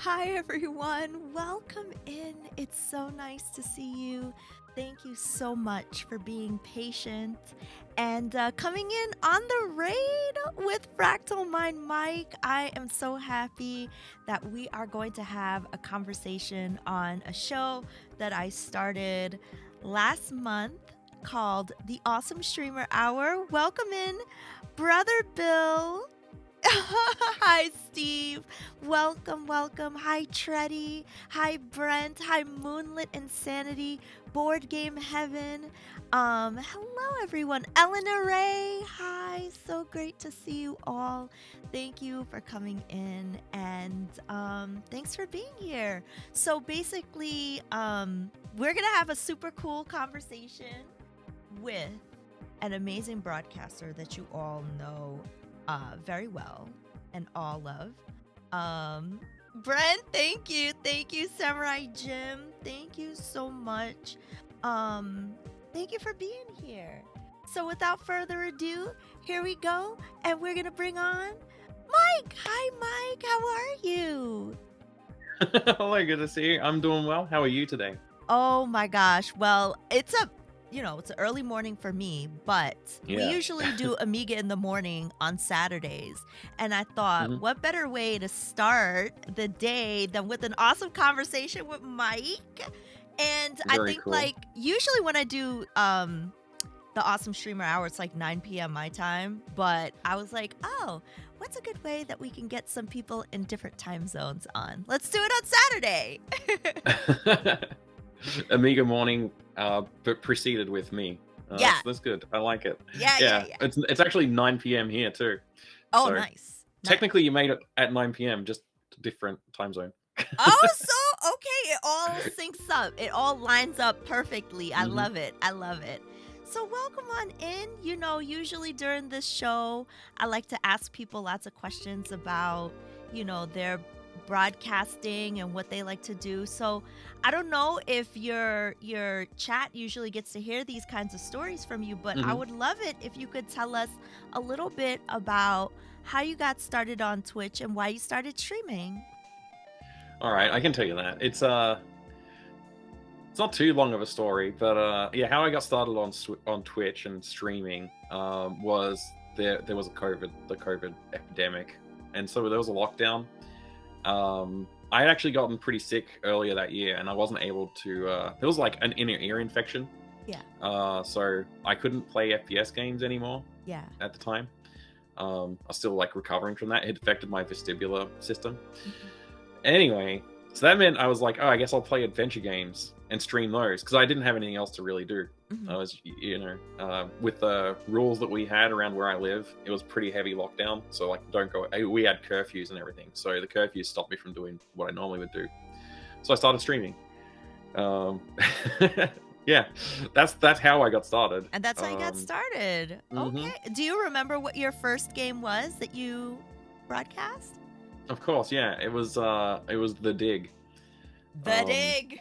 Hi, everyone. Welcome in. It's so nice to see you. Thank you so much for being patient and coming in on the raid with FractalMindMike. I am so happy that we are going to have a conversation on a show that I started last month called The Awesome Streamer Hour. Welcome in, Brother Bill. Hi, Steve. Welcome, welcome. Hi, Treddy. Hi, Brent. Hi, Moonlit Insanity. Board Game Heaven. Hello, everyone. Eleanor Ray. Hi. So great to see you all. Thank you for coming in, and thanks for being here. So basically, we're gonna have a super cool conversation with an amazing broadcaster that you all know very well and all love. Brent, thank you. Thank you, Samurai Jim. Thank you so much. Thank you for being here. So without further ado, here we go. And we're going to bring on Mike. Hi, Mike. How are you? Hello, good to see you. I'm doing well. How are you today? Oh my gosh. Well, it's an early morning for me, but we usually do Amiga in the morning on Saturdays. And I thought, what better way to start the day than with an awesome conversation with Mike? And I think cool. usually when I do the Awesome Streamer Hour, it's like 9 p.m. my time. But I was like, oh, what's a good way that we can get some people in different time zones on? Let's do it on Saturday. Amiga morning, but preceded with me. Yeah. That's good. I like it. Yeah. It's actually 9 p.m. here too. Oh, so nice. Technically, you made it at 9 p.m., just different time zone. Oh, so okay. It all syncs up. It all lines up perfectly. I love it. I love it. So welcome on in. You know, usually during this show, I like to ask people lots of questions about, their broadcasting and what they like to do. So I don't know if your chat usually gets to hear these kinds of stories from you, but I would love it if you could tell us a little bit about how you got started on Twitch and why you started streaming. All right, I can tell you that. It's not too long of a story, but yeah, how I got started on Twitch and streaming was there was the COVID epidemic, and so there was a lockdown. I had actually gotten pretty sick earlier that year, and I wasn't able to. There was like an inner ear infection. Yeah. So I couldn't play FPS games anymore. Yeah. At the time, I was still like recovering from that. It affected my vestibular system. Anyway, so that meant I was like, oh, I guess I'll play adventure games and stream those because I didn't have anything else to really do. I was, with the rules that we had around where I live, it was pretty heavy lockdown. So like, don't go. We had curfews and everything, so the curfews stopped me from doing what I normally would do. So I started streaming. Yeah, that's how I got started. And that's how you got started. Okay. Do you remember what your first game was that you broadcast? Of course, yeah. It was The Dig. The Dig.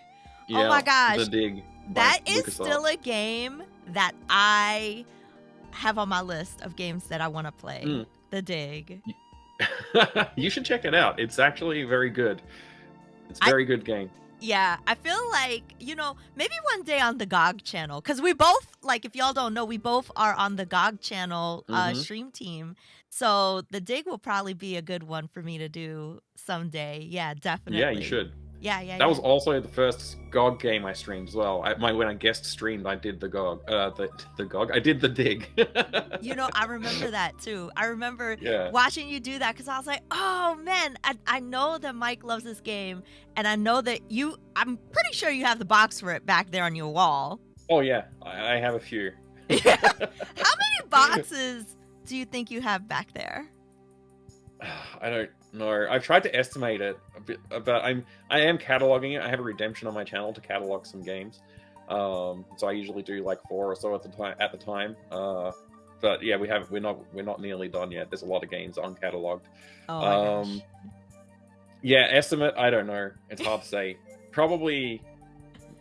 Yeah, oh my gosh. The Dig. That is still a game that I have on my list of games that I want to play. The Dig. You should check it out. It's actually very good. It's a very good game. Yeah, I feel like, maybe one day on the GOG channel, because we both, like, if y'all don't know, we both are on the GOG channel stream team. So the Dig will probably be a good one for me to do someday. Yeah, definitely. Yeah, you should. Yeah. That was also the first GOG game I streamed as well. When I guest streamed, I did the GOG. The GOG. I did the Dig. I remember that too. I remember watching you do that because I was like, oh man, I know that Mike loves this game, and I know that I'm pretty sure you have the box for it back there on your wall. Oh yeah, I have a few. How many boxes do you think you have back there? I don't know. I've tried to estimate it a bit, but I am cataloging it. I have a redemption on my channel to catalog some games. So I usually do like 4 or so at the time. But yeah, we're not nearly done yet. There's a lot of games uncatalogued. Oh my gosh. Yeah, estimate, I don't know. It's hard to say. Probably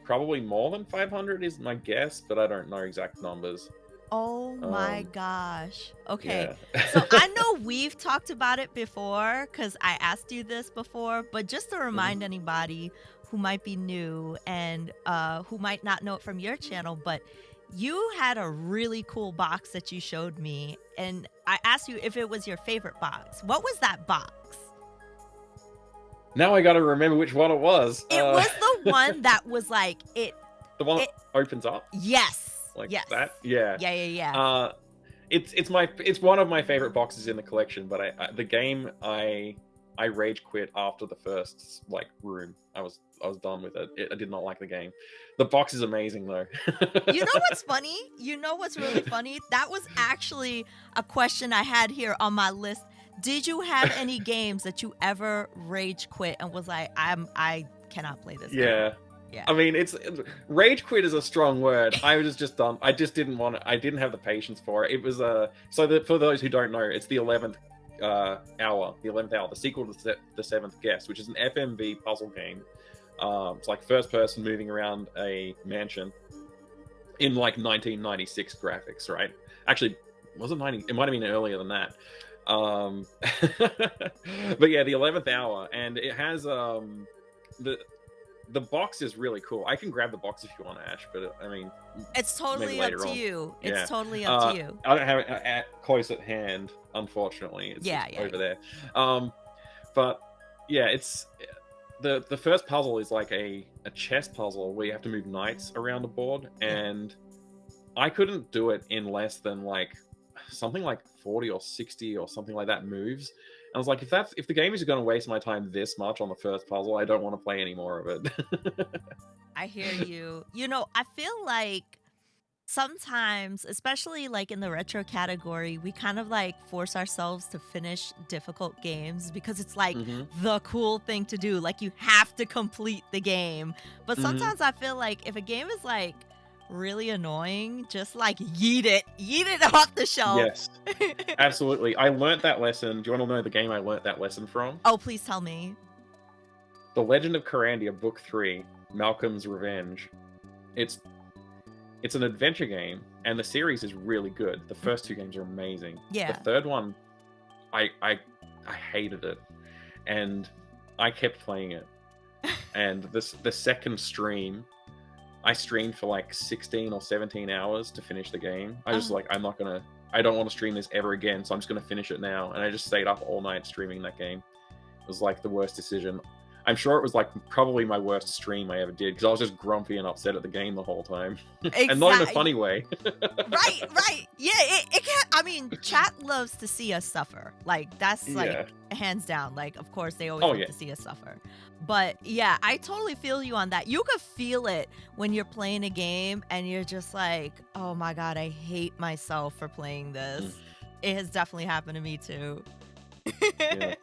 more than 500 is my guess, but I don't know exact numbers. Oh my Um, gosh. Okay. yeah. So I know we've talked about it before because I asked you this before, but just to Mhm. remind anybody who might be new and who might not know it from your channel, but you had a really cool box that you showed me, and I asked you if it was your favorite box. What was that box? Now I gotta remember which one it was. It was the one that was like The one that it opens up yes. like Yes. that. Yeah. Yeah, yeah, yeah. It's one of my favorite boxes in the collection. But the game I rage quit after the first like room. I was done with it. I did not like the game. The box is amazing though. You know what's funny? You know what's really funny? That was actually a question I had here on my list. Did you have any games that you ever rage quit and was like, I cannot play this game? Yeah. Yeah. I mean, it's rage quit is a strong word. I was just done. I just didn't want it. I didn't have the patience for it. It was for those who don't know, it's the 11th hour, the sequel to the 7th Guest, which is an FMV puzzle game. It's like first person moving around a mansion in like 1996 graphics, right? Actually, was it 90? It might have been earlier than that. But yeah, the 11th hour, and it has the box is really cool. I can grab the box if you want, Ash, but I mean, It's totally up to you. Yeah. It's totally up to you. I don't have it close at hand, unfortunately. It's over there. But yeah, it's the first puzzle is like a chess puzzle where you have to move knights around the board, and I couldn't do it in less than like something like 40 or 60 or something like that moves. I was like, if the game is going to waste my time this much on the first puzzle, I don't want to play any more of it. I hear you. You know, I feel like sometimes, especially like in the retro category, we kind of like force ourselves to finish difficult games because it's like the cool thing to do. Like you have to complete the game. But sometimes I feel like if a game is like really annoying, just like yeet it off the shelf. Yes, absolutely. I learnt that lesson. Do you want to know the game I learnt that lesson from? Oh, please tell me. The Legend of Carandia, Book 3, Malcolm's Revenge. It's an adventure game, and the series is really good. The first two games are amazing. Yeah. The third one, I hated it, and I kept playing it. And the second stream, I streamed for like 16 or 17 hours to finish the game. I was like, I don't want to stream this ever again, so I'm just going to finish it now. And I just stayed up all night streaming that game. It was like the worst decision. I'm sure it was like probably my worst stream I ever did because I was just grumpy and upset at the game the whole time. And not in a funny way. Right. Yeah, it can't. I mean, chat loves to see us suffer. Like, that's like hands down. Like, of course, they always love to see us suffer. But yeah, I totally feel you on that. You could feel it when you're playing a game and you're just like, oh my God, I hate myself for playing this. It has definitely happened to me too. Yeah.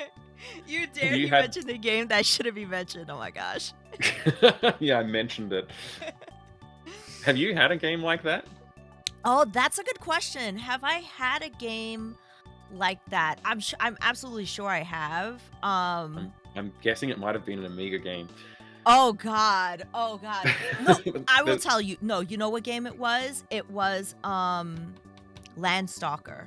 You mention the game that shouldn't be mentioned. Oh my gosh. Yeah, I mentioned it. Have you had a game like that? Oh, that's a good question. Have I had a game like that? I'm absolutely sure I have. I'm guessing it might have been an Amiga game. Oh God. No, I will tell you. No, you know what game it was? It was Landstalker.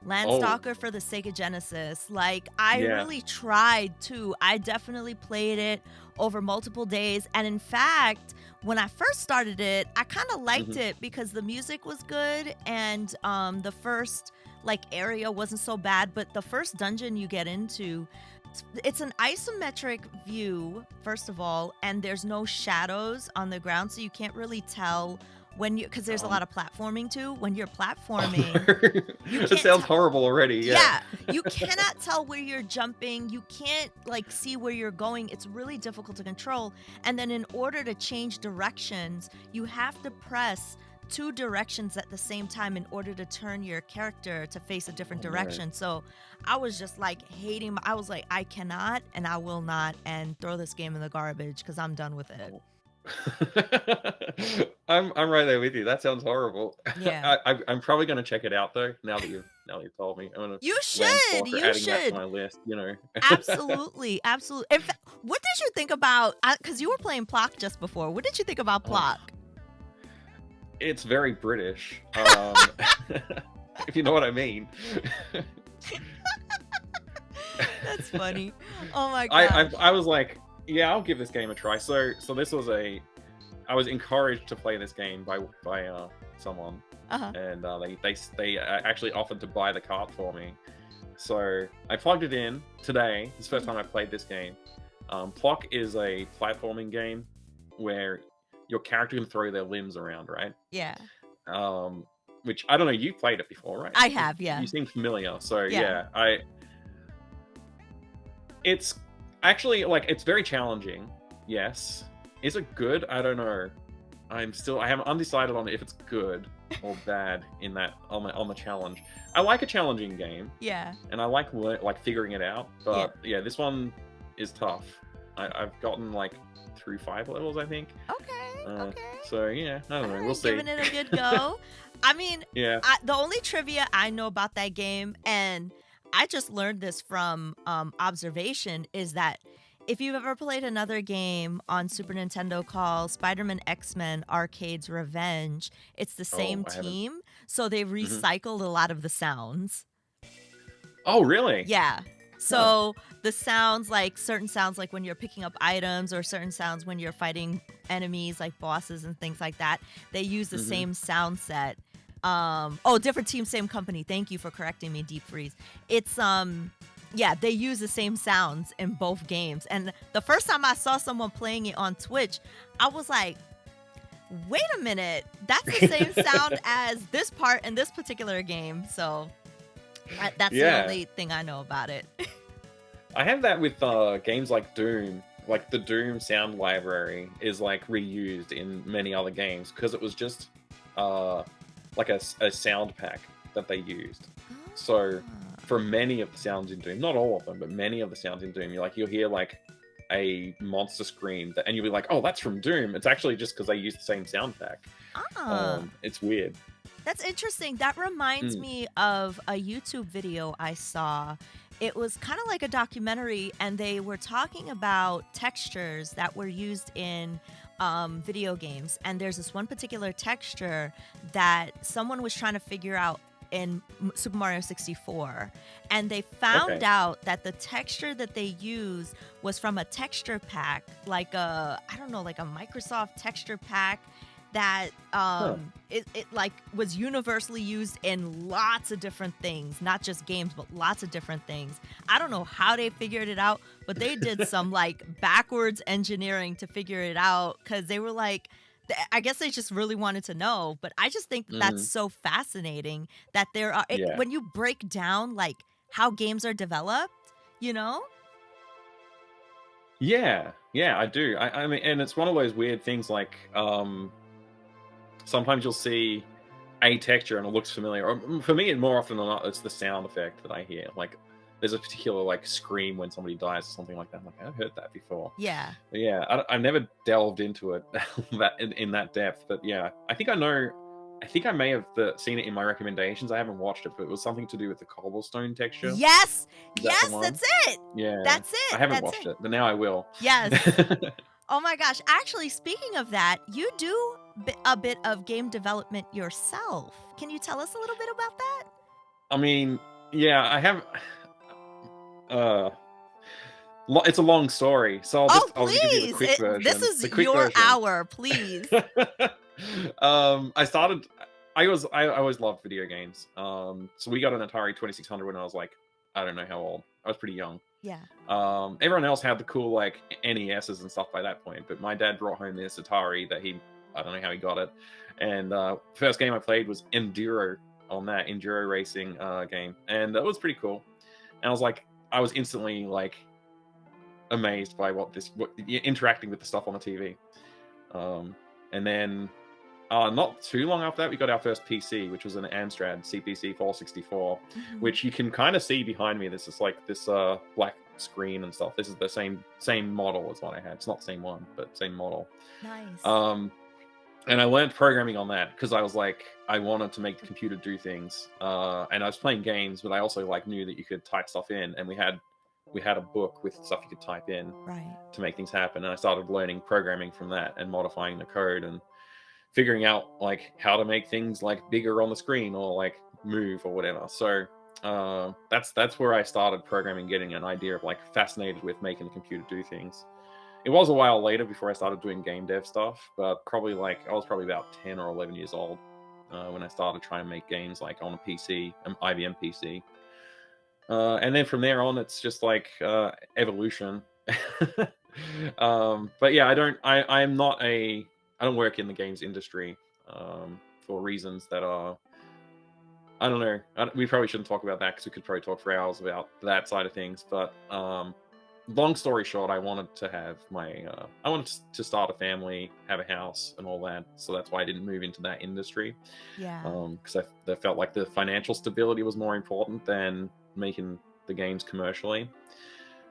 Landstalker for the Sega Genesis. Like, I really tried to. I definitely played it over multiple days. And in fact, when I first started it, I kind of liked it because the music was good and the first like area wasn't so bad. But the first dungeon you get into, it's an isometric view, first of all, and there's no shadows on the ground, so you can't really tell when you, because there's a lot of platforming too. When you're platforming, it sounds horrible already. Yeah, you cannot tell where you're jumping. You can't like see where you're going. It's really difficult to control. And then in order to change directions, you have to press 2 directions at the same time in order to turn your character to face a different direction. So I was just like hating. I was like, I cannot and I will not, and throw this game in the garbage because I'm done with it. I'm right there with you. That sounds horrible. Yeah. I'm probably going to check it out though. Now that you've told me, I'm gonna. You should. Adding that to my list. You know. Absolutely. In fact, what did you think about? Because you were playing Plock just before. What did you think about Plock? it's very British, if you know what I mean. That's funny. Oh my I gosh. I was like, yeah, I'll give this game a try. So this was I was encouraged to play this game by someone, Uh-huh. and they actually offered to buy the cart for me. So I plugged it in today. It's the first time I played this game. Plock is a platforming game where your character can throw their limbs around, right? Yeah. Which I don't know. You played it before, right? I have, yeah. You seem familiar. So Yeah. yeah, it's actually like it's very challenging. Yes. Is it good? I don't know. I haven't undecided on if it's good or bad in that on the challenge. I like a challenging game Yeah. and I like figuring it out, Yeah. but yeah, this one is tough. I've gotten like through 5 levels, I think. Okay. Okay. So yeah, I don't know. We'll see. Giving it a good go. I mean, Yeah. the only trivia I know about that game, and I just learned this from observation, is that if you've ever played another game on Super Nintendo called Spider-Man X-Men Arcade's Revenge, it's the same I haven't. team, so they recycled a lot of the sounds. Oh, really? Yeah. So the sounds, like certain sounds like when you're picking up items, or certain sounds when you're fighting enemies like bosses and things like that, they use the same sound set. Different team, same company. Thank you for correcting me, Deep Freeze. It's yeah, they use the same sounds in both games. And the first time I saw someone playing it on Twitch, I was like, wait a minute, that's the same sound as this part in this particular game. So that's the only thing I know about it. I have that with games like Doom. Like the Doom sound library is like reused in many other games because it was just like a sound pack that they used. So for many of the sounds in Doom, not all of them, but many of the sounds in Doom, you'll hear like a monster scream, and you'll be like, "Oh, that's from Doom." It's actually just because they use the same sound pack. It's weird. That's interesting. That reminds me of a YouTube video I saw. It was kind of like a documentary, and they were talking about textures that were used in video games. And there's this one particular texture that someone was trying to figure out in Super Mario 64. And they found out that the texture that they used was from a texture pack, like I don't know, like a Microsoft texture pack that it like was universally used in lots of different things, not just games, but lots of different things. I don't know how they figured it out, but they did some like backwards engineering to figure it out, because they were like, I guess they just really wanted to know. But I just think that's so fascinating that there are when you break down like how games are developed, you know? Yeah, I do. I mean, and it's one of those weird things like sometimes you'll see a texture and it looks familiar. Or for me, more often than not, it's the sound effect that I hear. Like there's a particular like scream when somebody dies or something like that. I'm like, I've heard that before. Yeah. But yeah, I never delved into it in that depth. But yeah, I think I know. I think I may have seen it in my recommendations. I haven't watched it, but it was something to do with the cobblestone texture. Yes, that's it. Yeah, that's it. I haven't watched it, but now I will. Yes. Oh my gosh! Actually, speaking of that, you do a bit of game development yourself. Can you tell us a little bit about that? I mean, yeah, I have. It's a long story, so I'll just give you the quick version. This is your hour, please. I always loved video games. So we got an Atari 2600 when I was like, I don't know how old. I was pretty young. Yeah. Everyone else had the cool like NESs and stuff by that point, but my dad brought home this Atari that I don't know how he got it. And first game I played was Enduro on that Enduro racing game, and that was pretty cool. And I was instantly like amazed by what interacting with the stuff on the TV. And then not too long after that, we got our first PC, which was an Amstrad CPC 464, which you can kind of see behind me. This is like this black screen and stuff. This is the same model as what I had. It's not the same one, but same model. Nice. And I learned programming on that because I was like, I wanted to make the computer do things. And I was playing games, but I also like knew that you could type stuff in, and we had a book with stuff you could type in to make things happen. And I started learning programming from that and modifying the code. And figuring out like how to make things like bigger on the screen or like move or whatever. So that's where I started programming, getting an idea of like fascinated with making the computer do things. It was a while later before I started doing game dev stuff, but probably like I was probably about 10 or 11 years old when I started trying to make games like on a PC, an IBM PC. And then from there on, it's just like evolution. But yeah, I don't work in the games industry for reasons that are, I don't know. We probably shouldn't talk about that because we could probably talk for hours about that side of things. But long story short, I wanted to start a family, have a house, and all that. So that's why I didn't move into that industry. Yeah. Because I felt like the financial stability was more important than making the games commercially.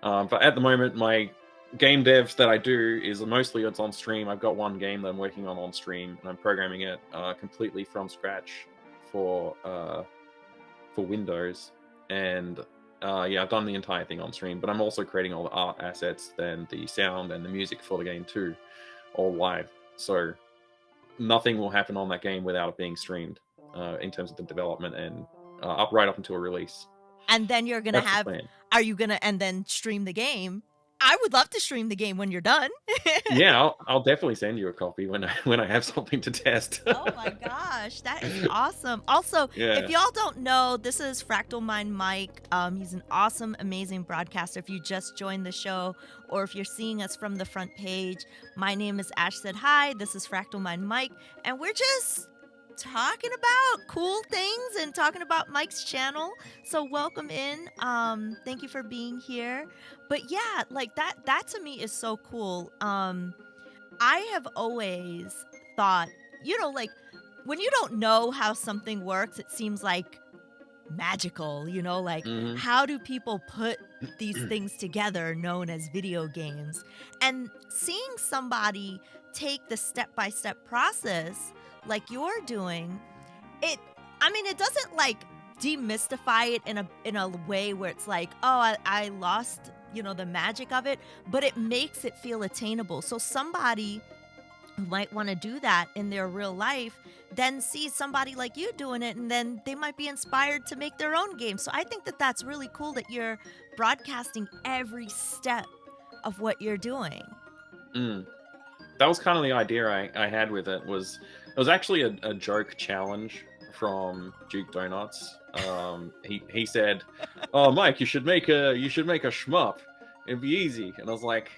But at the moment, my game devs that I do is mostly it's on stream. I've got one game that I'm working on stream, and I'm programming it completely from scratch for Windows. And yeah, I've done the entire thing on stream, but I'm also creating all the art assets, then the sound and the music for the game too, all live. So nothing will happen on that game without it being streamed in terms of the development and right up until a release. And then you're gonna have. Are you gonna and then stream the game? I would love to stream the game when you're done. Yeah, I'll definitely send you a copy when I have something to test. Oh my gosh, that is awesome. Also, if y'all don't know, this is FractalMindMike. He's an awesome, amazing broadcaster. If you just joined the show or if you're seeing us from the front page, my name is Ash Said Hi. This is FractalMindMike, and we're just talking about cool things and talking about Mike's channel. So welcome in. Thank you for being here. But yeah, like that to me is so cool. I have always thought, like when you don't know how something works, it seems like magical, like how do people put these things together known as video games? And seeing somebody take the step-by-step process like you're doing, it doesn't like demystify it in a way where it's like, oh, I lost the magic of it, but it makes it feel attainable. So somebody who might want to do that in their real life then sees somebody like you doing it, and then they might be inspired to make their own game. So I think that that's really cool that you're broadcasting every step of what you're doing. That was kind of the idea I had with it. Was actually a joke challenge from Duke Donuts. He said, "Oh, Mike, you should make a shmup. It'd be easy." And I was like,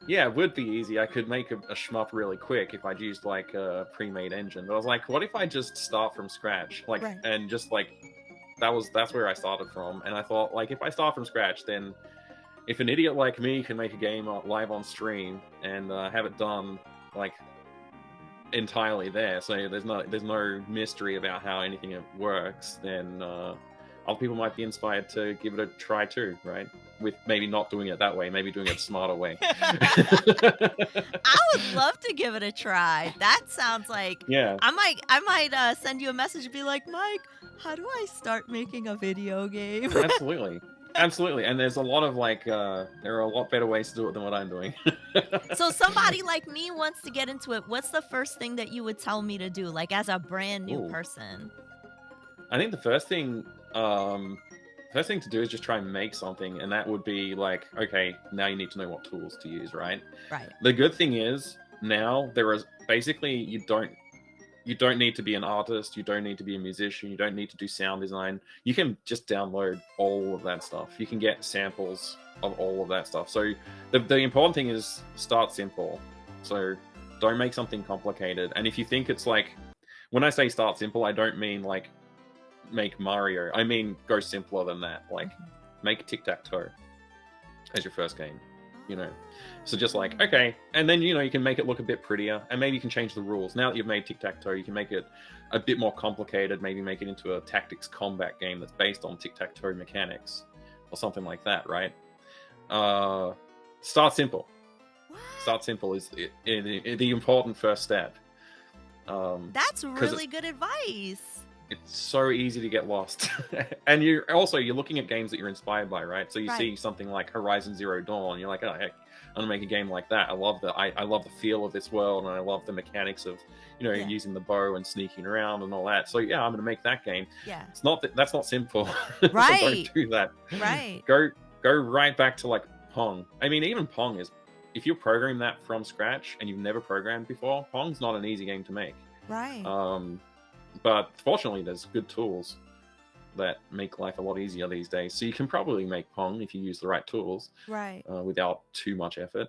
"Yeah, it would be easy. I could make a shmup really quick if I used like a pre-made engine." But I was like, "What if I just start from scratch? Like, right. And just like that's where I started from." And I thought, like, if I start from scratch, then if an idiot like me can make a game live on stream and have it done like entirely there, so there's no mystery about how anything works, then other people might be inspired to give it a try too, right? With maybe not doing it that way, maybe doing it a smarter way. I would love to give it a try. That sounds like, yeah. I might send you a message and be like, Mike, how do I start making a video game? Absolutely. And there's a lot of like there are a lot better ways to do it than what I'm doing. So somebody like me wants to get into it. What's the first thing that you would tell me to do, like as a brand new person? I think the first thing to do is just try and make something, and that would be like, okay, now you need to know what tools to use, right? Right. The good thing is now there is basically you don't need to be an artist, you don't need to be a musician, you don't need to do sound design. You can just download all of that stuff. You can get samples of all of that stuff. So the important thing is start simple. So don't make something complicated. And if you think it's like, when I say start simple, I don't mean like make Mario. I mean go simpler than that. Like make tic-tac-toe as your first game. So just like, okay, and then you can make it look a bit prettier, and maybe you can change the rules. Now that you've made tic-tac-toe, you can make it a bit more complicated, maybe make it into a tactics combat game that's based on tic-tac-toe mechanics or something like that, right? Start simple. Start simple is the important first step. That's really good advice. It's so easy to get lost. And you're looking at games that you're inspired by, right? So you Right. see something like Horizon Zero Dawn, you're like, oh heck, I'm gonna make a game like that. I love the feel of this world, and I love the mechanics of, Yeah. using the bow and sneaking around and all that. So yeah, I'm gonna make that game. Yeah. It's not that's not simple. So don't Right. do that. Right. Go right back to like Pong. I mean, even Pong is, if you program that from scratch and you've never programmed before, Pong's not an easy game to make. Right. But fortunately, there's good tools that make life a lot easier these days. So you can probably make Pong if you use the right tools Right. without too much effort.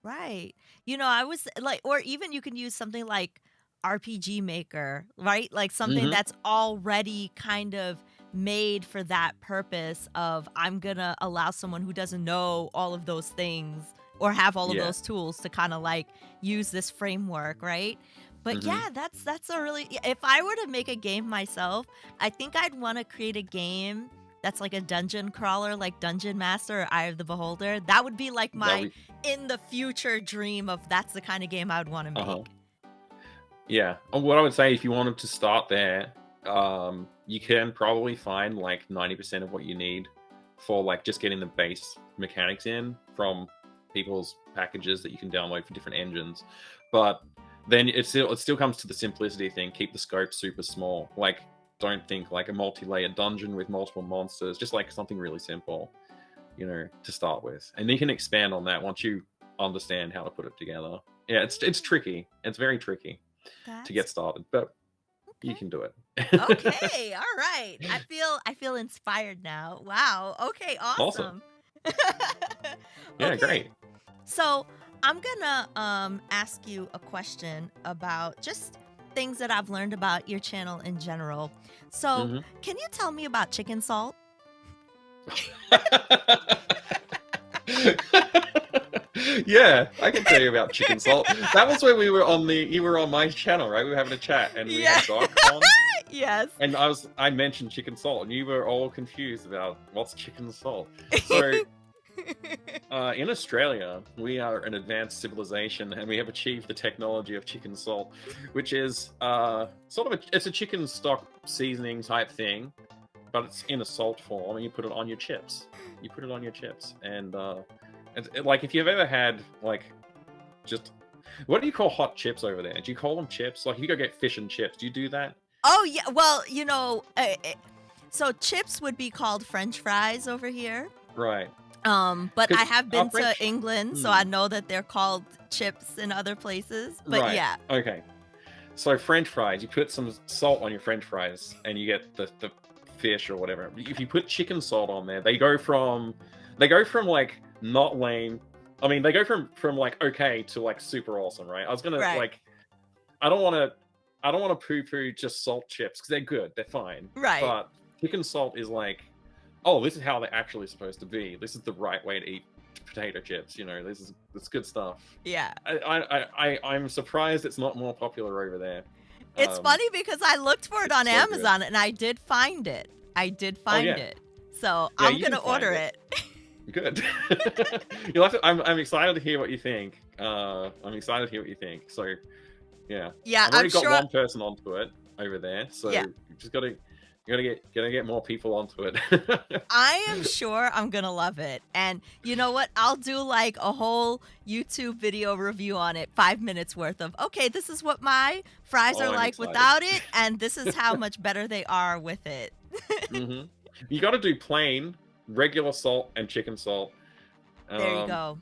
Right. I was like, or even you can use something like RPG Maker, right? Like something Hmm. that's already kind of made for that purpose of I'm gonna allow someone who doesn't know all of those things or have all of Yeah. those tools to kind of like use this framework, right? But Hmm. yeah, that's a really if I were to make a game myself, I think I'd want to create a game that's like a dungeon crawler, like Dungeon Master or Eye of the Beholder. That would be like That my we. in the future dream of that's the kind of game I would want to Uh huh. make. Yeah. And what I would say, if you wanted to start there, you can probably find like 90% of what you need for like just getting the base mechanics in from people's packages that you can download for different engines. But then it still comes to the simplicity thing. Keep the scope super small. Like, don't think like a multi-layered dungeon with multiple monsters. Just like something really simple, to start with, and you can expand on that once you understand how to put it together. Yeah, it's tricky. It's very tricky to get That's started, but you okay. can do it. Okay, all right. I feel inspired now. Wow. Okay, Awesome. awesome. Yeah, Okay. great. So, I'm going to ask you a question about just things that I've learned about your channel in general. So, Hmm. can you tell me about chicken salt? Yeah, I can tell you about chicken salt. That was when you were on my channel, right? We were having a chat, and we Yeah. had Doc on, Yes. and I mentioned chicken salt, and you were all confused about what's chicken salt. So in Australia, we are an advanced civilization, and we have achieved the technology of chicken salt, which is it's a chicken stock seasoning type thing, but it's in a salt form, and you put it on your chips. You put it on your chips, and like if you've ever had like just what do you call hot chips over there? Do you call them chips? Like if you go get fish and chips, do you do that? Oh yeah, well, so chips would be called French fries over here. Right. But I Because have our been to French. England, so Hmm. I know that they're called chips in other places. But Right. yeah, Okay. So French fries, you put some salt on your French fries, and you get the fish or whatever. If you put chicken salt on there, they go from like not lame. I mean, they go from like okay to like super awesome, right? I was gonna right, like I don't want to poo-poo just salt chips because they're good, they're fine. right. But chicken salt is like, oh, this is how they're actually supposed to be. This is the right way to eat potato chips. This is good stuff. Yeah. I'm surprised it's not more popular over there. It's funny because I looked for it It's on so good. Amazon and I did find it. I did Oh find yeah, it. So yeah, I'm you can gonna find order it. it. Good. You'll have to. I'm excited to hear what you think. I'm excited to hear what you think. So yeah, Yeah, I've I'm already got sure. one person onto it over there. So Yeah, you just gotta get more people onto it. I am sure I'm gonna love it. And you know what? I'll do like a whole YouTube video review on it, 5 minutes worth of, okay, this is what my fries Oh, are I'm like excited. without it, and this is how much better they are with it. Hmm. You got to do plain, regular salt and chicken salt. There you Um, go.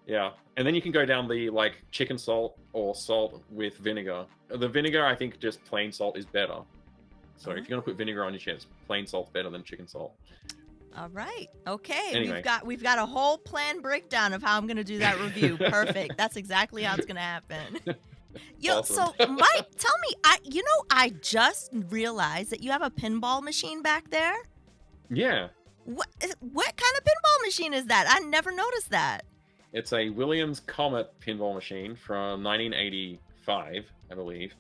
yeah, and then you can go down the like chicken salt or salt with vinegar. The vinegar, I think, just plain salt is better. So if you're gonna put vinegar on your chips, plain salt's better than chicken salt. All right. Okay. Anyway, We've got a whole plan breakdown of how I'm gonna do that review. Perfect. That's exactly how it's gonna happen. awesome. So Mike, tell me, I just realized that you have a pinball machine back there. Yeah, What kind of pinball machine is that? I never noticed that. it's a Williams Comet pinball machine from 1985, I believe.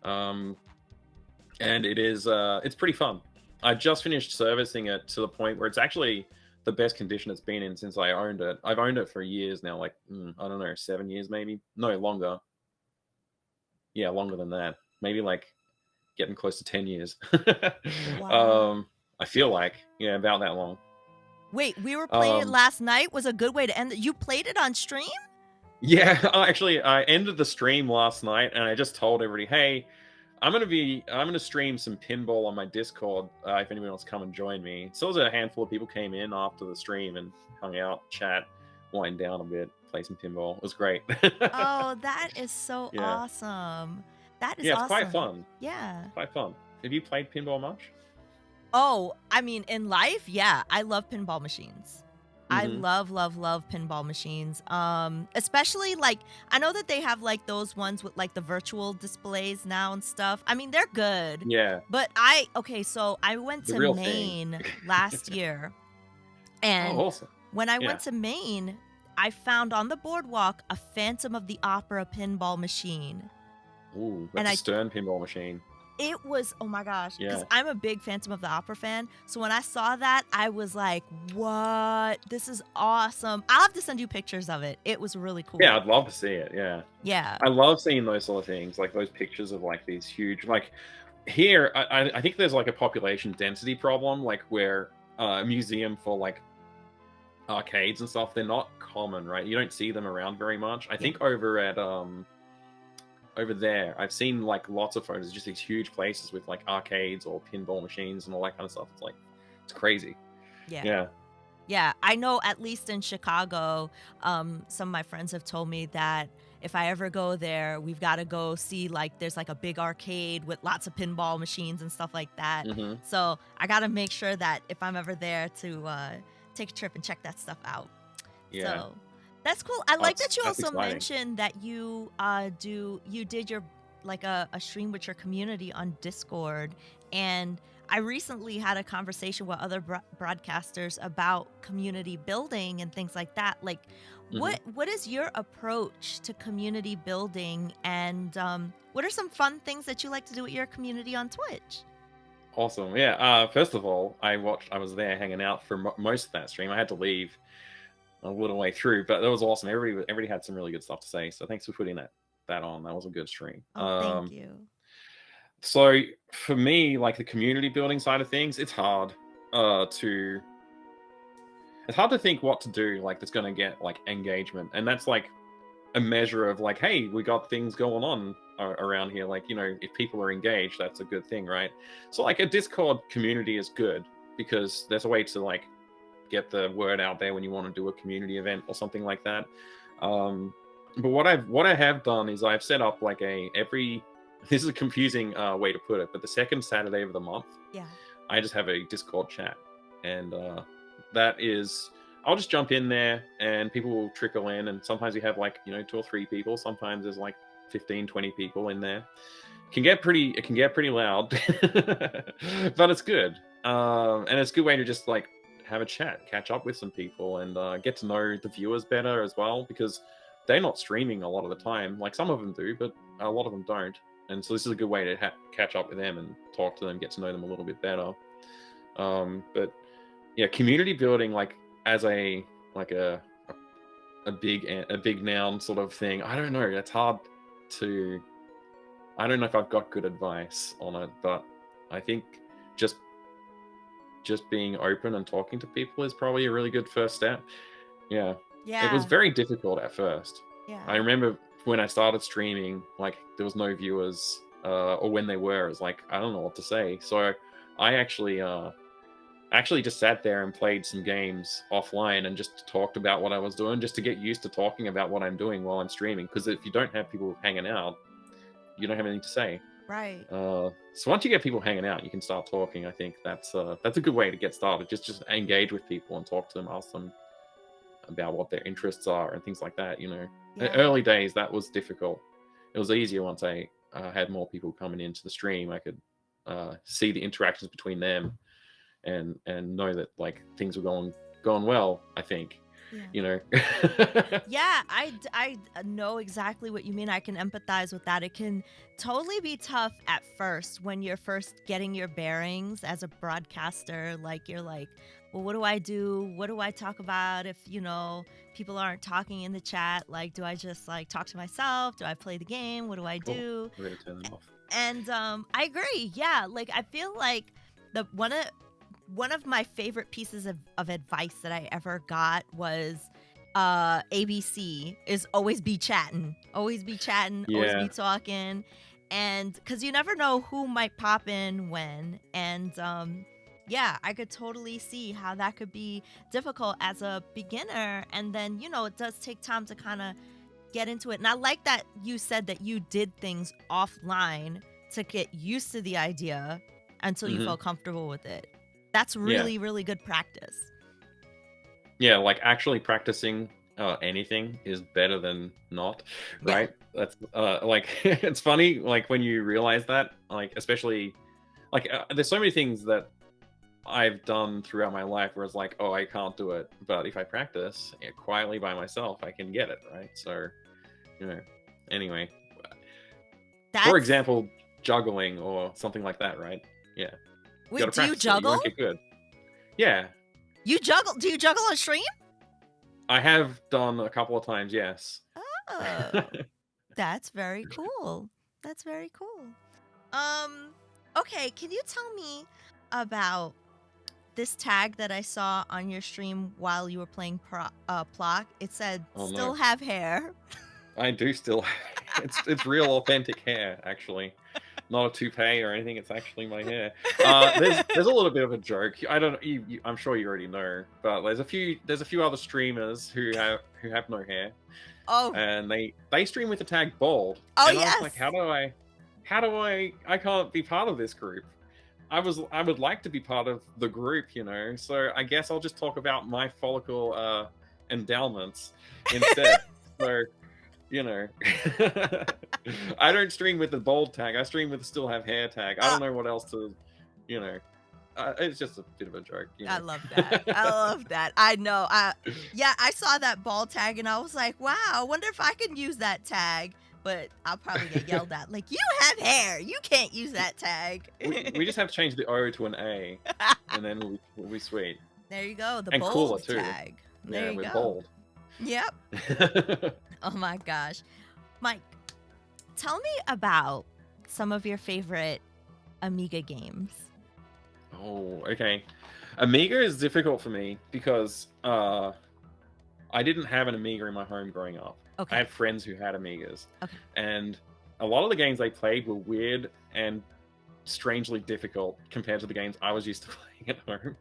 Um, and it's pretty fun. I just finished servicing it to the point where it's actually the best condition it's been in since I owned it. I've owned it for years now, like I don't know, 7 years maybe. No, longer. Yeah, longer than that. Maybe like getting close to 10 years. Wow. I feel like, yeah, about that long. Wait, we were playing it Um, last night was a good way to end it. You played it on stream? yeah, actually, I ended the stream last night, and I just told everybody, hey, I'm gonna stream some pinball on my Discord. If anyone wants to come and join me. So there was a handful of people came in after the stream and hung out, chat, wind down a bit, play some pinball. It was great. Oh, that is so Yeah, awesome. That is yeah, it's quite awesome. fun. Yeah. Quite fun. Have you played pinball much? Oh, I mean, in life, yeah, I love pinball machines. I Mm-hmm. love, love, love pinball machines. Especially like I know that they have like those ones with like the virtual displays now and stuff. I mean, they're good. Yeah, But okay, so I went the to real thing. Maine last year, Oh, and awesome. when I Yeah. went to Maine, I found on the boardwalk a Phantom of the Opera pinball machine. Ooh, And that's a Stern pinball machine. it was, oh my gosh, because Yeah. I'm a big Phantom of the Opera fan. So when I saw that, I was like, what? This is awesome. I'll have to send you pictures of it. It was really Yeah, cool. I'd love to see it. Yeah. Yeah. I love seeing those sort of things, like those pictures of like these huge, like here. I think there's like a population density problem, like where a museum for like arcades and stuff, they're not common, right? You don't see them around very much. I Yeah. think over there, I've seen like lots of photos, just these huge places with like arcades or pinball machines and all that kind of stuff. It's like it's crazy. Yeah. Yeah. Yeah. I know at least in Chicago, some of my friends have told me that if I ever go there, we've got to go see like there's like a big arcade with lots of pinball machines and stuff like that. Hmm. So I got to make sure that if I'm ever there to take a trip and check that stuff out. Yeah. So that's cool. I like that you That's also exciting. mentioned that you did your like a stream with your community on Discord, and I recently had a conversation with other broadcasters about community building and things like that. Like, Hmm. what is your approach to community building, and what are some fun things that you like to do with your community on Twitch? Awesome. Yeah. First of all, I was there hanging out for most of that stream. I had to leave a little way through, but that was awesome. Everybody had some really good stuff to say. So thanks for putting that on. That was a good stream. Oh, thank you. So for me, like the community building side of things, to it's hard to think what to do like that's going to get like engagement, and that's like a measure of like, hey, we got things going on around here. Like, if people are engaged, that's a good thing, right? So like a Discord community is good because there's a way to like get the word out there when you want to do a community event or something like that. But what I have done is I've set up like every this is a confusing way to put it, but the second Saturday of the month, Yeah. I just have a Discord chat, and that is I'll just jump in there and people will trickle in, and sometimes we have like 2 or 3 people. Sometimes there's like 15, 20 people in there. It can get pretty loud, but it's good. And it's a good way to just like have a chat, catch up with some people, and get to know the viewers better as well, because they're not streaming a lot of the time. Like some of them do, but a lot of them don't. And so this is a good way to catch up with them and talk to them, get to know them a little bit better. But yeah, community building, like as a big noun sort of thing. I don't know. That's hard to. I don't know if I've got good advice on it, but I think just being open and talking to people is probably a really good first step. Yeah. It was Yeah. very difficult at first. Yeah. I remember when I started streaming, like there was no viewers, or when they were, it was like I don't know what to say. So I actually just sat there and played some games offline and just talked about what I was doing, just to get used to talking about what I'm doing while I'm streaming. Because if you don't have people hanging out, you don't have anything to say. Right. So once you get people hanging out, you can start talking. I think that's a good way to get started. Just engage with people and talk to them, ask them about what their interests are and things like that. In Yeah. early days, that was difficult. It was easier once I had more people coming into the stream. I could see the interactions between them and know that like things were going well. I think. Yeah. Yeah, I know exactly what you mean. I can empathize with that. It can totally be tough at first when you're first getting your bearings as a broadcaster. Like you're like, well, what do I do? What do I talk about if, people aren't talking in the chat? Like, do I just like talk to myself? Do I play the game? What do I Cool. do? I'm gonna turn them off. And I agree. Yeah, like I feel like the one of my favorite pieces of advice that I ever got was ABC is always be chatting. Always be chatting, always Yeah. be talking. And cuz you never know who might pop in when. And yeah, I could totally see how that could be difficult as a beginner, and then, it does take time to kind of get into it. And I like that you said that you did things offline to get used to the idea until you Hmm. felt comfortable with it. That's Yeah. really, really good practice. Yeah, like actually practicing anything is better than not, Yeah. right? That's like it's funny like when you realize that, like especially like there's so many things that I've done throughout my life where it's like, oh, I can't do it, but if I practice quietly by myself, I can get it, right? So, you know, anyway, for That's example, juggling or something like that, right? Yeah, you got to Wait, do you practice it. You juggle? won't get good. Yeah, You juggle? Do you juggle on stream? I have done a couple of times. Yes. Oh, that's very cool. That's very cool. Um, okay, can you tell me about this tag that I saw on your stream while you were playing Plock? It said, Oh "Still no. have hair." I do still. It's real authentic hair, actually, not a toupee or anything. It's actually my hair. There's a little bit of a joke. I don't. I'm sure you already know, but there's a few other streamers who have no hair, Oh, and they stream with the tag bald. oh And I was like, yes. how do I can't be part of this group. I would like to be part of the group, So I guess I'll just talk about my follicle endowments instead. So you know, I don't stream with the bald tag. I stream with the still have hair tag. I Uh, don't know what else to, you know. It's just a bit of a joke, I love that. I love that. I know. Yeah, I saw that ball tag and I was like, wow, I wonder if I can use that tag. But I'll probably get yelled at. Like, you have hair. You can't use that tag. we just have to change the O to an A, and then we'll be sweet There you go. The and cooler bold too. tag. There Yeah, you we're go. bold. Yep. Oh my gosh. Mike, tell me about some of your favorite Amiga games. Oh, okay. Amiga is difficult for me because I didn't have an Amiga in my home growing up. I Okay. had friends who had Amigas, Okay. and a lot of the games they played were weird and strangely difficult compared to the games I was used to playing at home.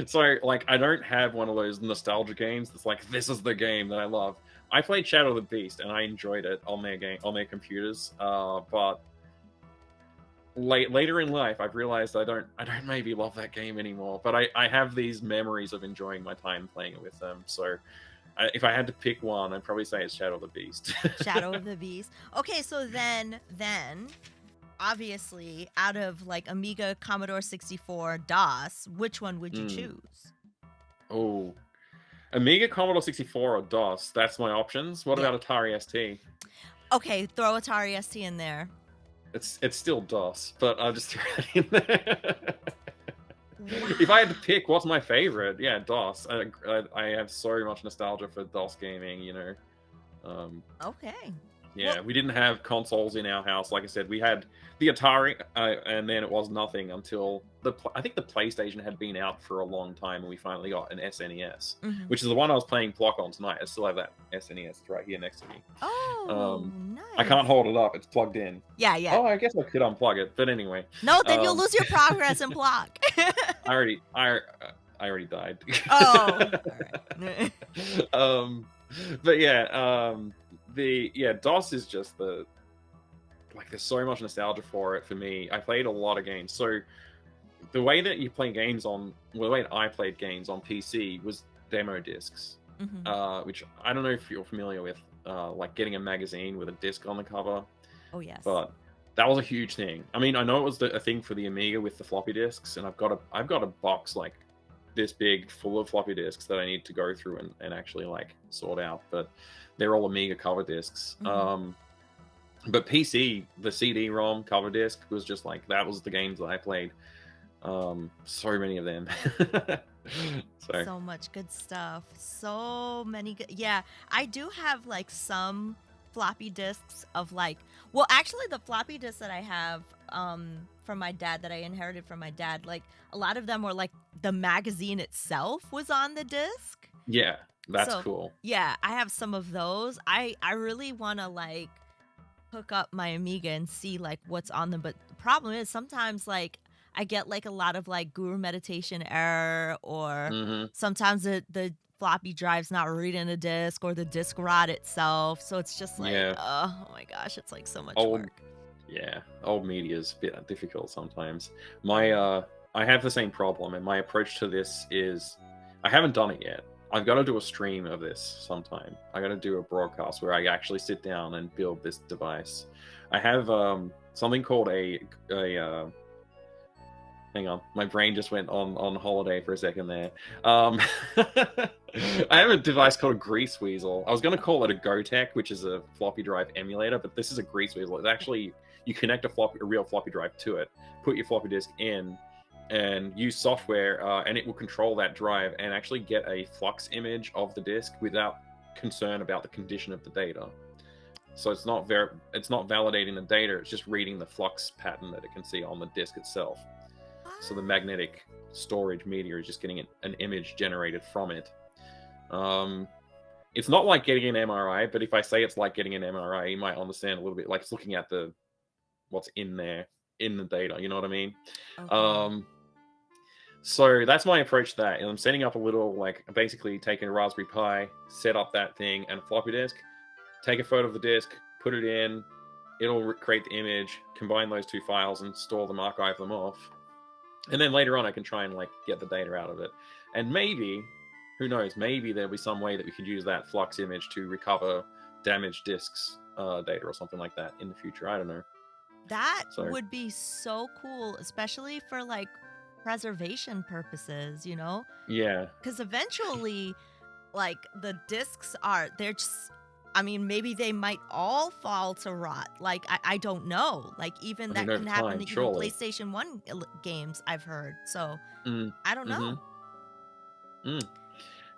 So, like, I don't have one of those nostalgia games that's like, this is the game that I love. I played Shadow of the Beast and I enjoyed it on their computers. But later in life, I've realized I don't maybe love that game anymore. But I have these memories of enjoying my time playing it with them. So if I had to pick one, I'd probably say it's Shadow of the Beast. Shadow of the Beast. Okay, so then obviously out of like Amiga, Commodore 64, DOS, which one would you choose? Oh, Amiga, Commodore 64, or DOS. That's my options. What Yeah. about Atari ST? Okay, throw Atari ST in there. It's still DOS, but I'll just throw it in there. If I had to pick, what's my favorite? Yeah, DOS. I have so much nostalgia for DOS gaming. Okay. Yeah, Well, we didn't have consoles in our house. Like I said, we had the Atari, and then it was nothing until I think the PlayStation had been out for a long time, and we finally got an SNES, which is the one I was playing Block on tonight. I still have that SNES. It's right here next to me. oh, nice. I can't hold it up. It's plugged in. Yeah, yeah. Oh, I guess I could unplug it, but anyway. No, then you'll lose your progress and block. I already died. Oh. All right. But yeah, DOS is just there's so much nostalgia for it for me. I played a lot of games. So the way that you play games the way that I played games on PC was demo discs, which I don't know if you're familiar with, like getting a magazine with a disc on the cover. Oh yes. But that was a huge thing. I mean, I know it was a thing for the Amiga with the floppy disks, and I've got a box like this big full of floppy disks that I need to go through and actually like sort out. But they're all Amiga cover disks. But PC, the CD-ROM cover disc was just like, that was the games that I played. So many of them. So much good stuff. So many good. Yeah, I do have like some floppy disks of like, well, actually, the floppy disks that I have from my dad that I inherited from my dad, like a lot of them were like the magazine itself was on the disc. Yeah, that's So cool. yeah, I have some of those. I really want to like hook up my Amiga and see like what's on them. But the problem is sometimes like I get like a lot of like guru meditation error, or Hmm. sometimes the floppy drive's not reading the disk, or the disk rot itself. So it's just like, Yeah, oh my gosh, it's like so much old work. yeah, old media is a bit difficult sometimes. My Yeah. I have the same problem, and my approach to this is I haven't done it yet. I've got to do a stream of this sometime. I got to do a broadcast where I actually sit down and build this device. I have something called a hang on, my brain just went on holiday for a second there. I have a device called a Grease Weasel. I was going to call it a GoTech, which is a floppy drive emulator, but this is a Grease Weasel. It's actually, you connect a real floppy drive to it, put your floppy disk in, and use software, and it will control that drive and actually get a flux image of the disk without concern about the condition of the data. So it's not validating the data; it's just reading the flux pattern that it can see on the disk itself. So the magnetic storage media is just getting an image generated from it. It's not like getting an MRI, but if I say it's like getting an MRI, you might understand a little bit. Like it's looking at what's in there in the data. You know what I mean? Okay. So that's my approach to that. And I'm setting up a little, like, basically taking a Raspberry Pi, set up that thing and a floppy disk, take a photo of the disk, put it in, it'll create the image, combine those two files and store them, archive them off. And then later on, I can try and like get the data out of it. And maybe, who knows, maybe there'll be some way that we could use that flux image to recover damaged disks data or something like that in the future. I don't know. That So, would be so cool, especially for like preservation purposes, you know? yeah. Because eventually, like the discs they're just, I mean, maybe they might all fall to rot. Like, I don't know. Like, even I mean, that over can happen time, to even surely. PlayStation 1 games, I've heard. So, Mm, I don't mm-hmm. know. Mm.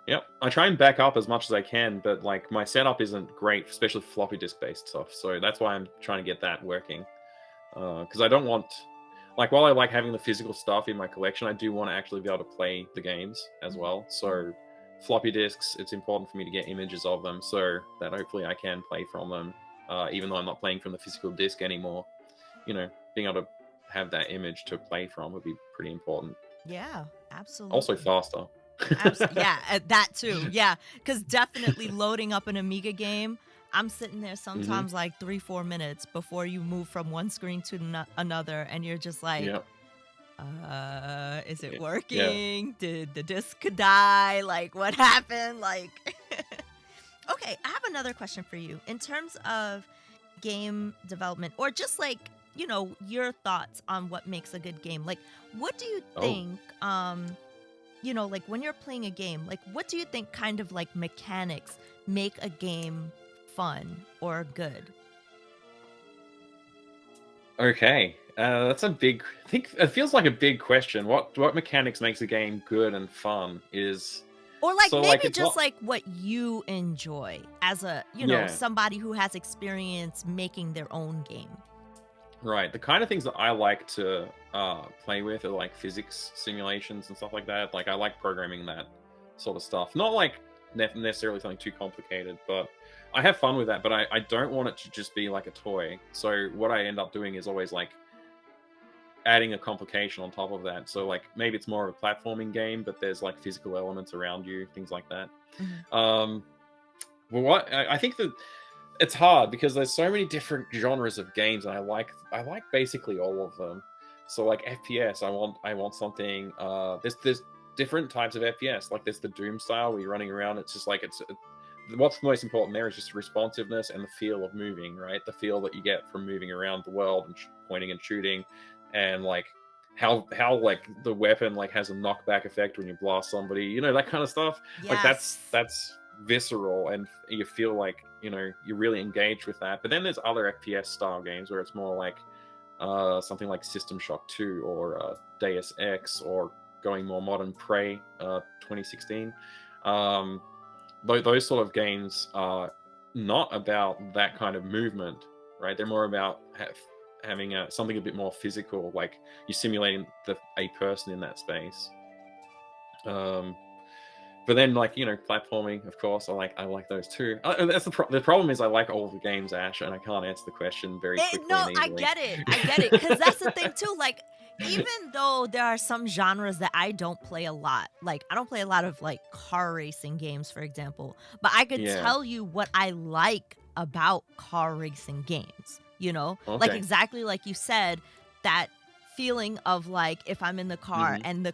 Yep. I try and back up as much as I can, but like my setup isn't great, especially floppy disk based stuff. So that's why I'm trying to get that working. Because I don't want, like, while I like having the physical stuff in my collection, I do want to actually be able to play the games as well. So floppy disks, it's important for me to get images of them so that hopefully I can play from them, even though I'm not playing from the physical disc anymore. You know, being able to have that image to play from would be pretty important. Yeah, Also absolutely. faster. Yeah, that too. Yeah, because definitely loading up an Amiga game, I'm sitting there Hmm. sometimes like 3-4 minutes before you move from one screen to another, and you're just like, Yeah. is it Yeah. working? Did the disc die? Like, what happened? Like, okay, I have another question for you. In terms of game development, or just like, your thoughts on what makes a good game. Like, what do you Oh. think, like when you're playing a game, like what do you think kind of like mechanics make a game fun or good? Okay, that's a big. I think it feels like a big question. What mechanics makes a game good and fun is Or like so maybe like it's just not. like what you enjoy as a, Yeah, somebody who has experience making their own game. right. The kind of things that I like to play with are like physics simulations and stuff like that. Like I like programming that sort of stuff. Not like necessarily something too complicated, but I have fun with that. But I don't want it to just be like a toy. So what I end up doing is always like adding a complication on top of that. So like maybe it's more of a platforming game, but there's like physical elements around you, things like that. Mhm. Um, well, I think that it's hard because there's so many different genres of games, and I like basically all of them. So like FPS, I want something. There's different types of FPS. Like there's the Doom style where you're running around. It's just like what's most important there is just responsiveness and the feel of moving, right? The feel that you get from moving around the world and pointing and shooting, and like how like the weapon like has a knockback effect when you blast somebody, that kind of stuff. Like that's Yes. that's visceral, and you feel like you're really engaged with that. But then there's other FPS style games where it's more like something like System Shock 2 or Deus Ex, or going more modern, Prey 2016. Those sort of games are not about that kind of movement, right? They're more about having something a bit more physical, like you're simulating a person in that space. Um, but then, like, platforming, of course, I like those too. That's the problem is I like all the games, Ash, and I can't answer the question very quickly No, and I easily. get it. I get it. Because that's the thing, too. Like, even though there are some genres that I don't play a lot, like, I don't play a lot of, like, car racing games, for example, but I could Yeah. tell you what I like about car racing games, you know? Like, Okay. exactly like you said, that feeling of, like, if I'm in the car Mhm. and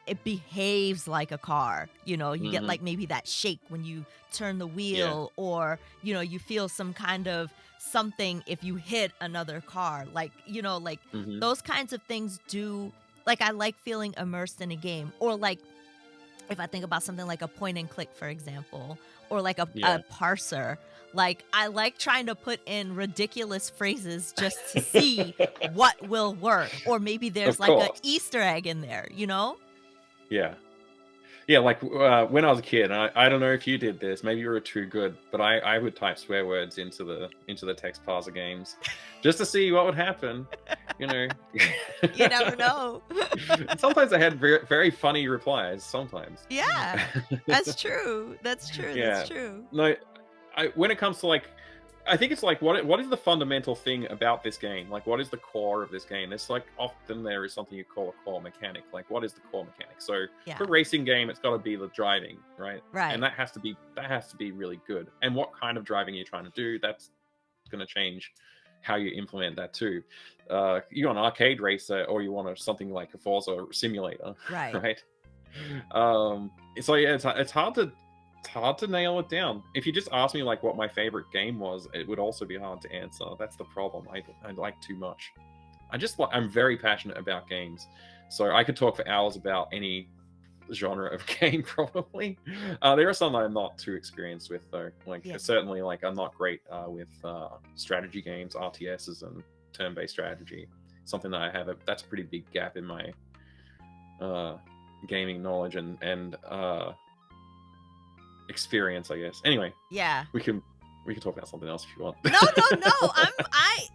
it behaves like a car, you know? You get, Mhm. like, maybe that shake when you turn the Yeah. wheel, or, you feel some kind of something if you hit another car, like, like Mhm. those kinds of things do, like, I like feeling immersed in a game. Or like, if I think about something like a point and click, for example, or like a Yeah. parser, like, I like trying to put in ridiculous phrases just to see what will work, or maybe there's Of like a course. Easter egg in there, you know? Yeah. Yeah, like when I was a kid, and I don't know if you did this. Maybe you were too good, but I would type swear words into the text parser games, just to see what would happen. You know, You never know. and sometimes I had very, very funny replies. Sometimes, Yeah, that's true, that's true, that's yeah. true. No, when it comes to, like, I think it's like what is the fundamental thing about this game? Like, what is the core of this game? It's like often there is something you call a core mechanic. Like, what is the core mechanic? So for Yeah, a racing game, it's got to be the driving, right? And right. that has to be really good. And what kind of driving you're trying to do, that's going to change how you implement that too. You want an arcade racer, or you want something like a Forza simulator, Right. right? So yeah, it's hard to nail it down. If you just ask me like what my favorite game was, it would also be hard to answer. That's the problem. I like too much. I'm very passionate about games, so I could talk for hours about any genre of game probably. There are some that I'm not too experienced with though. Like, Yeah. certainly, like, I'm not great with strategy games, RTSs, and turn-based strategy. Something that that's a pretty big gap in my uh, gaming knowledge and experience, I guess. Anyway, Yeah. we can talk about something else if you want. No, no, no.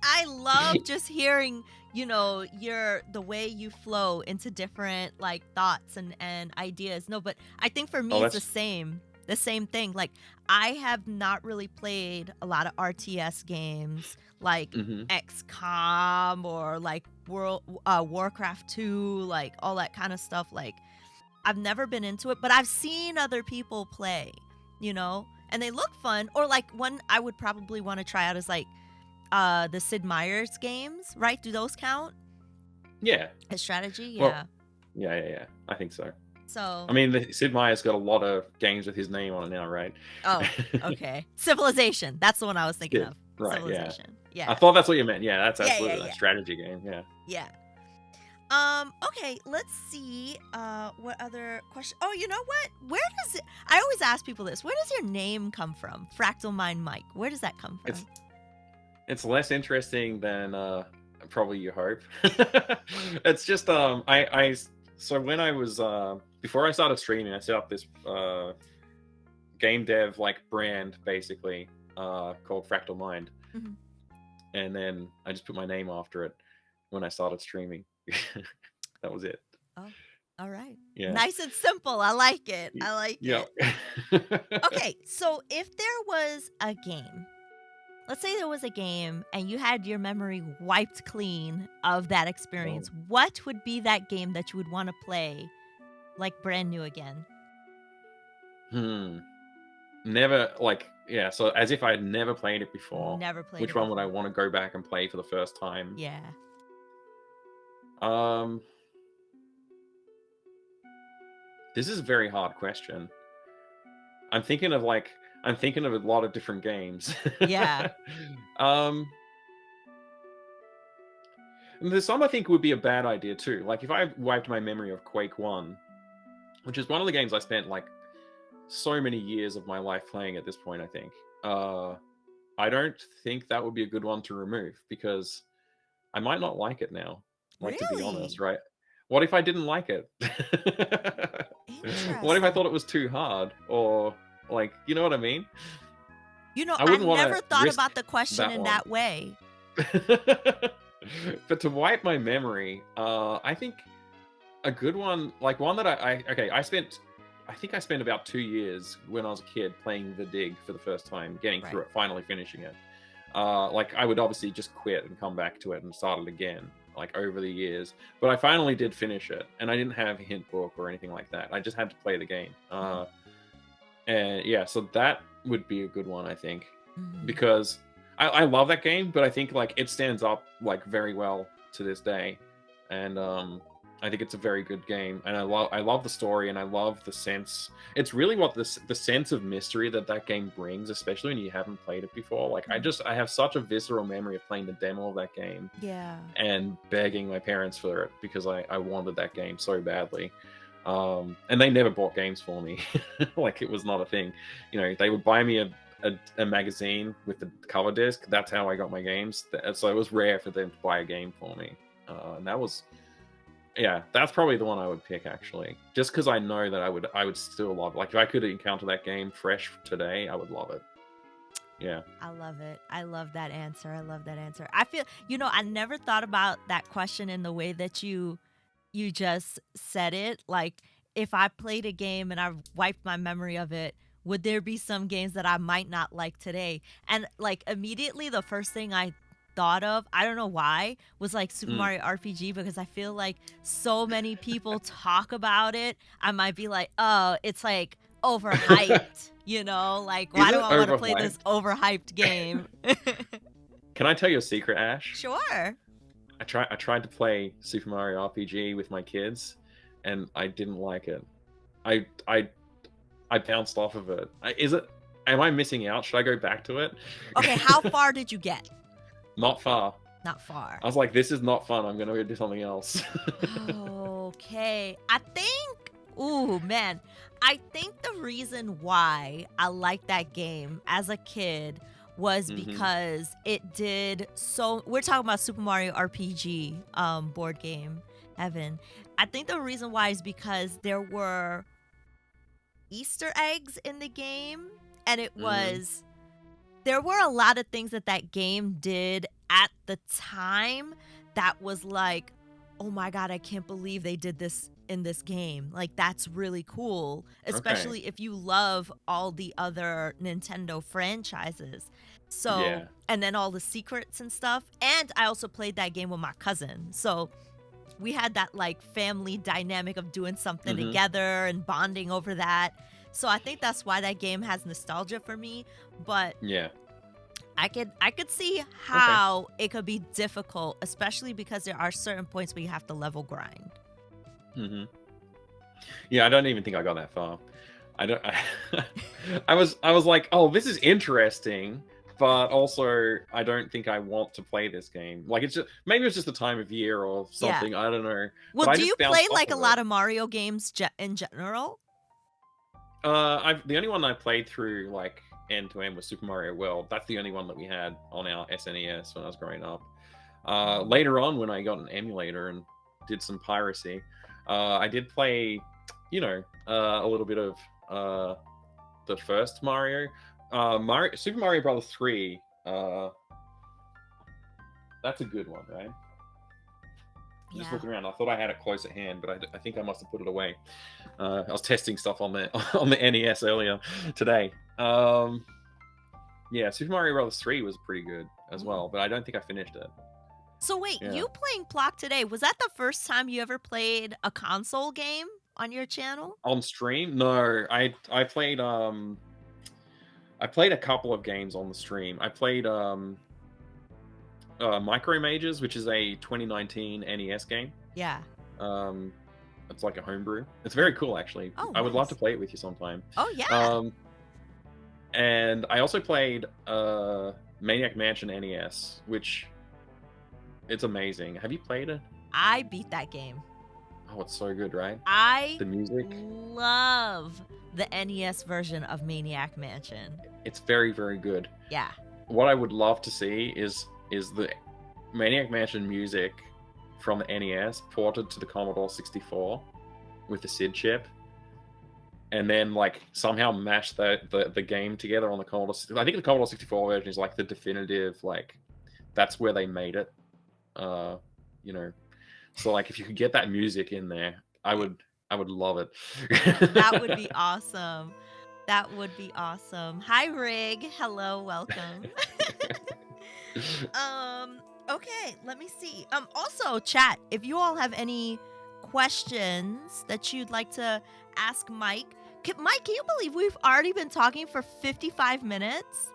I love just hearing, the way you flow into different, like, thoughts and ideas. No, but I think for me Oh, it's the that's same. The same thing. Like, I have not really played a lot of RTS games like hmm XCOM, or like Warcraft 2, like all that kind of stuff. Like, I've never been into it, but I've seen other people play, and they look fun. Or like, one I would probably want to try out is like the Sid Meier's games, right? Do those count yeah. as strategy? Well, Yeah. yeah. I think so. I So, mean, Sid Meier's got a lot of games with his name on it now, right? oh, okay. Civilization. That's the one I was thinking Sid, of. right? Yeah. Civilization. I Yeah. thought that's what you meant. Yeah, that's Yeah, yeah, absolutely a yeah. strategy game. Yeah. Yeah. Okay, let's see what other question. Oh, you know what? Where does it I always ask people this. Where does your name come from? FractalMindMike. Where does that come It's from? it's less interesting than probably you hope. It's just so when I was before I started streaming, I set up this game dev like brand basically called Fractal Mind, Mhm. and then I just put my name after it when I started streaming. That was it. Oh, all right. Yeah. Nice and simple. I like it. I like Yeah. it. Okay, so if there was a game, let's say there was a game and you had your memory wiped clean of that Oh. experience, what would be that game that you would want to play like brand new again? Hmm. Never, like, yeah, so as if I had never played it before, Never played which it one would I before. want to go back and play for the first time? Yeah. Um, this is a very hard question. I'm thinking of a lot of different games. Yeah. Um, and there's some I think would be a bad idea too. Like, if I wiped my memory of Quake 1, which is one of the games I spent like so many years of my life playing at this point, I think. I don't think that would be a good one to remove because I might not like it now. Like, to be honest, Really? right? What if I didn't like it? What if I Interesting. thought it was too hard? Or, like, you know what I mean? I I wouldn't want never to thought risk about the question that in one. that way. But to wipe my memory, I think a good one, like one that okay, I think I spent about 2 years when I was a kid playing The Dig for the first time, getting through Right. it, finally finishing it. Like I would obviously just quit and come back to it and start it again, like over the years. But I finally did finish it, and I didn't have a hint book or anything like that. I just had to play the game. Mhm. And yeah, so that would be a good one, I think, Mhm. because I love that game, but I think like it stands up like very well to this day, and I think it's a very good game, and I love the story, and I love the sense. It's really what the sense of mystery that that game brings, especially when you haven't played it before. Like Mhm. I have such a visceral memory of playing the demo of that game Yeah. and begging my parents for it because I wanted that game so badly. And they never bought games for me. Like it was not a thing. You know, they would buy me a magazine with the cover disc. That's how I got my games. So it was rare for them to buy a game for me. And that was, yeah, that's probably the one I would pick actually. Just because I know that I would still love it. Like if I could encounter that game fresh today, I would love it. Yeah. I love it. I love that answer. I love that answer. I feel, I never thought about that question in the way that you just said it. Like, if I played a game and I wiped my memory of it, would there be some games that I might not like today? And like immediately the first thing I thought of, I don't know why, was like Super Mm. Mario RPG, because I feel like so many people talk about it. I might be like, "Oh, it's like overhyped." Like, Is why do it I want to play this overhyped? overhyped game? Can I tell you a secret, Ash? Sure. I tried to play Super Mario RPG with my kids, and I didn't like it. I I I bounced off of it. Is it? Am I missing out? Should I go back to it? Okay, how far did you get? Not far. Not far. I was like, this is not fun. I'm gonna go do something else. Okay. Ooh, man. I think the reason why I liked that game as a kid was Hmm. because it did so. We're talking about Super Mario RPG board game, Evan. I think the reason why is because there were Easter eggs in the game, and Hmm. there were a lot of things that that game did at the time that was like, oh my God, I can't believe they did this in this game. Like, that's really cool, Okay. especially if you love all the other Nintendo franchises. So, Yeah. and then all the secrets and stuff. And I also played that game with my cousin. So we had that like family dynamic of doing something Hmm. together and bonding over that. So I think that's why that game has nostalgia for me. But Yeah. I could see Okay. how it could be difficult, especially because there are certain points where you have to level grind. Hmm. Yeah. I don't even think I got that far. I don't. I was like, oh, this is interesting, but also I don't think I want to play this game. Like it's just maybe it's just the time of year or Yeah. something. I don't know. Well, But I do you just bounced play off like a of it. lot of Mario games in general? I've the only one I played through like end to end was Super Mario World. That's the only one that we had on our SNES when I was growing up. Mm. Later on, when I got an emulator and did some piracy, I did play, a little bit of the first Mario, Super Mario Brothers 3. That's a good one, right? I'm just Yeah. looking around. I thought I had it close at hand, but I think I must have put it away. I was testing stuff on the on the NES earlier today. Yeah, Super Mario Bros. 3 was pretty good as Mm. well, but I don't think I finished it. So wait, Yeah, you playing Clock today, was that the first time you ever played a console game on your channel? on stream, no, I played a couple of games on the stream. I played Micro Mages, which is a 2019 NES game. Yeah. Um, it's like a homebrew. It's Yeah. very cool, actually. Oh, I would love to nice. play it with you sometime. Oh, yeah. Um, and I also played Maniac Mansion NES, which it's amazing. Have you played it? I beat that game. Oh, it's so good, right? I The music, love the NES version of Maniac Mansion. it's very, very good. Yeah. What I would love to see is the Maniac Mansion music from the NES ported to the Commodore 64 with the SID chip. and then like somehow mash the game together on the Commodore. I think the Commodore 64 version is like the definitive, like that's where they made it. Uh, you know, so like if you could get that music in there, I would love That would be it. awesome. That would be awesome. Hi, Rig. Hello, welcome. um, okay, let me see. Also, chat, if you all have any questions that you'd like to ask Mike. Mike, can you believe we've already been talking for 55 minutes?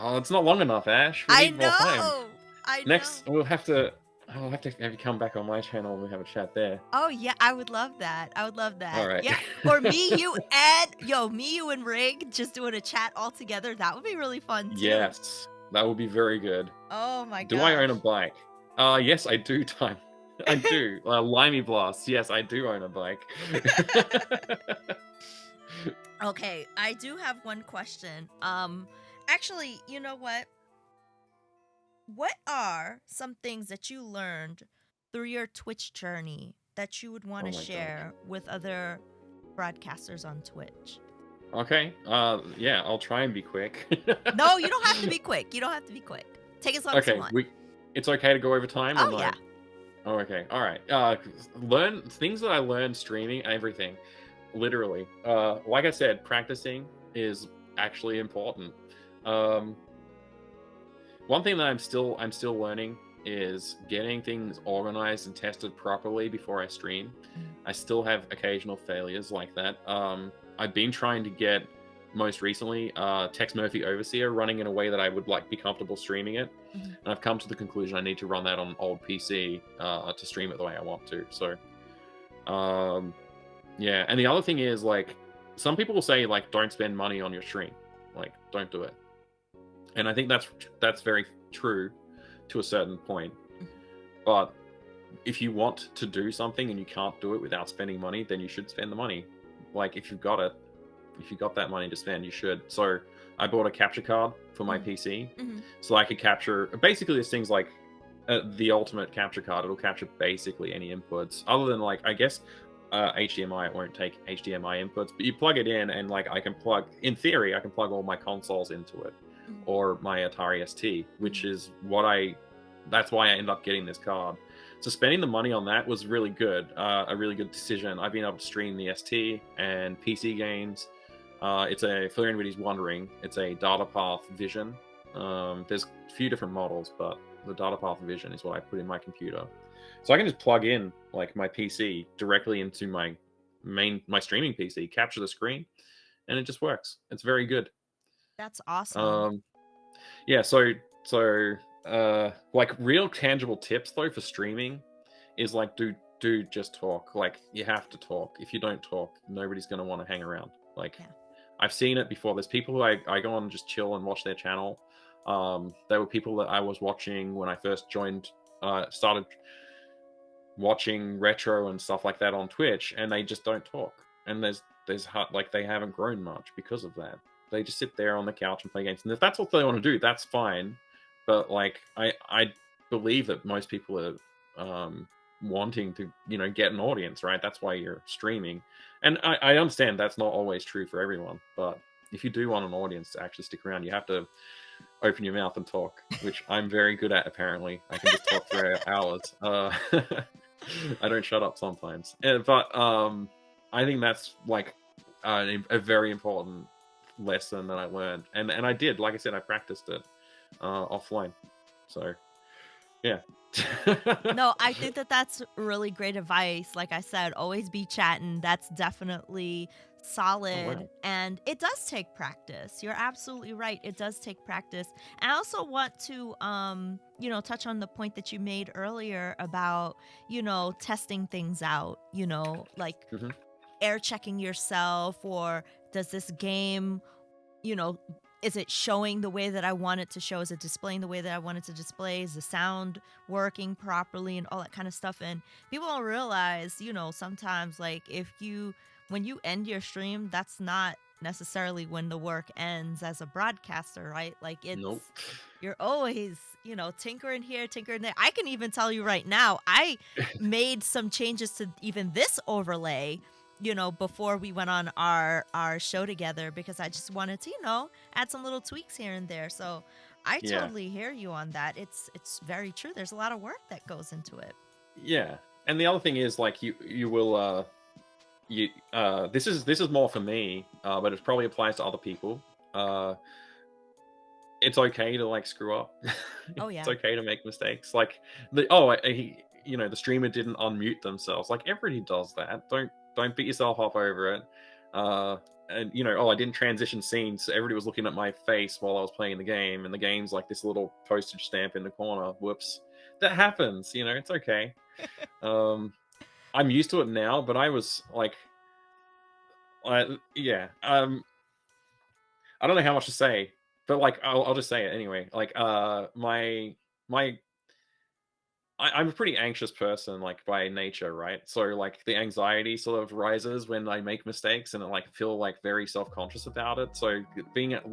Oh, it's not long enough, Ash. We I need more time. know. I know. Next, I'll have to have you come back on my channel and we have a chat there. Oh yeah, I would love that. I would love All that. right. Yeah. Or me, you, and me, you, and Rig just doing a chat all together. That would be really fun too. Yes, that would be very good. Oh my Do I own gosh. a bike? Yes, I do. Time. I do. Limey Blast. Yes, I do own a bike. Okay, I do have one question. Actually, you know what? What are some things that you learned through your Twitch journey that you would want Oh to my gosh. share with other broadcasters on Twitch? Okay. Yeah, I'll try and be quick. No, you don't have to be quick. You don't have to be quick. Take as long as you Okay, want. it's okay to go over time or Oh yeah. not? Oh, okay. All right. Learn things that I learned streaming, everything. Literally. Like I said, practicing is actually important. Um, one thing that I'm still learning is getting things organized and tested properly before I stream. I still have occasional failures like that. I've been trying to get most recently Tex Murphy Overseer running in a way that I would like be comfortable streaming it, and I've come to the conclusion I need to run that on an old PC to stream it the way I want to. So, yeah. And the other thing is like some people will say like don't spend money on your stream, like don't do it, and I think that's very true to a certain point. But if you want to do something and you can't do it without spending money, then you should spend the money. Like if you've got it, if you got that money to spend, you should. So I bought a capture card for my PC, so I could capture. Basically, this thing's like the ultimate capture card. It'll capture basically any inputs, other than like I guess HDMI. It won't take HDMI inputs, but you plug it in, and like I can plug. In theory, I can plug all my consoles into it, or my Atari ST, which is what that's why I ended up getting this card. So spending the money on that was really good, a really good decision. I've been able to stream the ST and PC games. It's for anybody's wondering, it's a data path Vision. There's a few different models, but the data path Vision is what I put in my computer. So I can just plug in like my PC directly into my streaming PC, capture the screen, and it just works. It's very good. That's awesome. Yeah, like real tangible tips though for streaming is like do just talk. Like you have to talk. If you don't talk, nobody's gonna want to hang around. Like I've seen it before. There's people who I go on and just chill and watch their channel. There were people that I was watching when I first joined, started watching retro and stuff like that on Twitch, and they just don't talk. And like they haven't grown much because of that. They just sit there on the couch and play games. And if that's what they want to do, that's fine. But like I believe that most people are wanting to get an audience, right? That's why you're streaming. And I understand that's not always true for everyone, but if you do want an audience to actually stick around, you have to open your mouth and talk, which I'm very good at apparently. I can just talk for hours. I don't shut up sometimes. But I think that's like a very important lesson that I learned, and I did, like I said, I practiced it offline. So yeah. No, I think that's really great advice. Like I said, always be chatting. That's definitely solid. Wow. And it does take practice. You're absolutely right. It does take practice. And I also want to touch on the point that you made earlier about, testing things out, like air checking yourself, or does this game, is it showing the way that I want it to show? Is it displaying the way that I want it to display? Is the sound working properly and all that kind of stuff? And people don't realize, sometimes like when you end your stream, that's not necessarily when the work ends as a broadcaster, right? Like Nope. You're always, tinkering here, tinkering there. I can even tell you right now, I made some changes to even this overlay you know, before we went on our show together, because I just wanted to, you know, add some little tweaks here and there. So I Yeah. totally hear you on that. It's very true. There's a lot of work that goes into it. Yeah. And the other thing is like you will this is more for me, but it probably applies to other people. It's okay to like screw up. Oh It's yeah. okay to make mistakes. Like the streamer didn't unmute themselves. Like everybody does that. Don't beat yourself up over it. And I didn't transition scenes. So everybody was looking at my face while I was playing the game, and the game's like this little postage stamp in the corner. Whoops, that happens. It's okay. I'm used to it now, but I was like, yeah. I don't know how much to say, but like I'll just say it anyway. Like my I'm a pretty anxious person, like by nature, right? So like the anxiety sort of rises when I make mistakes, and I like feel like very self-conscious about it. So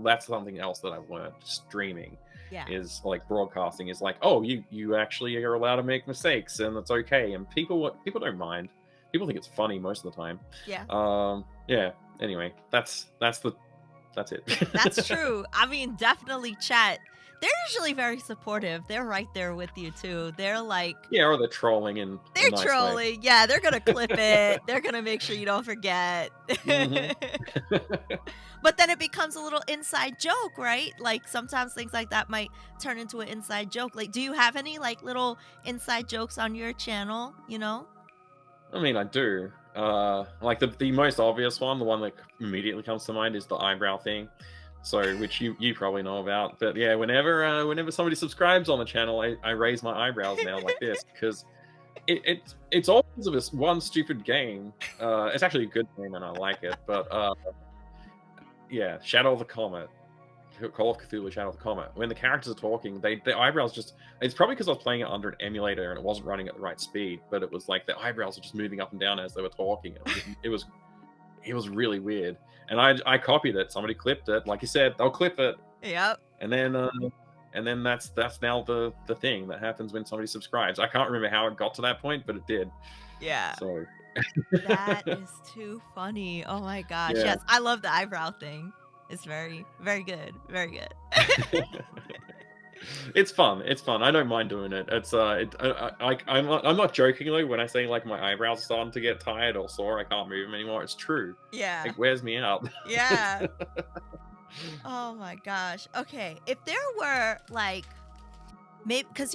that's something else that I've learned. Streaming Yeah. is like broadcasting is like, oh, you actually are allowed to make mistakes, and it's okay. And people don't mind. People think it's funny most of the time. Yeah. Yeah. Anyway, that's it. That's true. I mean, definitely chat. They're usually very supportive. They're right there with you too. They're like, Yeah, or they're trolling in they're a nice way. trolling. Yeah, they're gonna clip it. They're gonna make sure you don't forget. Mhm. But then it becomes a little inside joke, right? Like sometimes things like that might turn into an inside joke. Like, do you have any like little inside jokes on your channel? You know? I mean, I do. Like the most obvious one, the one that immediately comes to mind, is the eyebrow thing. So, which you probably know about. But yeah, whenever somebody subscribes on the channel, I raise my eyebrows now like this, because it's all because of this one stupid game. It's actually a good game and I like it. But yeah, Shadow of the Comet. Call of Cthulhu Shadow of the Comet. When the characters are talking, the eyebrows just... It's probably because I was playing it under an emulator and it wasn't running at the right speed, but it was like the eyebrows were just moving up and down as they were talking. It was really weird. And I copied it. Somebody clipped it. Like you said, they'll clip it. Yep. And then that's now the thing that happens when somebody subscribes. I can't remember how it got to that point, but it did. Yeah. So That is too funny. Oh my gosh. Yeah. Yes, I love the eyebrow thing. It's very, very good. Very good. It's fun. It's fun. I don't mind doing it. It's I'm not joking though when I say like my eyebrows are starting to get tired or sore. I can't move them anymore. It's true. Yeah. It wears me out. Yeah. Oh my gosh. Okay. If there were like maybe, because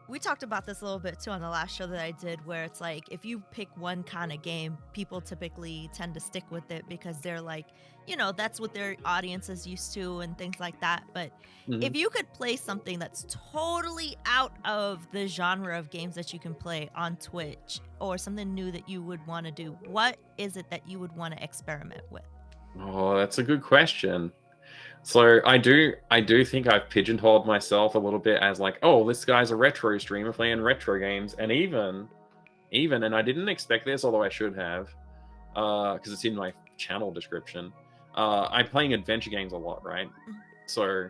we talked about this a little bit too on the last show that I did, where it's like if you pick one kind of game, people typically tend to stick with it because they're like, that's what their audience is used to and things like that. But if you could play something that's totally out of the genre of games that you can play on Twitch, or something new that you would want to do, what is it that you would want to experiment with? Oh, that's a good question. So I do think I've pigeonholed myself a little bit as like, oh, this guy's a retro streamer playing retro games, and even, and I didn't expect this, although I should have, because it's in my channel description. I'm playing adventure games a lot, right? So,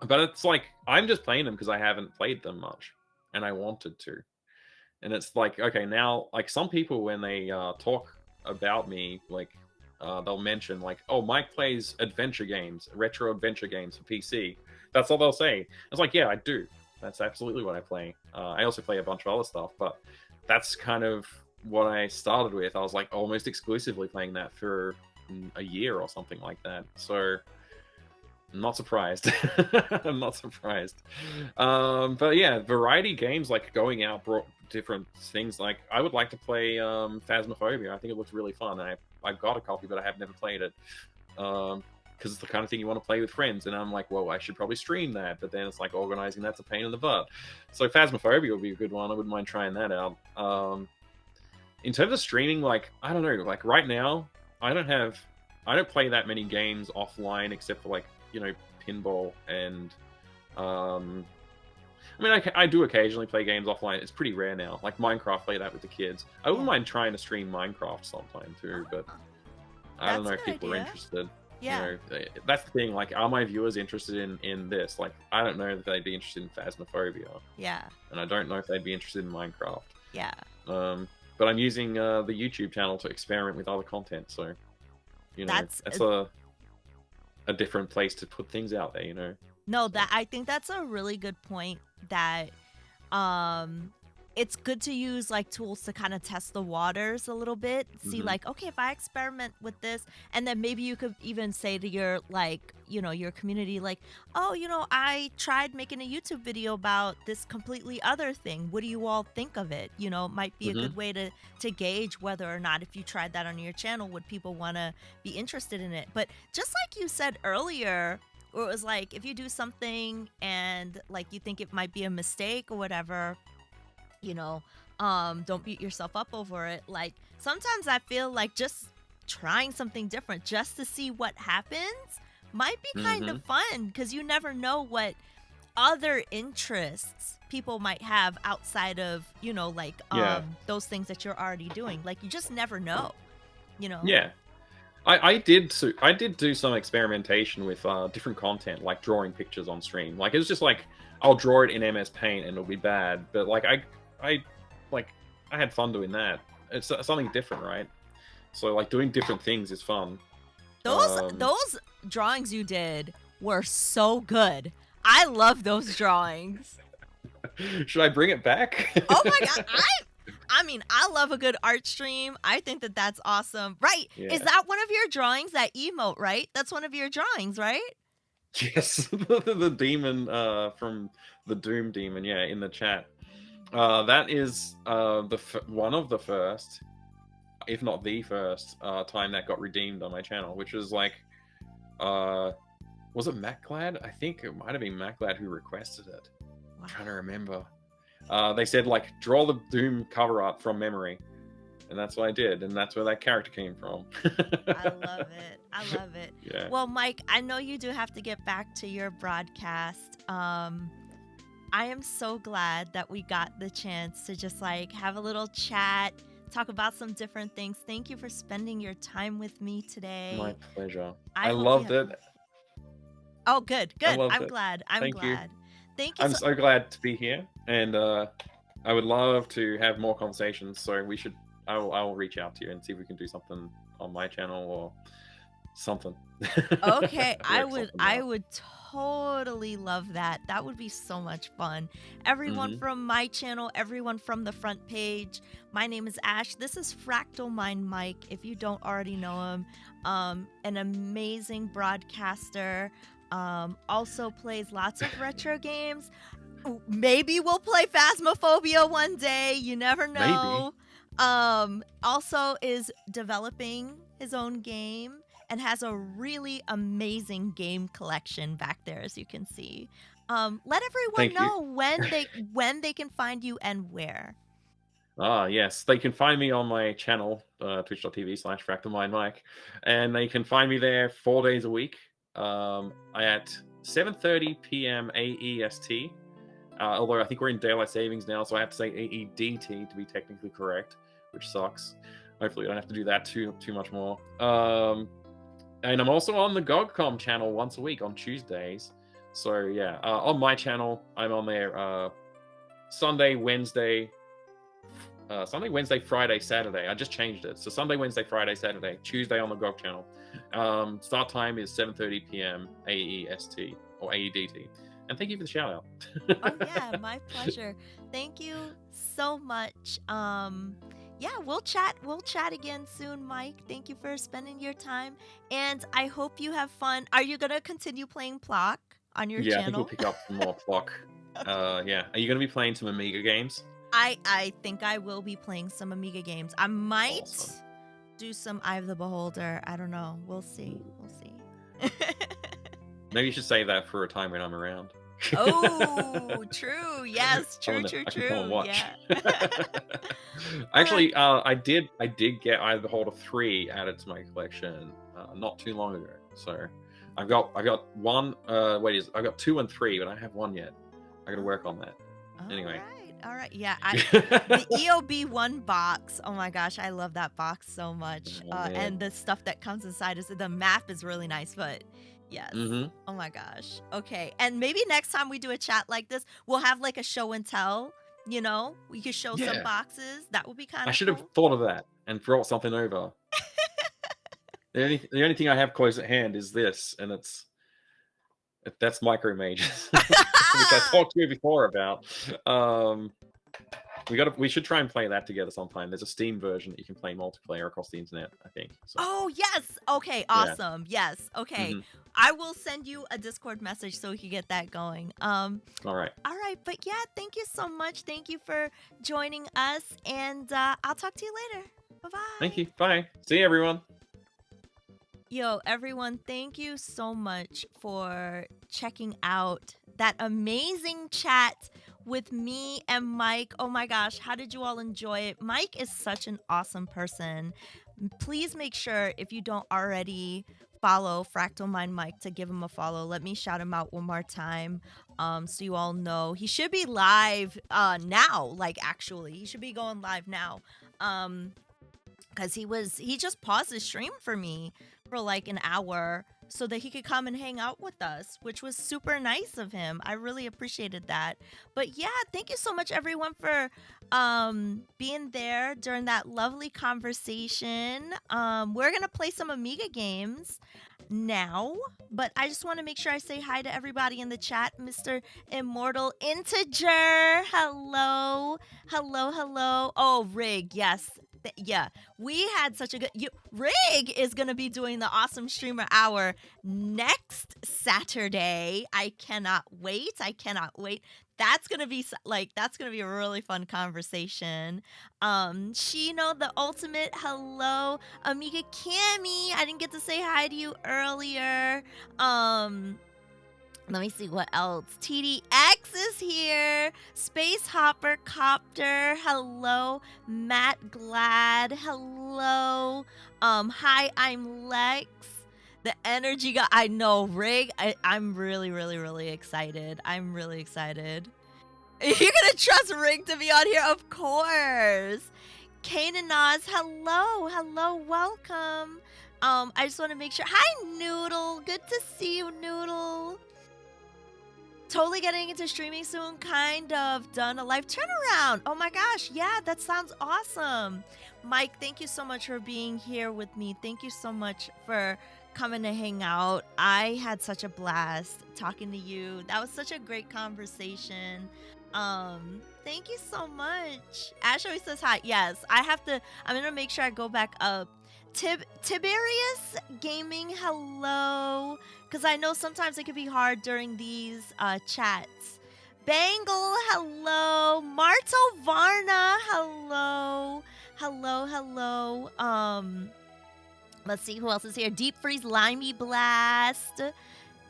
but it's like I'm just playing them because I haven't played them much, and I wanted to. And it's like, okay, now like some people when they talk about me, like they'll mention like, oh, Mike plays adventure games, retro adventure games for PC. That's all they'll say. It's like, yeah, I do. That's absolutely what I play. I also play a bunch of other stuff, but that's kind of what I started with. I was like almost exclusively playing that for a year or something like that. So I'm not surprised. I'm not surprised. But yeah, variety games, like going out, brought different things. Like I would like to play Phasmophobia. I think it looks really fun. I've got a copy, but I have never played it. Because it's the kind of thing you want to play with friends. And I'm like, well, I should probably stream that. But then it's like organizing that's a pain in the butt. So Phasmophobia would be a good one. I wouldn't mind trying that out. In terms of streaming, like, I don't know. Like right now, I don't play that many games offline except for like, pinball and I mean, I do occasionally play games offline. It's pretty rare now. Like Minecraft, play that with the kids. I wouldn't mind trying to stream Minecraft sometime too, but I don't know if people are interested. Yeah. That's the thing. Like, are my viewers interested in this? Like, I don't know if they'd be interested in Phasmophobia. Yeah. And I don't know if they'd be interested in Minecraft. Yeah. but I'm using the YouTube channel to experiment with other content. So That's that's a different place to put things out there. no, So that I think that's a really good point that um it's good to use like tools to kind of test the waters a little bit, see hmm like, okay, if I experiment with this, and then maybe you could even say to your like, your community like, oh, I tried making a YouTube video about this completely other thing. What do you all think of it? It might be a hmm good way to gauge whether or not, if you tried that on your channel, would people want to be interested in it. But just like you said earlier, or it was like, if you do something and like you think it might be a mistake or whatever, you know, don't beat yourself up over it. Like sometimes I feel like just trying something different just to see what happens might be kind hmm of fun, because you never know what other interests people might have outside of, like yeah, those things that you're already doing. Like you just never know, you know? yeah. I did do some experimentation with different content, like drawing pictures on stream. Like it was just like I'll draw it in MS Paint and it'll be bad, but like I like I had fun doing that. It's something different, right? So like doing different things is fun. Those Um, those drawings you did were so good. I love those drawings. should I bring it back? Oh my god, I mean, I love a good art stream. I think that that's awesome. Right. Is Yeah. that one of your drawings, that emote, right? That's one of your drawings, right? Yes, the demon from the Doom demon, yeah, in the chat. That is one of the first, if not the first, time that got redeemed on my channel, which was like, uh, was it MacLad? I think it might have been MacLad who requested it. I'm trying to remember. They said like draw the Doom cover art from memory, and that's what I did, and that's where that character came from. I love it. I love it. Yeah. Well, Mike, I know you do have to get back to your broadcast. I am so glad that we got the chance to just like have a little chat, talk about some different things. Thank you for spending your time with me My today. pleasure. I I hope you loved have. it. Oh, good, I good. loved I'm it. glad. I'm Thank you. glad. Thank you I'm so. so glad to be here, and I would love to have more conversations. So we should. I will reach out to you and see if we can do something on my channel or something. Okay, I Work would something I out. would totally love that. That would be so much fun. Everyone hmm from my channel, everyone from the front page. My name is Ash. This is FractalMindMike. If you don't already know him, an amazing broadcaster. Also plays lots of retro games. Maybe we'll play Phasmophobia one day. You never Maybe. know. Also is developing his own game and has a really amazing game collection back there, as you can see. Let everyone Thank you. know when they can find you and where. Yes, they can find me on my channel, twitch.tv/FractalMindMike, and they can find me there 4 days a week. At 7:30 p.m. AEST. Although I think we're in daylight savings now, so I have to say AEDT to be technically correct, which sucks. Hopefully, I don't have to do that too much more. And I'm also on the GogCom channel once a week on Tuesdays. So yeah, on my channel, I'm on there Sunday, Wednesday, Friday, Saturday. I just changed it. So Sunday, Wednesday, Friday, Saturday, Tuesday on the GOG channel. Start time is 7:30 p.m. AEST or AEDT. And thank you for the shout out. Oh yeah, my pleasure. Thank you so much. Yeah, we'll chat again soon, Mike. Thank you for spending your time, and I hope you have fun. Are you gonna continue playing Plock on your Yeah, I think we'll channel? pick up some more Plock. Yeah. Are you going to be playing some Amiga games? I think I will be playing some Amiga games. I might Awesome. do some Eye of the Beholder. I don't know. We'll see. We'll see. Maybe you should save that for a time when I'm around. Oh, true. Yes, I true, true, can come and true. watch. Yeah. All right. Actually, I did get Eye of the Beholder 3 added to my collection not too long ago. So I got one. I got 2 and 3, but I have 1 yet. I got to work on that. Anyway. All right. Yeah, the EOB1 box. Oh my gosh, I love that box so much. Oh, man. And the stuff that comes inside is the map is really nice, but yes. Mm-hmm. Oh my gosh. Okay. And maybe next time we do a chat like this, we'll have like a show and tell You know, we could show some Yeah. boxes. That would be kind I of should have cool. thought of that and brought something over. The only thing I have close at hand is this, and that's Micro Mages, which I talked to you before about. Um, we should try and play that together sometime. There's a Steam version that you can play multiplayer across the internet, I think. So Oh, yes. Okay, yeah. awesome. Yes. Okay. Hmm. I will send you a Discord message so we can get that going. All right. All right, but yeah, thank you so much. Thank you for joining us, and I'll talk to you later. Thank Bye-bye. you. Bye. See you, everyone. Yo, everyone, thank you so much for checking out that amazing chat with me and Mike. Oh my gosh, how did you all enjoy it? Mike is such an awesome person. Please make sure, if you don't already, follow FractalMindMike to give him a follow. Let me shout him out one more time, so you all know. He should be live now, like actually. He should be going live now. Because he just paused his stream for me for like an hour so that he could come and hang out with us, which was super nice of him. I really appreciated that. But yeah, thank you so much everyone for being there during that lovely conversation. We're gonna play some Amiga games now, but I just want to make sure I say hi to everybody in the chat. Mr. Immortal Integer, hello, hello, hello. Oh, Rig, yes. Yeah, we had such a good. Rig is gonna be doing the Awesome Streamer Hour next Saturday. I cannot wait. I cannot wait. That's gonna be that's gonna be a really fun conversation. Shino the Ultimate, hello. Amiga Cammy, I didn't get to say hi to you earlier. Let me see what else. TDX is here. Space Hopper Copter. Hello. Matt Glad. Hello. Hi, I'm Lex. The energy guy. I know, Rig. I'm really, really, really excited. I'm really excited. You're gonna trust Rig to be on here? Of course. Kane and Oz, hello. Hello, welcome. I just want to make sure. Hi, Noodle. Good to see you, Noodle. Totally getting into streaming soon, kind of done a live turnaround. Oh my gosh, yeah, that sounds awesome. Mike, thank you so much for being here with me. Thank you so much for coming to hang out. I had such a blast talking to you. That was such a great conversation. Thank you so much. Ash always says hi. Yes, I'm gonna make sure I go back up. Tiberius Gaming, hello. Because I know sometimes it can be hard during these chats. Bangle, hello. Marto Varna, hello. Hello, hello. Let's see who else is here. Deep Freeze Limey Blast.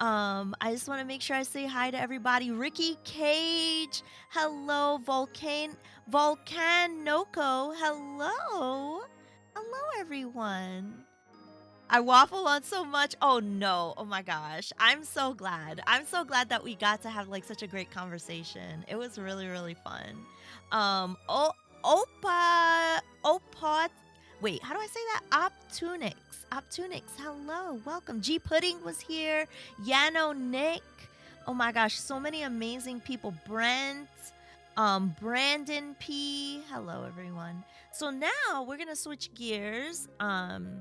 I just want to make sure I say hi to everybody. Ricky Cage, hello. Volcanoco, hello. Hello, everyone. I waffle on so much. Oh no. Oh my gosh. I'm so glad. I'm so glad that we got to have like such a great conversation. It was really, really fun. Opa, wait, how do I say that? Optunix, hello, welcome. G Pudding was here. Yano Nick. Oh my gosh, so many amazing people. Brent, Brandon P. Hello, everyone. So now we're gonna switch gears. We're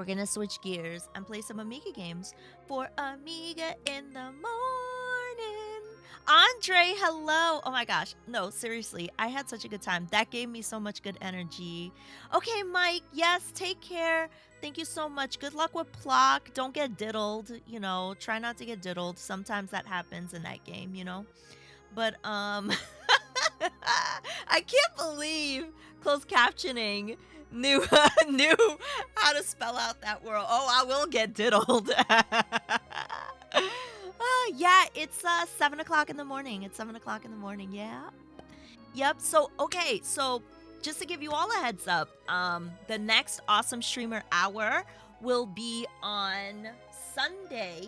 gonna switch gears and play some Amiga games for Amiga in the morning. Andre, hello. Oh my gosh. No, seriously, I had such a good time. That gave me so much good energy. Okay, Mike, yes, take care. Thank you so much. Good luck with Plock. Don't get diddled, you know. Try not to get diddled. Sometimes that happens in that game, you know. But I can't believe closed captioning knew how to spell out that word. Oh, I will get diddled. Yeah, it's 7 o'clock in the morning. It's 7 o'clock in the morning. Yeah. Yep. So okay. So just to give you all a heads up, the next Awesome Streamer Hour will be on Sunday,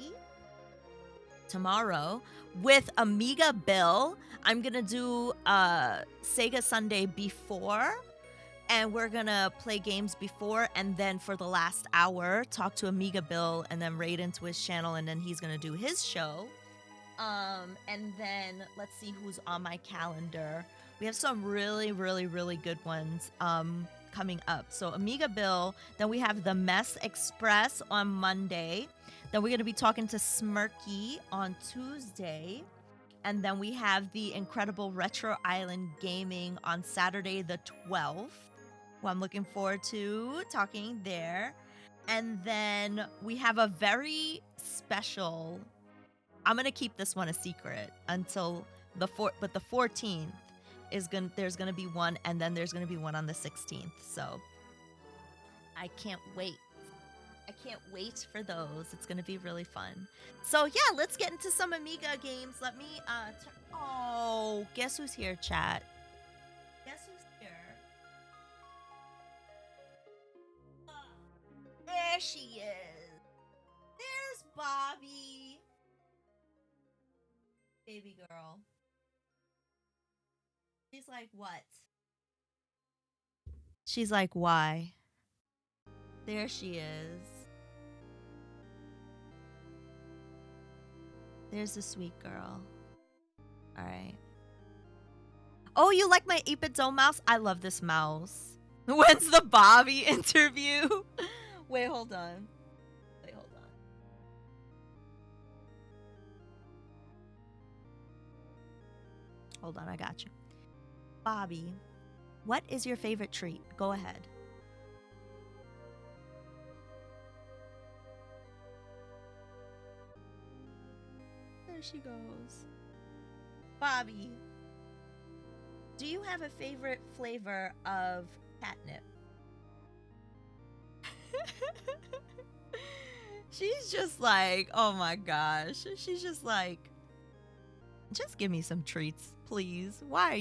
tomorrow, with Amiga Bill. I'm gonna do Sega Sunday before, and we're gonna play games before, and then for the last hour talk to Amiga Bill and then raid into his channel, and then he's gonna do his show. And then let's see who's on my calendar. We have some really, really, really good ones coming up. So Amiga Bill, then we have the Mess Express on Monday. Then we're going to be talking to Smirky on Tuesday. And then we have the incredible Retro Island Gaming on Saturday the 12th, who I'm looking forward to talking there. And then we have a very special, I'm going to keep this one a secret until the 14th there's going to be one, and then there's going to be one on the 16th. So I can't wait. I can't wait for those. It's going to be really fun. So yeah, let's get into some Amiga games. Let me oh, guess who's here, chat? Guess who's here? There she is. There's Bobby. Baby girl. She's like, what? She's like, why? There she is. There's the sweet girl. All right. Oh, you like my 8-bit dome mouse? I love this mouse. When's the Bobby interview? Wait, hold on. Hold on, I got you. Bobby, what is your favorite treat? Go ahead. There she goes. Bobby, do you have a favorite flavor of catnip? She's just like, oh my gosh. She's just like, just give me some treats, please. Why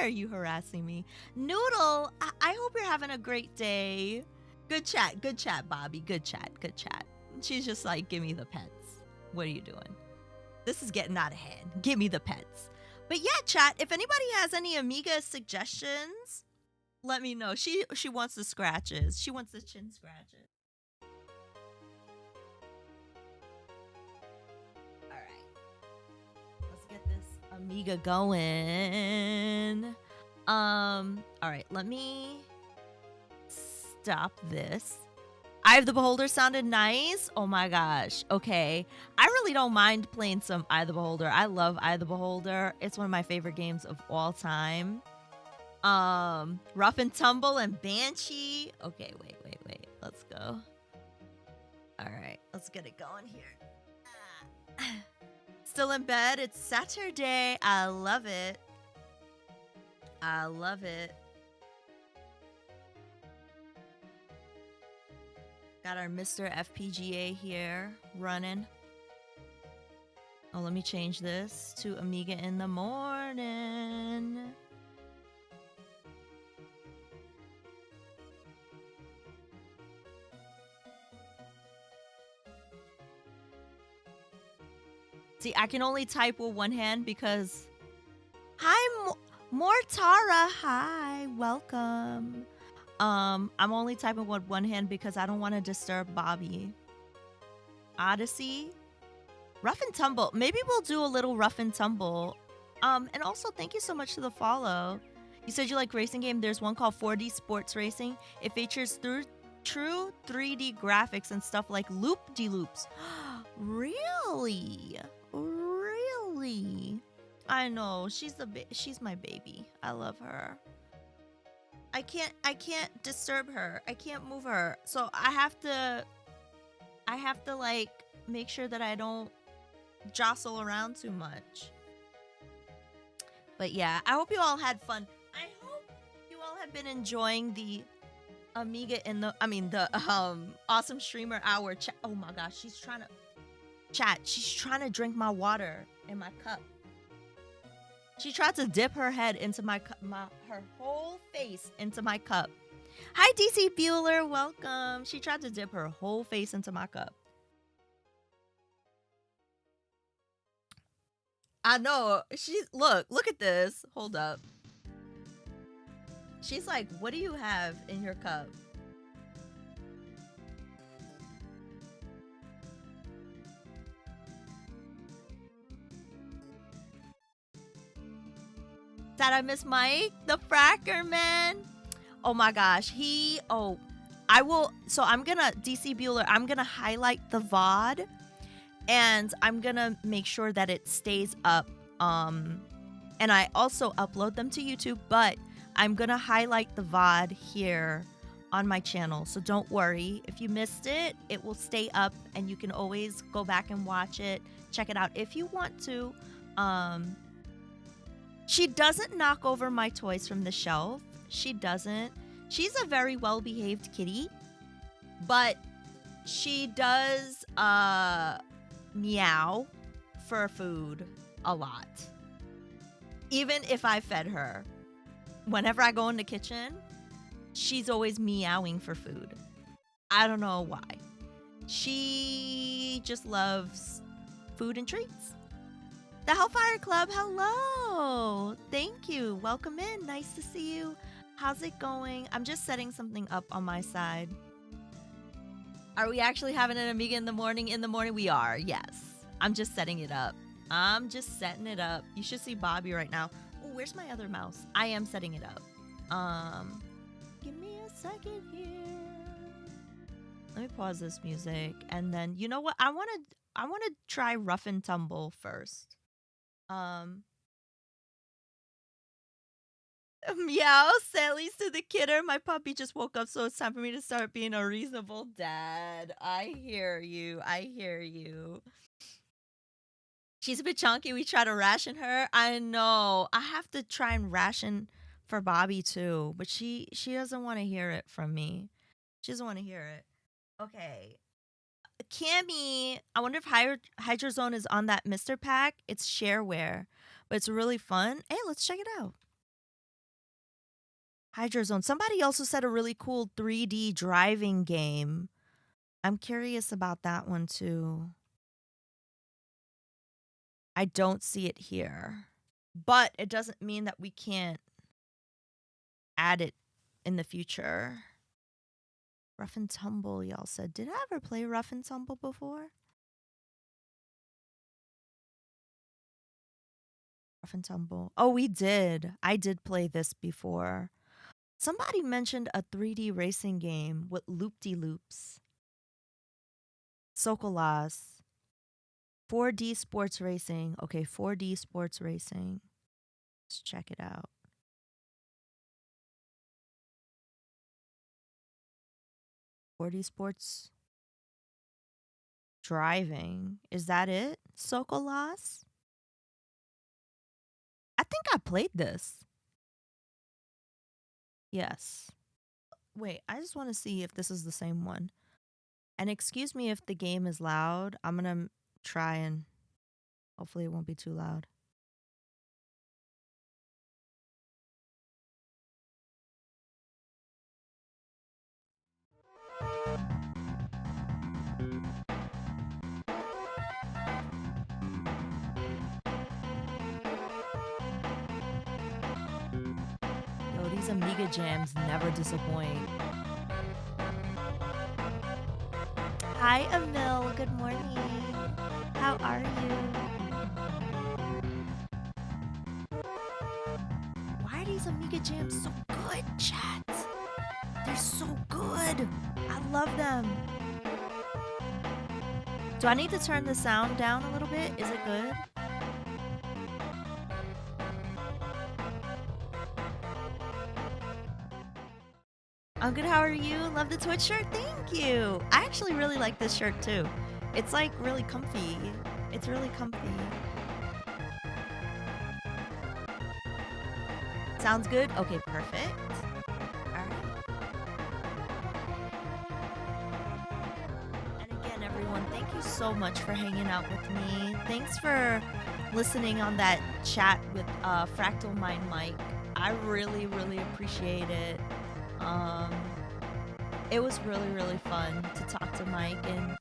are you harassing me? Noodle, I hope you're having a great day. Good chat, Bobby. Good chat. She's just like, give me the pets. What are you doing? This is getting out of hand. Give me the pets. But yeah, chat, if anybody has any Amiga suggestions, let me know. She wants the scratches. She wants the chin scratches. All right. Let's get this Amiga going. All right, let me stop this. Eye of the Beholder sounded nice. Oh my gosh. Okay. I really don't mind playing some Eye of the Beholder. I love Eye of the Beholder. It's one of my favorite games of all time. Rough and Tumble and Banshee. Okay, wait. Let's go. All right, let's get it going here. Still in bed. It's Saturday. I love it. Got our Mr. FPGA here running. Oh, let me change this to Amiga in the morning. See, I can only type with one hand because... Hi, Mortara. Hi, welcome. I'm only typing with one hand because I don't want to disturb Bobby. Odyssey. Rough and Tumble. Maybe we'll do a little Rough and Tumble. And also, thank you so much for the follow. You said you like racing game. There's one called 4D Sports Racing. It features true 3D graphics and stuff like loop-de-loops. Really? I know. She's my baby. I love her. I can't disturb her. I can't move her. So I have to like make sure that I don't jostle around too much. But yeah, I hope you all had fun. I hope you all have been enjoying the Amiga the awesome streamer hour chat. Oh my gosh, she's trying to drink my water in my cup. She tried to dip her head into my cup, her whole face into my cup. Hi, DC Bueller, welcome. She tried to dip her whole face into my cup. I know. Look at this. Hold up. She's like, what do you have in your cup? Did I miss Mike, the fracker man? Oh my gosh, I will. So I'm gonna DC Bueller. I'm gonna highlight the VOD, and I'm gonna make sure that it stays up. And I also upload them to YouTube, but I'm gonna highlight the VOD here on my channel. So don't worry. If you missed it, it will stay up and you can always go back and watch it. Check it out if you want to. She doesn't knock over my toys from the shelf. She doesn't. She's a very well-behaved kitty, but she does meow for food a lot. Even if I fed her. Whenever I go in the kitchen, she's always meowing for food. I don't know why. She just loves food and treats. The Hellfire Club, hello. Thank you. Welcome in. Nice to see you. How's it going? I'm just setting something up on my side. Are we actually having an Amiga in the morning? In the morning, we are. Yes. I'm just setting it up. I'm just setting it up. You should see Bobby right now. Oh, where's my other mouse? I am setting it up. Give me a second here. Let me pause this music, and then you know what? I want to try Rough and Tumble first. Meow, Sally's to the kidder. My puppy just woke up, so it's time for me to start being a reasonable dad. I hear you. I hear you. She's a bit chunky. We try to ration her. I know. I have to try and ration for Bobby too, but she doesn't want to hear it from me. She doesn't want to hear it. Okay. Cammy, I wonder if Hydrozone is on that Mr. Pack. It's shareware, but it's really fun. Hey, let's check it out. Hydrozone. Somebody also said a really cool 3D driving game. I'm curious about that one too. I don't see it here, but it doesn't mean that we can't add it in the future. Rough and Tumble, y'all said. Did I ever play Rough and Tumble before? Rough and Tumble. Oh, we did. I did play this before. Somebody mentioned a 3D racing game with loop-de-loops. Sokolas. 4D sports racing. Okay, 4D sports racing. Let's check it out. Forty sports driving. Is that it? Sokolas? I think I played this. Yes. Wait, I just want to see if this is the same one. And excuse me if the game is loud. I'm going to try and hopefully it won't be too loud. Yo, these Amiga jams never disappoint. Hi, Emil. Good morning. How are you? Why are these Amiga jams so good, chat? They're so good. I love them. Do I need to turn the sound down a little bit? Is it good? I'm good. How are you? Love the Twitch shirt. Thank you. I actually really like this shirt too. It's like really comfy. It's really comfy. Sounds good? Okay, perfect. All right. And again, everyone, thank you so much for hanging out with me. Thanks for listening on that chat with FractalMindMike. I really, really appreciate it. It was really, really fun to talk to Mike and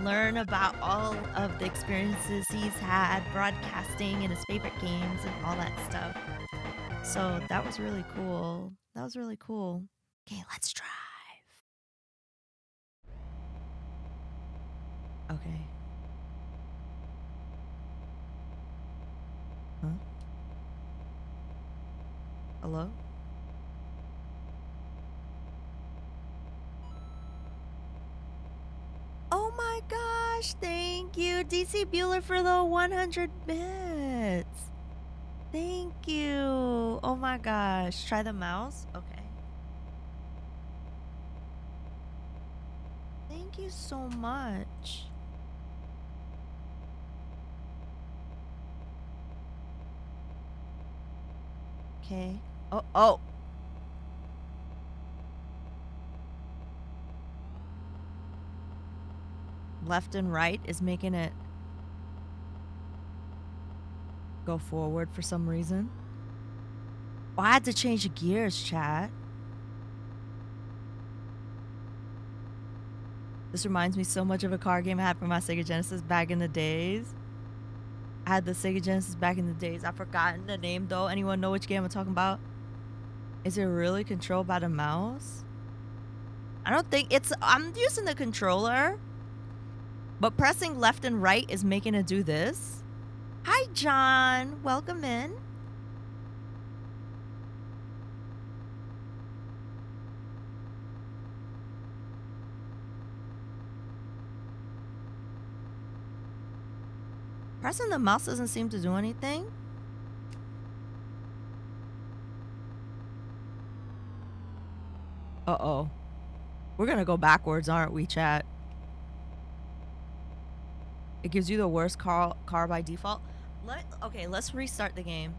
learn about all of the experiences he's had broadcasting and his favorite games and all that stuff. So that was really cool. That was really cool. Okay, let's drive. Okay. Huh? Hello? Oh my gosh, thank you, DC Bueller, for the 100 bits. Thank you. Oh my gosh. Try the mouse? Okay. Thank you so much. Okay. Oh. Left and right is making it go forward for some reason. Oh, I had to change the gears, chat. This reminds me so much of a car game I had for my Sega Genesis back in the days. I had the Sega Genesis back in the days. I've forgotten the name though. Anyone know which game I'm talking about? Is it really controlled by the mouse? I don't think it's... I'm using the controller. But pressing left and right is making it do this. Hi, John. Welcome in. Pressing the mouse doesn't seem to do anything. Uh-oh. We're gonna go backwards, aren't we, chat? It gives you the worst car by default. Okay, let's restart the game.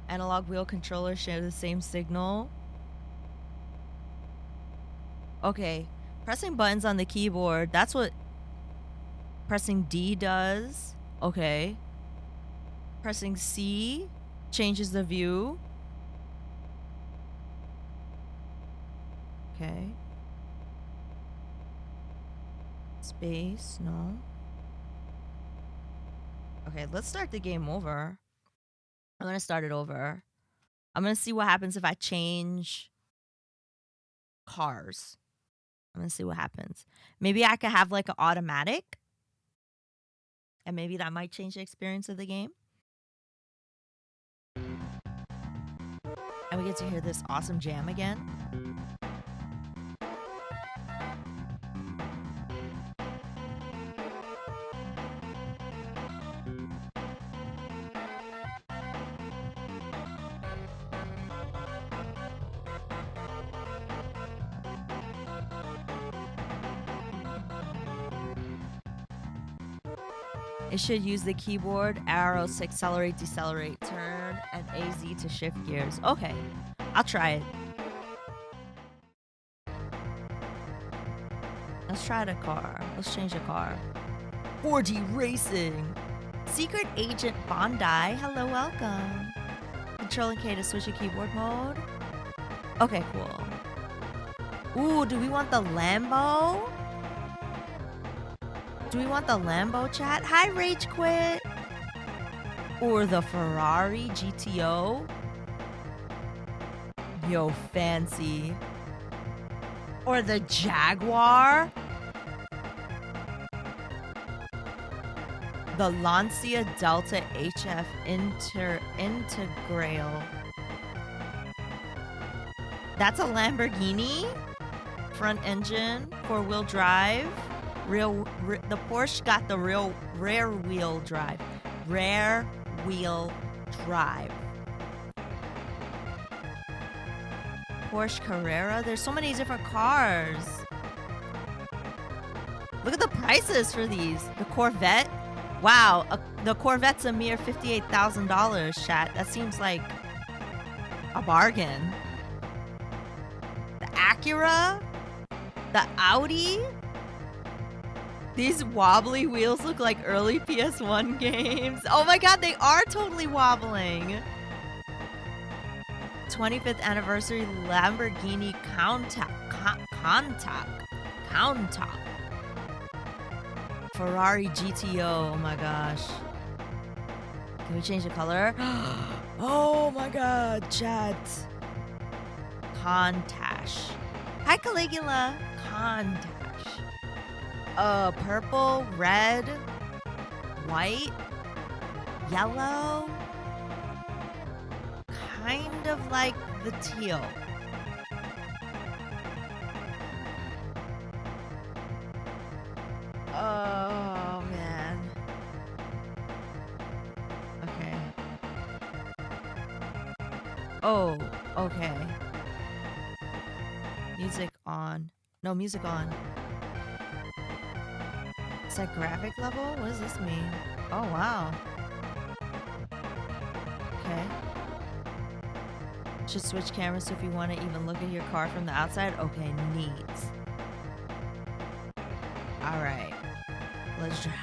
Analog wheel controller share the same signal. Okay, pressing buttons on the keyboard, that's what pressing D does. Okay. Pressing C changes the view. Okay. Space, no. Okay, let's start the game over. I'm gonna start it over. I'm gonna see what happens if I change cars. I'm gonna see what happens. Maybe I could have like an automatic. And maybe that might change the experience of the game. And we get to hear this awesome jam again. It should use the keyboard arrows to accelerate, decelerate, turn, and AZ to shift gears. Okay, I'll try it. Let's try the car. Let's change the car. 4D Racing. Secret Agent Bondi. Hello, welcome. Controlling K to switch to keyboard mode. Okay, cool. Ooh, do we want the Lambo? Do we want the Lambo, chat? Hi, Rage Quit. Or the Ferrari GTO? Yo, fancy. Or the Jaguar? The Lancia Delta HF Integral. That's a Lamborghini? Front engine, 4-wheel drive. The Porsche got the rare wheel drive. Rare wheel drive. Porsche Carrera. There's so many different cars. Look at the prices for these. The Corvette. Wow, the Corvette's a mere $58,000, chat. That seems like a bargain. The Acura. The Audi. These wobbly wheels look like early PS1 games. Oh my god, they are totally wobbling. 25th anniversary Lamborghini Countach. Ferrari GTO. Oh my gosh. Can we change the color? Oh my god, chat. Countach. Hi, Caligula. Countach. Purple, red, white, yellow. kind of like the teal. Oh, man. Okay. Oh, okay. Music on. No, music on. Is that graphic level? What does this mean? Oh, wow. Okay. Should switch cameras so if you want to even look at your car from the outside. Okay, neat. All right. Let's drive.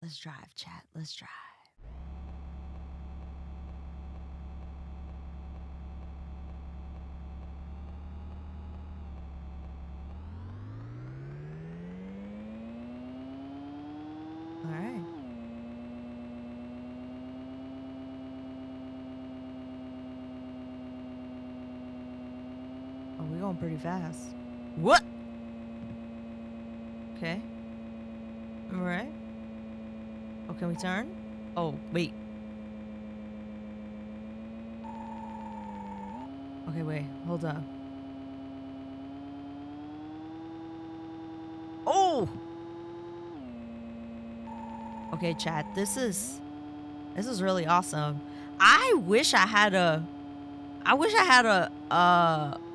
Let's drive, chat. Let's drive. All right. Oh, we're going pretty fast. What? Okay. All right. Oh, can we turn? Oh, wait. Okay, wait. Hold up. Oh! Okay, chat. This is really awesome. I wish I had a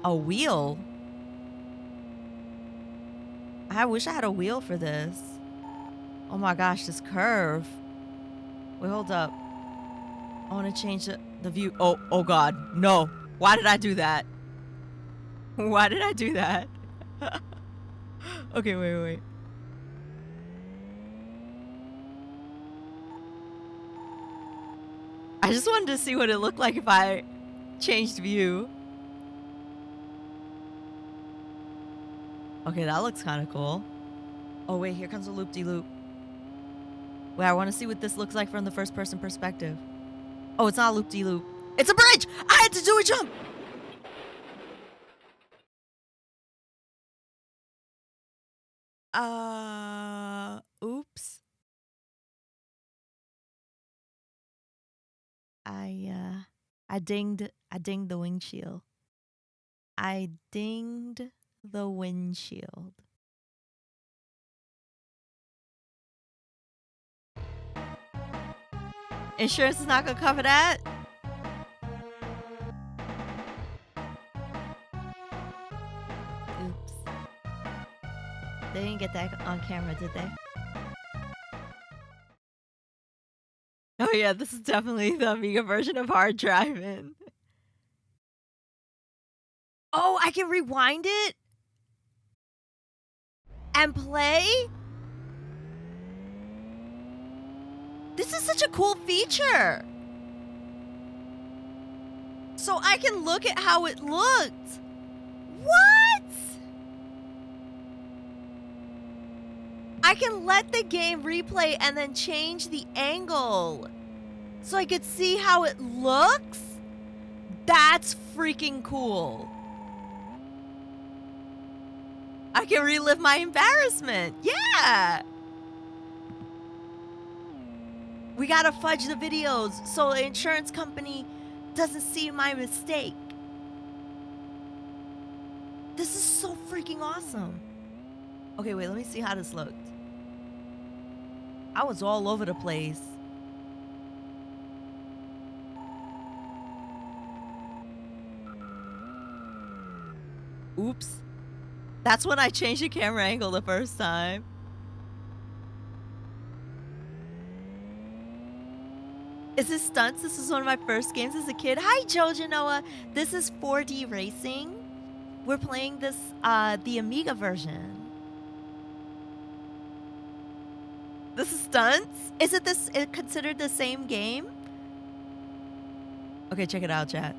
wheel. I wish I had a wheel for this. Oh my gosh, this curve. Wait, hold up. I want to change the view. Oh god. No. Why did I do that? Why did I do that? Okay, wait. I just wanted to see what it looked like if I changed view. Okay, that looks kind of cool. Oh wait, here comes a loop-de-loop. Wait, I want to see what this looks like from the first person perspective. Oh, it's not a loop-de-loop. It's a bridge! I had to do a jump! Oops. I dinged the windshield. I dinged the windshield. Insurance is not gonna cover that? Oops. They didn't get that on camera, did they? Oh yeah, this is definitely the Amiga version of hard driving. Oh, I can rewind it and play? This is such a cool feature. So I can look at how it looked. What? I can let the game replay and then change the angle so I could see how it looks? That's freaking cool. I can relive my embarrassment. Yeah. We gotta fudge the videos so the insurance company doesn't see my mistake. This is so freaking awesome. Okay, wait, let me see how this looked. I was all over the place. Oops. That's when I changed the camera angle the first time. Is this stunts? This is one of my first games as a kid. Hi, Jojo Noah. This is 4D Racing. We're playing this, the Amiga version. This is stunts? Is it considered the same game? Okay, check it out, chat.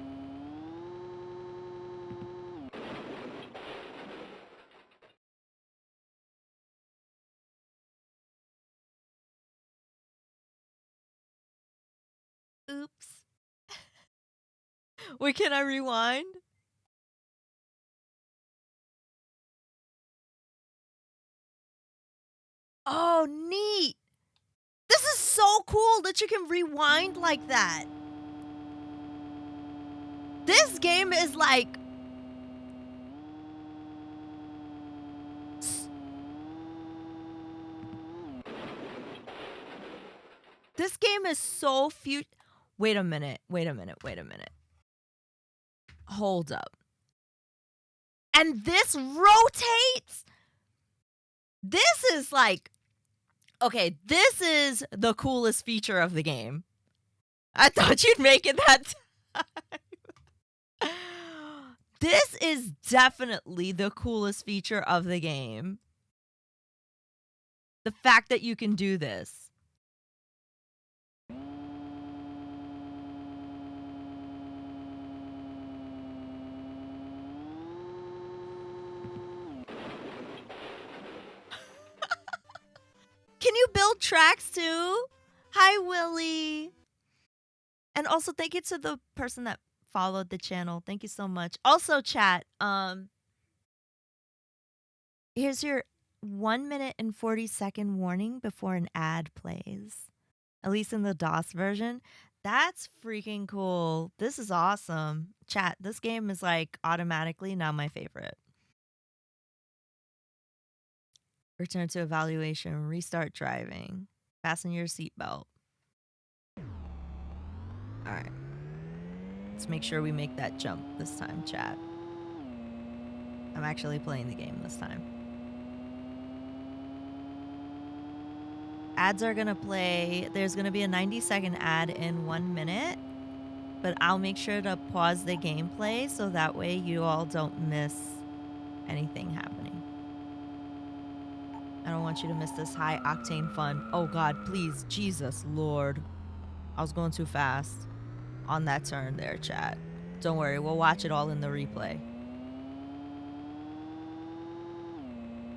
Oops. Wait, can I rewind? Oh, neat. This is so so cool that you can rewind like that. This game is like... This game is so Wait a minute. Hold up. And this rotates? This is like... Okay, this is the coolest feature of the game. I thought you'd make it that time. This is definitely the coolest feature of the game. The fact that you can do this. Can you build tracks too? Hi, Willie. And also thank you to the person that followed the channel. Thank you so much. Also, chat, here's your 1 minute and 40-second warning before an ad plays. At least in the DOS version. That's freaking cool. This is awesome. Chat, this game is like automatically now my favorite. Return to evaluation. Restart driving. Fasten your seatbelt. Alright. Let's make sure we make that jump this time, chat. I'm actually playing the game this time. Ads are gonna play. There's gonna be a 90-second ad in 1 minute. But I'll make sure to pause the gameplay so that way you all don't miss anything happening. I don't want you to miss this high octane fun. Oh God, please, Jesus, Lord. I was going too fast on that turn there, chat. Don't worry, we'll watch it all in the replay.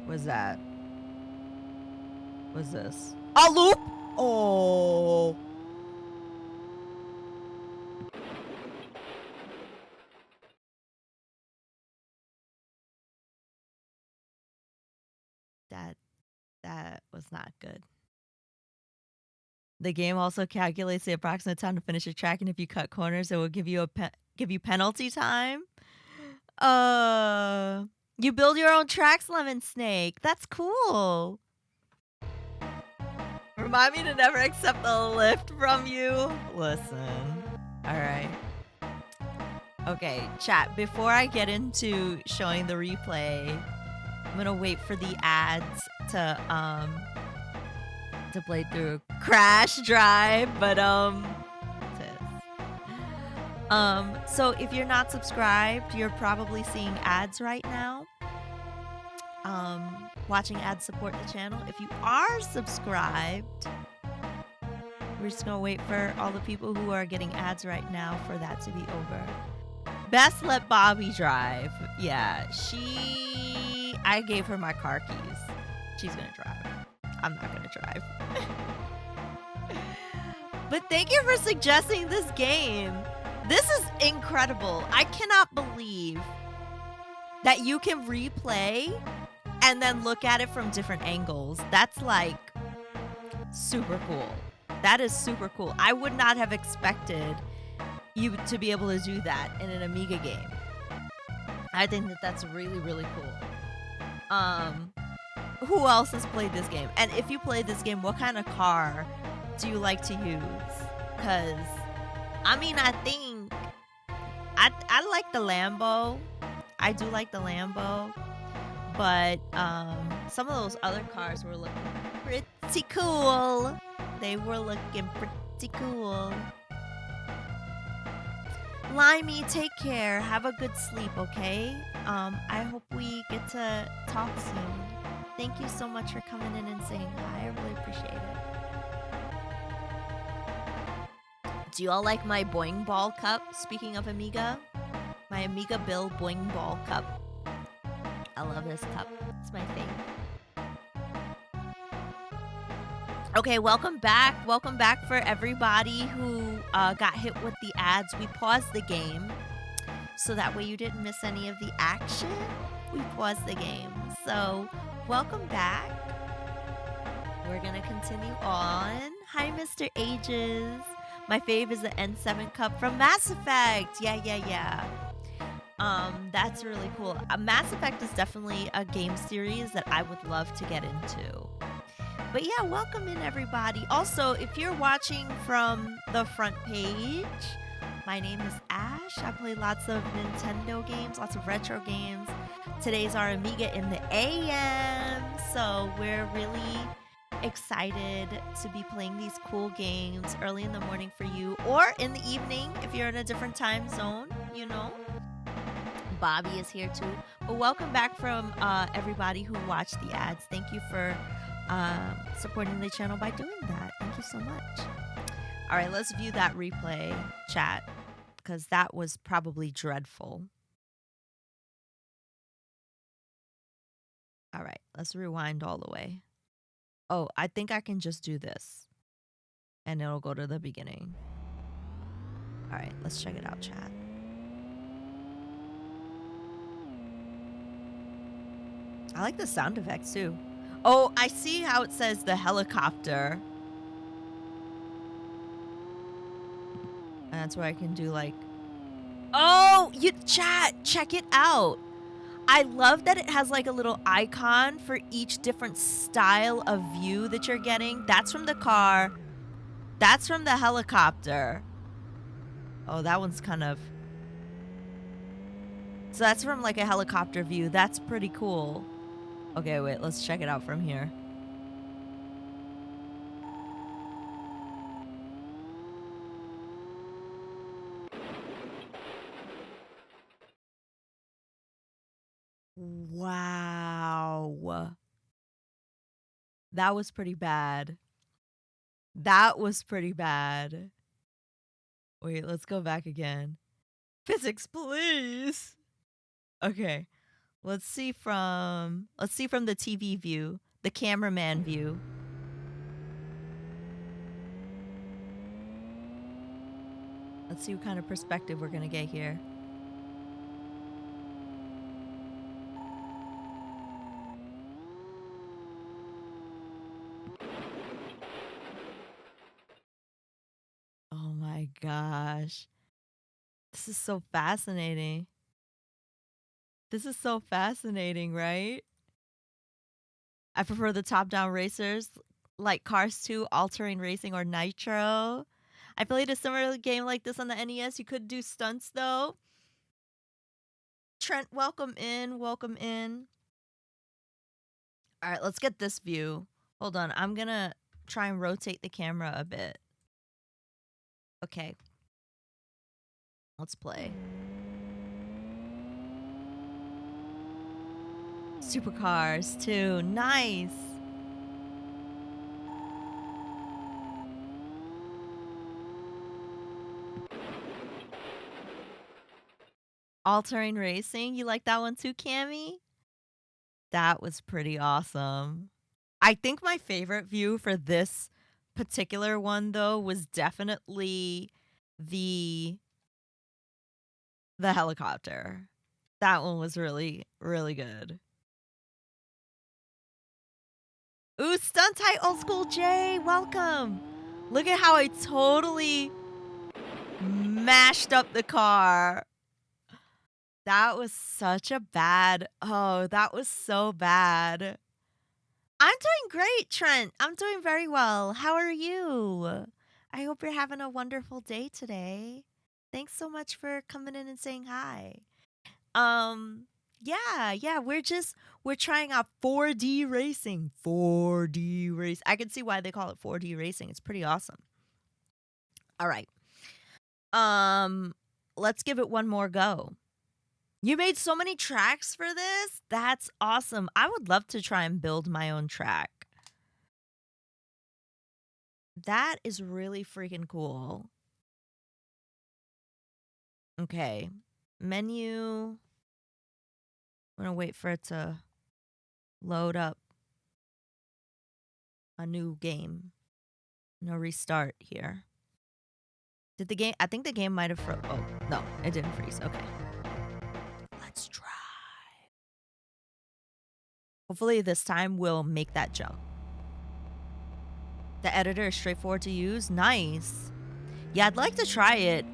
What's that? What's this? A loop? Oh. That was not good. The game also calculates the approximate time to finish a track, and if you cut corners, it will give you penalty time. You build your own tracks, Lemon Snake. That's cool. Remind me to never accept a lift from you. Listen. All right. Okay, chat. Before I get into showing the replay, I'm gonna wait for the ads to play through. Crash Drive, but so if you're not subscribed, you're probably seeing ads right now. Watching ads support the channel. If you are subscribed, we're just gonna wait for all the people who are getting ads right now for that to be over. Best let Bobby drive. Yeah, I gave her my car keys. She's gonna drive. I'm not gonna drive. But thank you for suggesting this game. This is incredible. I cannot believe that you can replay and then look at it from different angles. That's like super cool. That is super cool. I would not have expected you to be able to do that in an Amiga game. I think that that's really, really cool. Who else has played this game? And if you played this game, what kind of car do you like to use? Because, I mean, I think I like the Lambo. I do like the Lambo. But some of those other cars were looking pretty cool. They were looking pretty cool. Limey, take care. Have a good sleep, okay? I hope we get to talk soon. Thank you so much for coming in and saying hi. I really appreciate it. Do you all like my Boing Ball cup? Speaking of Amiga, my Amiga Bill Boing Ball cup. I love this cup. It's my thing. Okay, welcome back. Welcome back for everybody who got hit with the ads. We paused the game so that way you didn't miss any of the action. We paused the game. So, welcome back. We're gonna continue on. Hi, Mr. Ages. My fave is the N7 Cup from Mass Effect. Yeah. That's really cool. Mass Effect is definitely a game series that I would love to get into. But yeah, welcome in everybody. Also, if you're watching from the front page, my name is Ash. I play lots of Nintendo games, lots of retro games. Today's our Amiga in the AM, so we're really excited to be playing these cool games early in the morning for you, or in the evening if you're in a different time zone, you know. Bobby is here too. But welcome back from everybody who watched the ads. Thank you for supporting the channel by doing that. Thank you so much. All right, let's view that replay, chat, because that was probably dreadful. All right, let's rewind all the way. Oh, I think I can just do this, and it'll go to the beginning. All right, let's check it out, chat. I like the sound effects too. Oh, I see how it says the helicopter. And that's where I can do like, oh, you chat, check it out. I love that it has like a little icon for each different style of view that you're getting. That's from the car. That's from the helicopter. Oh, that one's kind of... So that's from like a helicopter view. That's pretty cool. Okay, wait, let's check it out from here. Wow. That was pretty bad. That was pretty bad. Wait, let's go back again. Physics, please. Okay. Let's see from the TV view, the cameraman view. Let's see what kind of perspective we're gonna get here. Oh my gosh. This is so fascinating. This is so fascinating, right? I prefer the top-down racers like Cars 2, All Terrain Racing, or Nitro. I played a similar game like this on the NES. You could do stunts though. Trent, welcome in. Welcome in. All right, let's get this view. Hold on. I'm going to try and rotate the camera a bit. Okay. Let's play. Supercars 2. Nice. All-terrain racing. You like that one too, Cammy? That was pretty awesome. I think my favorite view for this particular one though was definitely the helicopter. That one was really, really good. Ooh, Stunt High Old School J, welcome. Look at how I totally mashed up the car. That was such a bad, oh, that was so bad. I'm doing great, Trent. I'm doing very well. How are you? I hope you're having a wonderful day today. Thanks so much for coming in and saying hi. Yeah, we're trying out 4D racing. 4D race. I can see why they call it 4D racing. It's pretty awesome. All right. Let's give it one more go. You made so many tracks for this? That's awesome. I would love to try and build my own track. That is really freaking cool. Okay. Menu. I'm gonna wait for it to load up a new game. No restart here. Did the game, I think the game might have oh, no, it didn't freeze. Okay. Let's try. Hopefully this time we'll make that jump. The editor is straightforward to use. Nice. Yeah, I'd like to try it.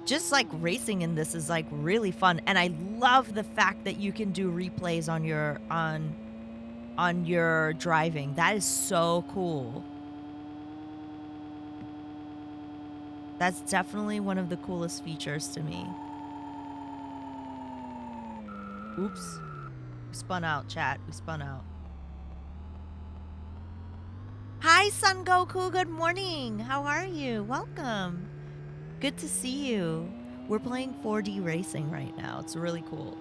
Just like racing in this is like really fun, and I love the fact that you can do replays on your driving. That is so cool. That's definitely one of the coolest features to me. Oops. We spun out, chat. We spun out. Hi, Sun Goku. Good morning. How are you? Welcome. Good to see you. We're playing 4D racing right now. It's really cool.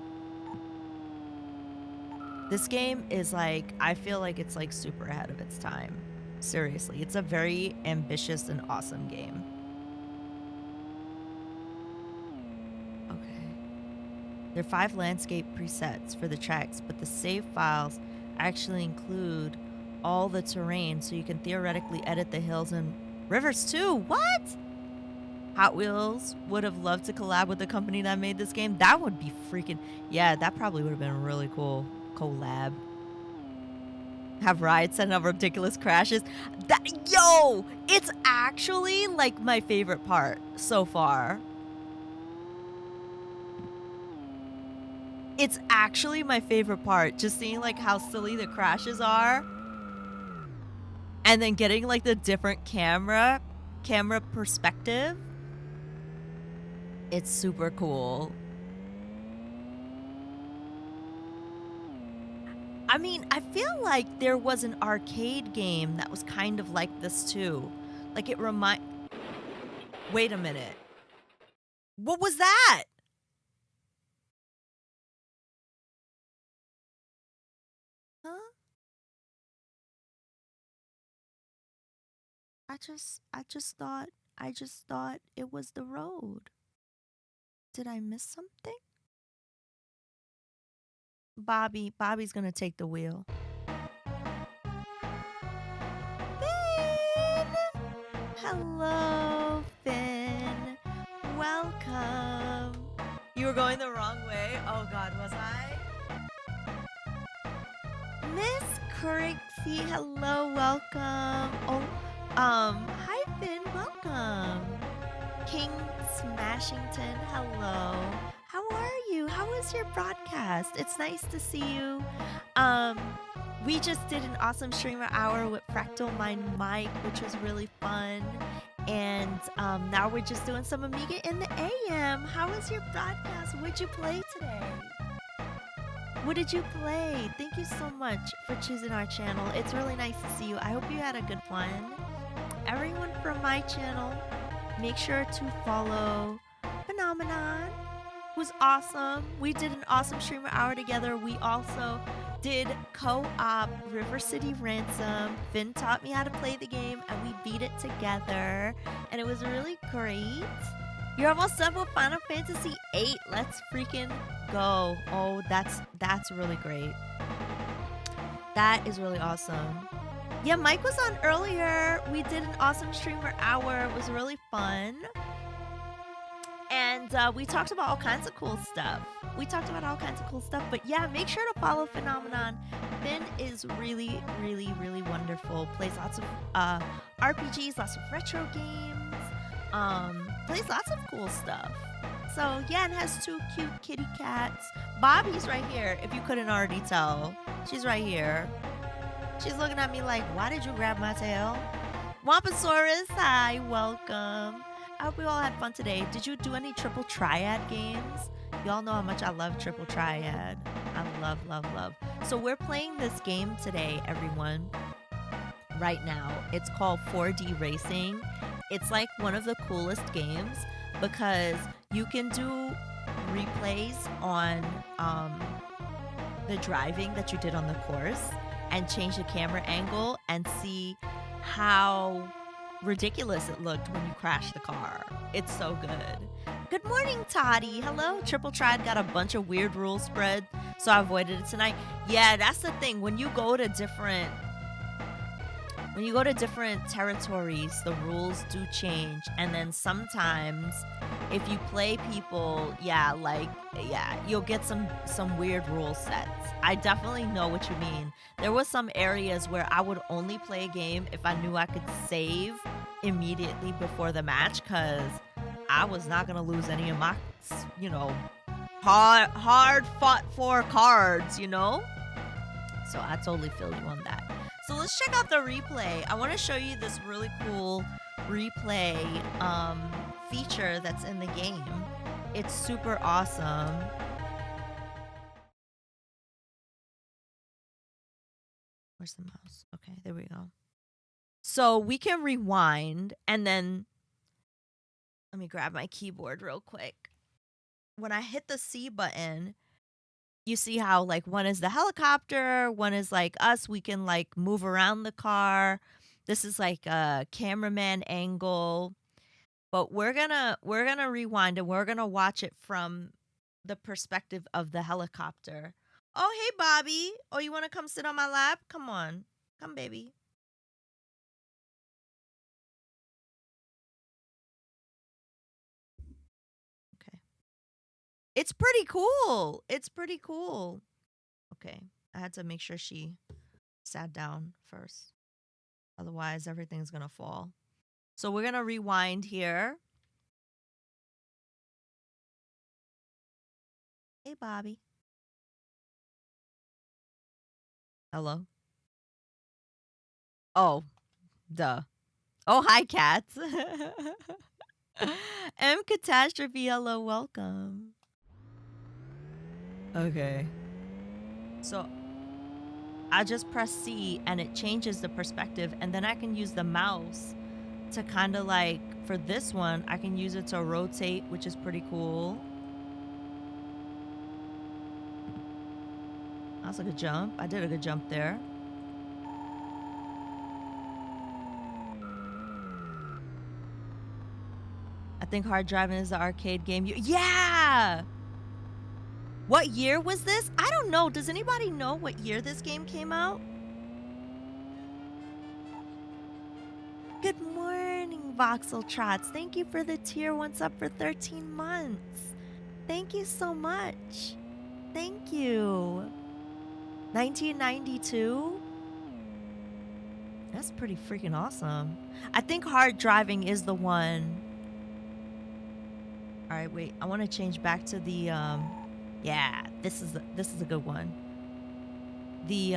This game is like, I feel like it's like super ahead of its time. Seriously, it's a very ambitious and awesome game. Okay. There are 5 landscape presets for the tracks, but the save files actually include all the terrain, so you can theoretically edit the hills and rivers too. What? Hot Wheels would have loved to collab with the company that made this game. That would be freaking... Yeah, that probably would have been really cool. Collab. Have rides setting up ridiculous crashes. Yo! It's actually like my favorite part so far. It's actually my favorite part. Just seeing like how silly the crashes are. And then getting like the different camera perspective. It's super cool. I mean, I feel like there was an arcade game that was kind of like this too. Like it Wait a minute. What was that? Huh? I just thought it was the road. Did I miss something? Bobby's gonna take the wheel. Finn! Hello, Finn. Welcome. You were going the wrong way? Oh God, was I? Miss Crixie, hello, welcome. Oh, hi Finn, welcome. King Smashington, hello. How are you? How was your broadcast? It's nice to see you. We just did an awesome streamer hour with FractalMindMike, which was really fun. And now we're just doing some Amiga in the AM. How was your broadcast? What'd you play today? What did you play? Thank you so much for choosing our channel. It's really nice to see you. I hope you had a good one. Everyone from my channel, make sure to follow Phenomenon, who's awesome. We did an awesome streamer hour together. We also did co-op River City Ransom. Finn taught me how to play the game and we beat it together. And it was really great. You're almost done with Final Fantasy VIII. Let's freaking go. Oh, that's really great. That is really awesome. Yeah, Mike was on earlier. We did an awesome streamer hour. It was really fun. And we talked about all kinds of cool stuff. But yeah, make sure to follow Phenomenon. Finn is really, really, really wonderful. Plays lots of RPGs, lots of retro games. Plays lots of cool stuff. So yeah, and has 2 cute kitty cats. Bobby's right here, if you couldn't already tell. She's right here. She's looking at me like, why did you grab my tail? Wampasaurus, hi, welcome. I hope we all had fun today. Did you do any Triple Triad games? Y'all know how much I love Triple Triad. I love, love, love. So we're playing this game today, everyone. Right now. It's called 4D Racing. It's like one of the coolest games because you can do replays on the driving that you did on the course and change the camera angle and see how ridiculous it looked when you crashed the car. It's so good. Good morning, Toddy. Hello. Triple Triad got a bunch of weird rule spread, so I avoided it tonight. Yeah, that's the thing. When you go to different when you go to different territories, the rules do change. And then sometimes if you play people, you'll get some weird rule sets. I definitely know what you mean. There was some areas where I would only play a game if I knew I could save immediately before the match, cuz I was not going to lose any of my, you know, hard fought for cards, you know? So I totally feel you on that. So let's check out the replay. I want to show you this really cool replay feature that's in the game. It's super awesome. Where's the mouse? Okay, there we go. So we can rewind, and then let me grab my keyboard real quick. When I hit the C button, you see how like one is the helicopter, one is like us. We can like move around the car. This is like a cameraman angle. But we're gonna rewind, and we're gonna watch it from the perspective of the helicopter. Oh, hey, Bobby. Oh, you want to come sit on my lap? Come on. Come, baby. Okay. It's pretty cool. It's pretty cool. Okay. I had to make sure she sat down first. Otherwise, everything's going to fall. So we're going to rewind here. Hey, Bobby. Hello. Oh, duh. Oh, hi, cats. M Catastrophe, hello, welcome. Okay. So I just press C and it changes the perspective, and then I can use the mouse to kind of like, for this one, I can use it to rotate, which is pretty cool. That's a good jump. I did a good jump there. I think hard driving is the arcade game. Yeah! What year was this? I don't know. Does anybody know what year this game came out? Good morning, Voxel Trots. Thank you for the tier 1 sub for 13 months. Thank you so much. Thank you. 1992? That's pretty freaking awesome. I think hard driving is the one. All right, wait. I want to change back to the yeah, this is a good one. The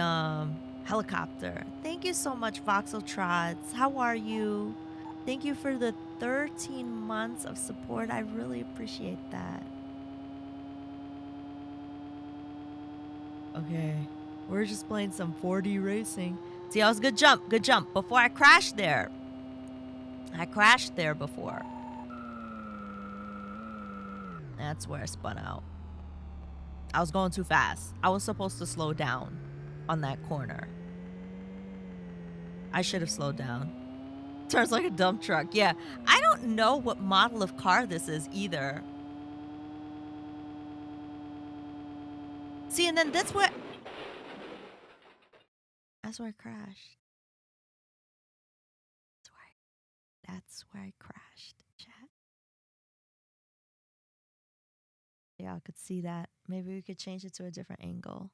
helicopter. Thank you so much, Voxel Trots. How are you? Thank you for the 13 months of support. I really appreciate that. Okay. We're just playing some 4D racing. See, that was a good jump. Good jump. Before I crashed there. I crashed there before. That's where I spun out. I was going too fast. I was supposed to slow down on that corner. I should have slowed down. Turns like a dump truck. Yeah. I don't know what model of car this is either. See, and then that's where I crashed. That's where I crashed, chat. Yeah, I could see that. Maybe we could change it to a different angle.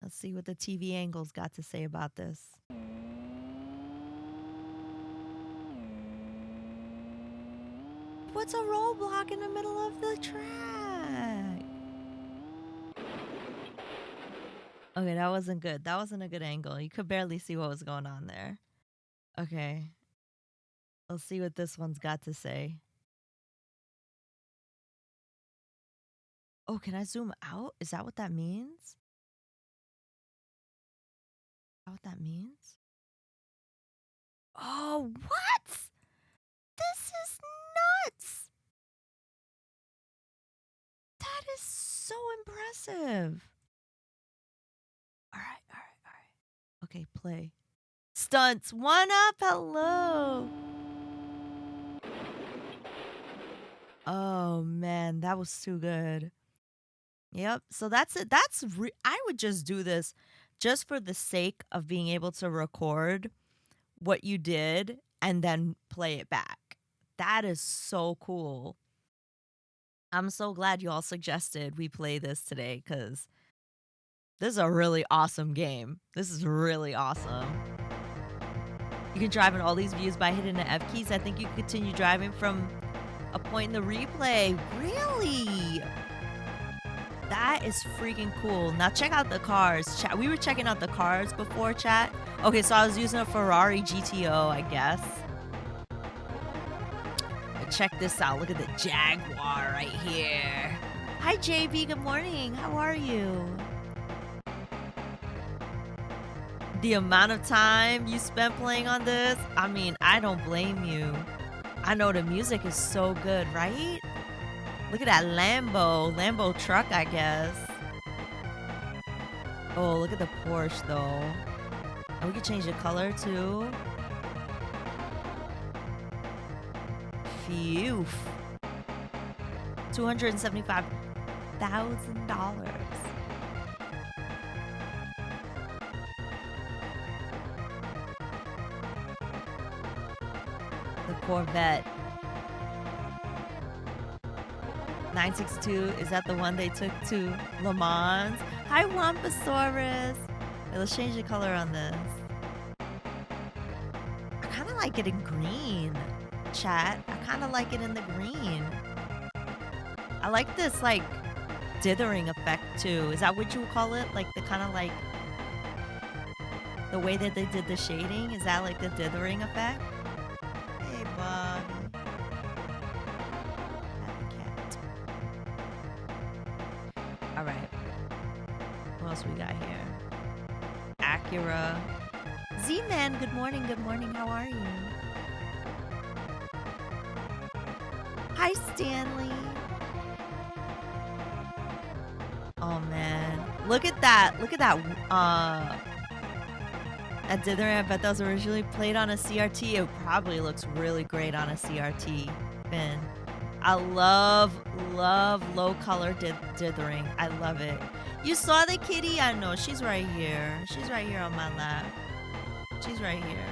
Let's see what the TV angle's got to say about this. What's a roadblock in the middle of the track? Okay, that wasn't good. That wasn't a good angle. You could barely see what was going on there. Okay. Let's see what this one's got to say. Oh, can I zoom out? Is that what that means? Is that what that means? Oh, what? This is nuts. That is so impressive. All right. Okay, play. Stunts, one up, hello. Oh, man, that was too good. Yep, so that's it. I would just do this just for the sake of being able to record what you did and then play it back. That is so cool. I'm so glad you all suggested we play this today because this is a really awesome game. This is really awesome. You can drive in all these views by hitting the F keys. I think you can continue driving from a point in the replay. Really? That is freaking cool. Now check out the cars. Chat. We were checking out the cars before, chat. Okay, so I was using a Ferrari GTO, I guess. But check this out. Look at the Jaguar right here. Hi, JB. Good morning. How are you? The amount of time you spent playing on this, I mean, I don't blame you. I know the music is so good, right? Look at that Lambo truck, I guess. Oh, look at the Porsche, though. And we can change the color, too. Phew. $275,000. The Corvette. 962, is that the one they took to Le Mans? Hi, Wamposaurus. Hey, let's change the color on this. I kind of like it in green, chat. I kind of like it in the green. I like this, like, dithering effect, too. Is that what you would call it? Like, the kind of, like, the way that they did the shading? Is that, like, the dithering effect? Hey, Bobby. All right. What else we got here? Acura. Z-Man, good morning. Good morning. How are you? Hi, Stanley. Oh, man. Look at that. Look at that. That dithering, I bet that was originally played on a CRT. It probably looks really great on a CRT, Finn. I love low color dithering. I love it. You saw the kitty? I know. She's right here. She's right here on my lap. She's right here.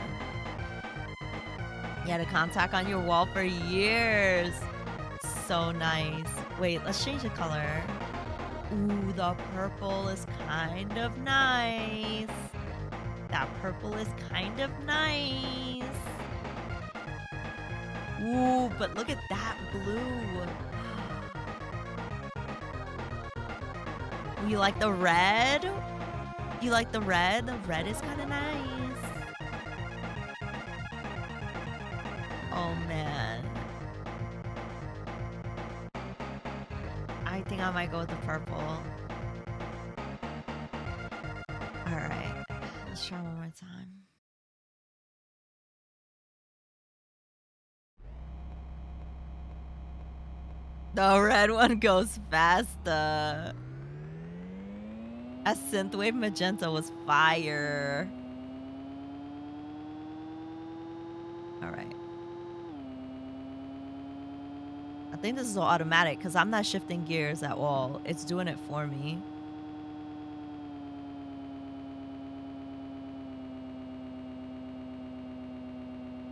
You had a contact on your wall for years. So nice. Wait, let's change the color. Ooh, the purple is kind of nice. That purple is kind of nice. Ooh, but look at that blue. You like the red? You like the red? The red is kind of nice. Oh, man. I think I might go with the purple. All right. Let's try one more time. The red one goes faster. A synthwave magenta was fire. All right. I think this is all automatic because I'm not shifting gears at all. It's doing it for me.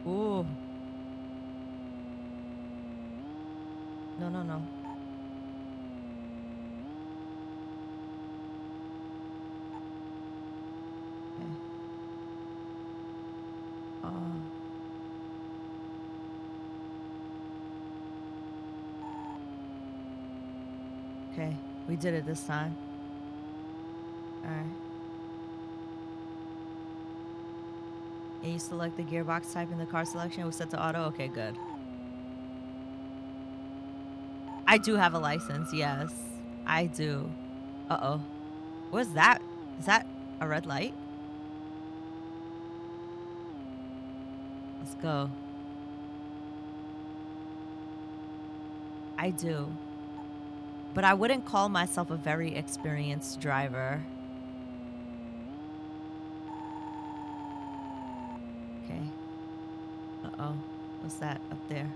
Ooh. No, no, no. Okay. Oh. Okay, we did it this time. All right. And you select the gearbox type in the car selection. It was set to auto. Okay, good. I do have a license, yes. I do. Uh-oh. What's that? Is that a red light? Let's go. I do. But I wouldn't call myself a very experienced driver. Okay. Uh-oh. What's that up there?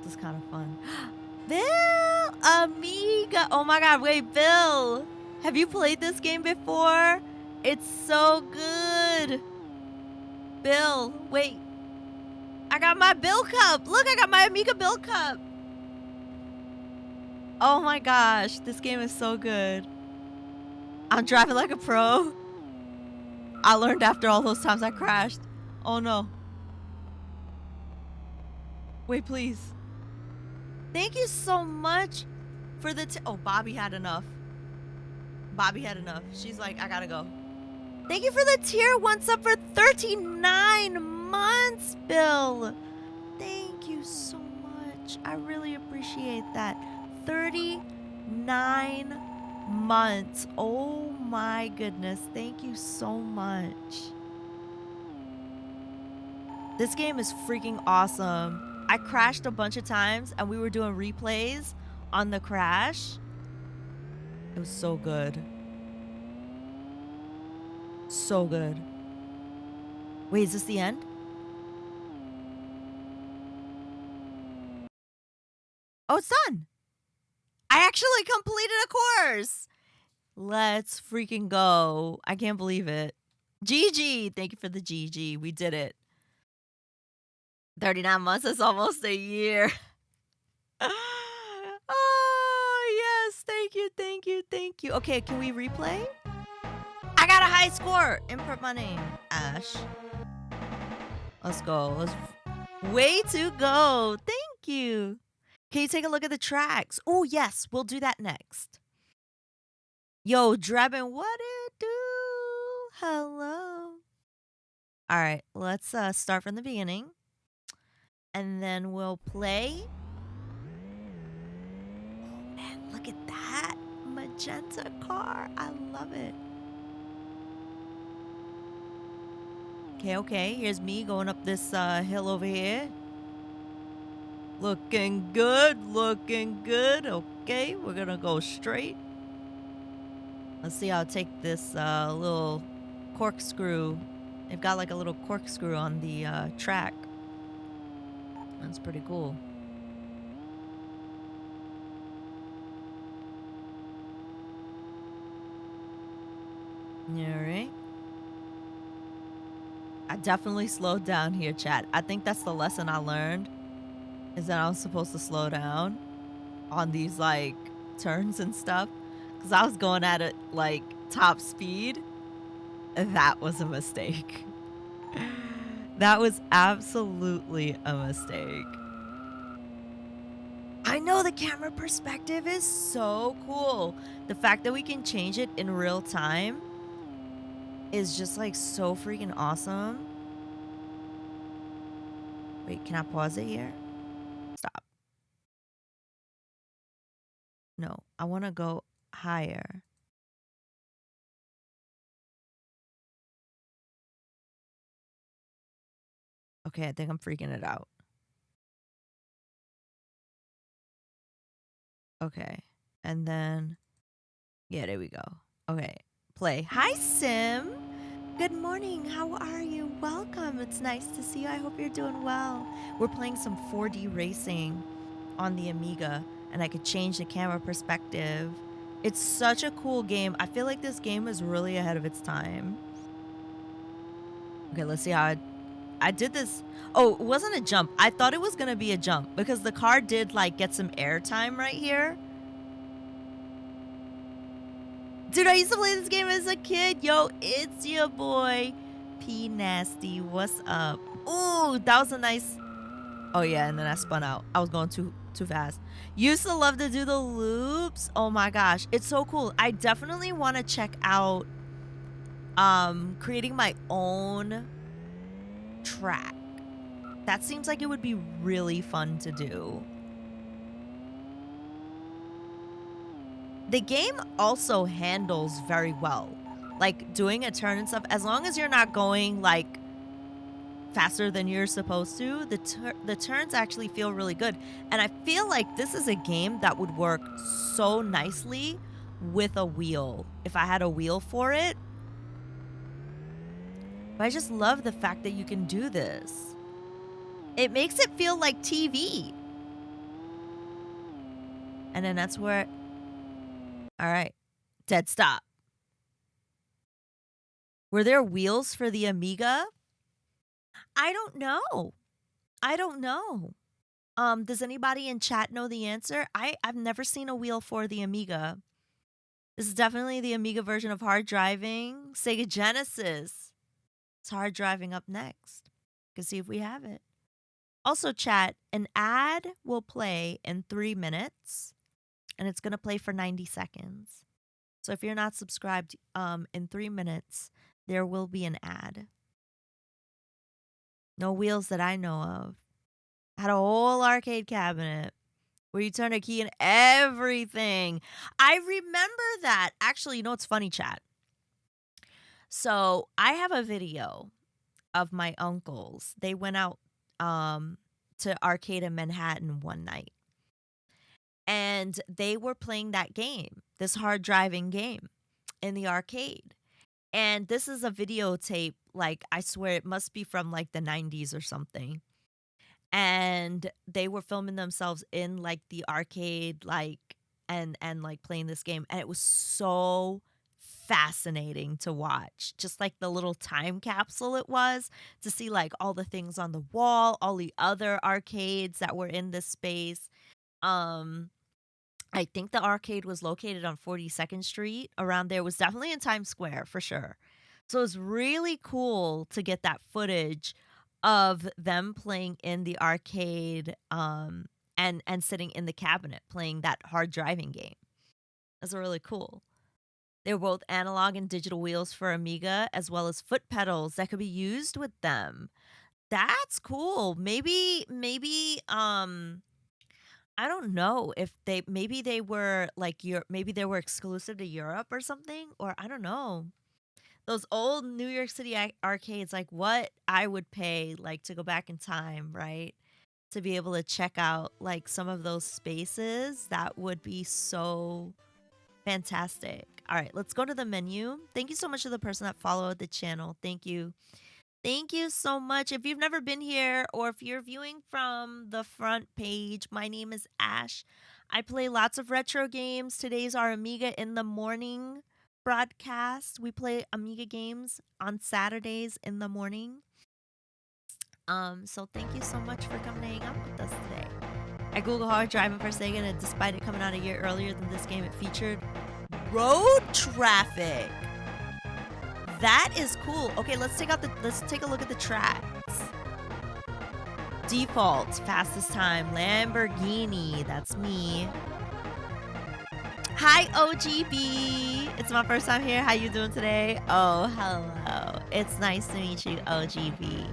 This is kind of fun. Bill! Amiga! Oh my god, wait, Bill! Have you played this game before? It's so good. Bill, wait. I got my Bill cup. Look, I got my Amiga Bill cup. Oh my gosh, this game is so good. I'm driving like a pro. I learned after all those times I crashed. Oh no. Wait, please. Thank you so much for the oh, Bobby had enough. Bobby had enough. She's like, I gotta go. Thank you for the tier 1 sub for 39 months, Bill. Thank you so much. I really appreciate that. 39 months. Oh my goodness. Thank you so much. This game is freaking awesome. I crashed a bunch of times and we were doing replays on the crash. It was so good. So good. Wait, is this the end? Oh, it's done. I actually completed a course. Let's freaking go. I can't believe it. GG. Thank you for the GG. We did it. 39 months is almost a year. Oh, yes. Thank you. Thank you. Thank you. Okay, can we replay? I got a high score. Input my name. Ash. Let's go. Way to go. Thank you. Can you take a look at the tracks? Oh, yes. We'll do that next. Yo, Drebin, what it do? Hello. All right. Let's start from the beginning. And then we'll play. Oh, man. Look at that. Magenta car. I love it. Okay. Here's me going up this hill over here. Looking good. Okay, we're gonna go straight. Let's see how to take this little corkscrew. They've got like a little corkscrew on the track. That's pretty cool. Alright. I definitely slowed down here, chat. I think that's the lesson I learned. Is that I was supposed to slow down on these like turns and stuff. Because I was going at it like top speed. That was a mistake. That was absolutely a mistake. I know the camera perspective is so cool. The fact that we can change it in real time is just like so freaking awesome. Wait, can I pause it here? Stop. No, I want to go higher. Okay, I think I'm freaking it out. Okay, and then, yeah, there we go. Okay, play. Hi, Sim. Good morning. How are you? Welcome. It's nice to see you. I hope you're doing well. We're playing some 4D racing on the Amiga, and I could change the camera perspective. It's such a cool game. I feel like this game is really ahead of its time. Okay, let's see how I did this. Oh, it wasn't a jump. I thought it was going to be a jump because the car did like get some airtime right here. Dude, I used to play this game as a kid. Yo, it's your boy, P Nasty. What's up? Ooh, that was a nice... Oh, yeah, and then I spun out. I was going too fast. Used to love to do the loops. Oh, my gosh. It's so cool. I definitely want to check out creating my own track. That seems like it would be really fun to do. The game also handles very well. Like doing a turn and stuff, as long as you're not going like faster than you're supposed to, the turns actually feel really good. And I feel like this is a game that would work so nicely with a wheel, if I had a wheel for it. But I just love the fact that you can do this. It makes it feel like TV. And then that's where... All right. Dead stop. Were there wheels for the Amiga? I don't know. I don't know. Does anybody in chat know the answer? I've never seen a wheel for the Amiga. This is definitely the Amiga version of hard driving. Sega Genesis. It's hard driving up next. Can see if we have it. Also, chat, an ad will play in 3 minutes, and it's going to play for 90 seconds. So if you're not subscribed in 3 minutes, there will be an ad. No wheels that I know of. Had a whole arcade cabinet where you turn a key and everything. I remember that. Actually, you know what's funny, chat? So I have a video of my uncles. They went out to arcade in Manhattan one night. And they were playing that game, this hard driving game in the arcade. And this is a videotape, like, I swear it must be from like the 90s or something. And they were filming themselves in like the arcade, like, and like playing this game. And it was so fascinating to watch. Just like the little time capsule it was to see like all the things on the wall, all the other arcades that were in this space. I think the arcade was located on 42nd Street. Around there. It was definitely in Times Square for sure. So it was really cool to get that footage of them playing in the arcade and sitting in the cabinet playing that hard driving game. That's really cool. They were both analog and digital wheels for Amiga, as well as foot pedals that could be used with them. That's cool. Maybe I don't know if maybe they were like maybe they were exclusive to Europe or something, or I don't know. Those old New York City arcades, like what I would pay like to go back in time, right? To be able to check out like some of those spaces, that would be so fantastic. All right, let's go to the menu. Thank you so much to the person that followed the channel. Thank you. Thank you so much. If you've never been here or if you're viewing from the front page, my name is Ash. I play lots of retro games. Today's our Amiga in the Morning broadcast. We play Amiga games on Saturdays in the morning. So thank you so much for coming to hang out with us today. I Google hard driving for Sega, and despite it coming out a year earlier than this game, it featured road traffic. That is cool. Okay, let's take a look at the tracks. Default, fastest time, Lamborghini. That's me. Hi, OGB. It's my first time here. How you doing today? Oh, hello. It's nice to meet you, OGB.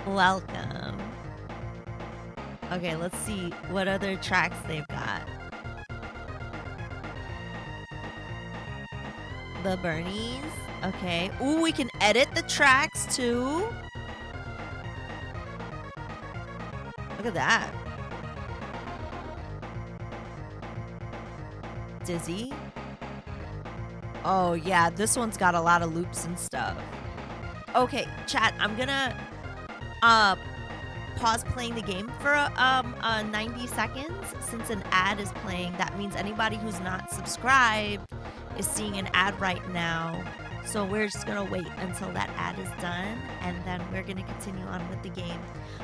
Welcome. Okay, let's see what other tracks they've got. The Bernies. Okay. Ooh, we can edit the tracks too. Look at that. Dizzy. Oh, yeah. This one's got a lot of loops and stuff. Okay, chat. I'm gonna pause playing the game for 90 seconds. Since an ad is playing, that means anybody who's not subscribed is seeing an ad right now. So we're just going to wait until that ad is done, and then we're going to continue on with the game.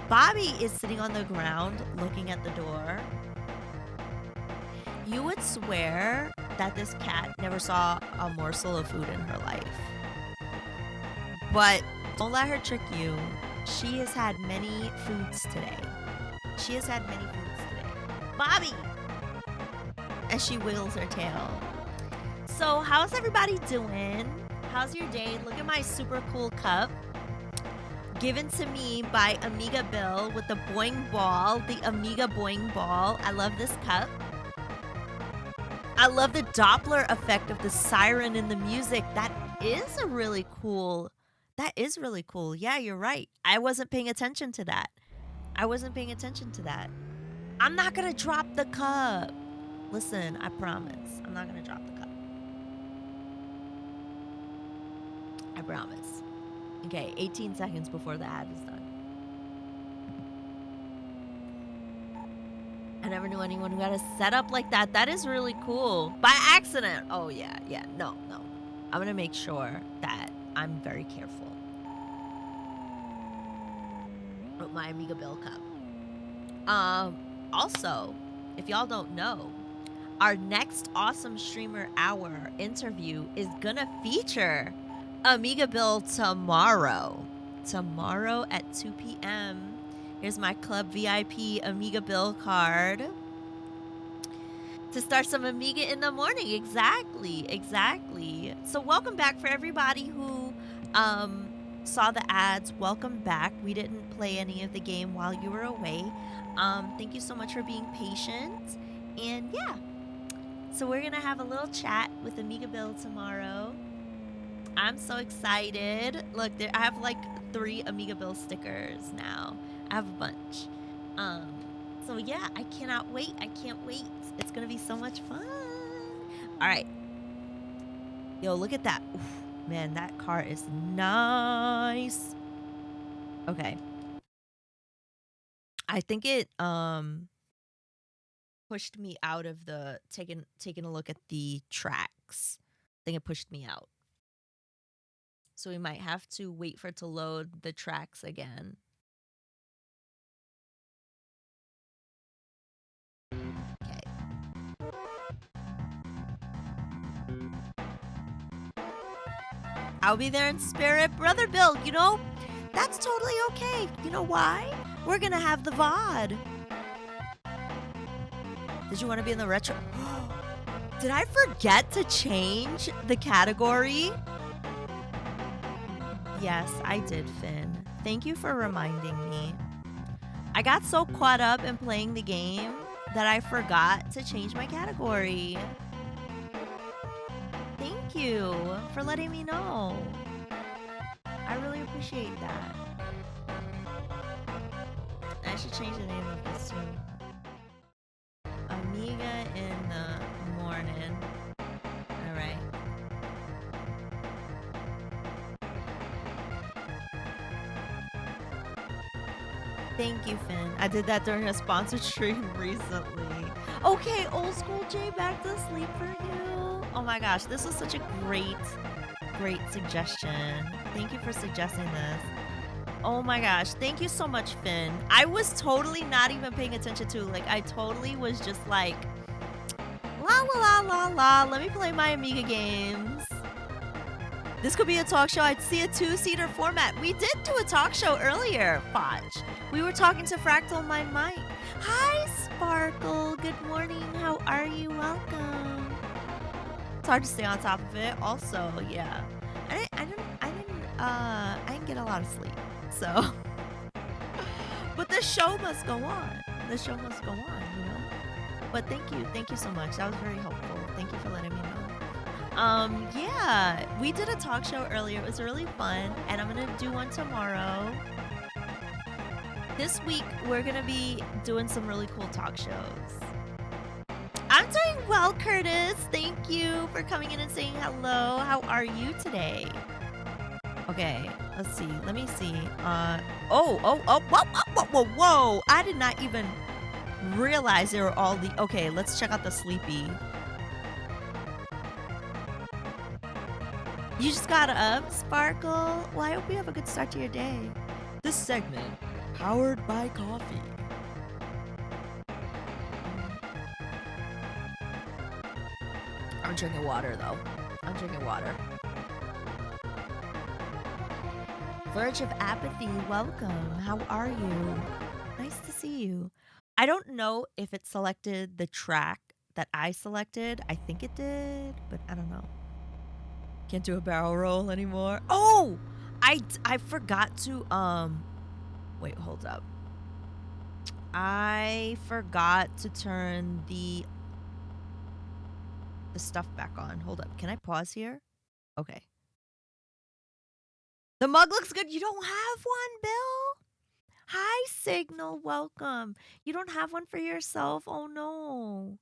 Bobby is sitting on the ground looking at the door. You would swear that this cat never saw a morsel of food in her life. But don't let her trick you. She has had many foods today. Bobby! As she wiggles her tail. So how's everybody doing? How's your day? Look at my super cool cup. Given to me by Amiga Bill with the boing ball, the Amiga boing ball. I love this cup. I love the Doppler effect of the siren in the music. That is really cool. Yeah, you're right. I wasn't paying attention to that. I'm not going to drop the cup. Listen, I promise. I'm not going to drop the cup. I promise. Okay, 18 seconds before the ad is done. I never knew anyone who had a setup like that. That is really cool. By accident. Oh, yeah. No. I'm going to make sure that I'm very careful with my Amiga Bill Cup. Also, if y'all don't know, our next Awesome Streamer Hour interview is going to feature Amiga Bill tomorrow. Tomorrow at 2 p.m. Here's my Club VIP Amiga Bill card. To start some Amiga in the morning. Exactly. So welcome back for everybody who saw the ads. Welcome back. We didn't play any of the game while you were away. Thank you so much for being patient. And yeah. So we're going to have a little chat with Amiga Bill tomorrow. I'm so excited. Look, I have like 3 Amiga Bill stickers now. I have a bunch. So yeah, I cannot wait. I can't wait. It's gonna be so much fun. All right. Yo, look at that. Oof, man, that car is nice. Okay. I think it pushed me out of the taking a look at the tracks. I think it pushed me out. So we might have to wait for it to load the tracks again. Okay. I'll be there in spirit. Brother Bill, you know, that's totally okay. You know why? We're gonna have the VOD. Did you want to be in the retro? Did I forget to change the category? Yes, I did, Finn. Thank you for reminding me. I got so caught up in playing the game that I forgot to change my category. Thank you for letting me know. I really appreciate that. I should change the name of this too. Amiga in the morning. All right. Thank you, Finn. I did that during a sponsored stream recently. Okay, old school J, back to sleep for you. Oh my gosh, this was such a great suggestion. Thank you for suggesting this. Oh my gosh, thank you so much, Finn. I was totally not even paying attention to, like, I totally was just like, la, let me play my Amiga games. This could be a talk show. I'd see a 2-seater format. We did do a talk show earlier, Fudge. We were talking to FractalMindMike. Hi, Sparkle. Good morning. How are you? Welcome. It's hard to stay on top of it. Also, yeah, I didn't get a lot of sleep. So, but the show must go on. The show must go on, you know. But thank you so much. That was very helpful. Thank you for letting me know. Yeah, we did a talk show earlier. It was really fun, and I'm gonna do one tomorrow. This week, we're gonna be doing some really cool talk shows. I'm doing well, Curtis. Thank you for coming in and saying hello. How are you today? Okay, let's see. Let me see. Whoa. I did not even realize there were all the... Okay, let's check out the sleepy. You just got up, Sparkle? Well, I hope you have a good start to your day. This segment, powered by coffee. I'm drinking water, though. I'm drinking water. Verge of Apathy, welcome. How are you? Nice to see you. I don't know if it selected the track that I selected. I think it did, but I don't know. Can't do a barrel roll anymore. Oh, I forgot to wait, hold up. I forgot to turn the stuff back on. Hold up. Can I pause here? Okay. The mug looks good. You don't have one, Bill? Hi, Signal. Welcome. You don't have one for yourself? Oh no.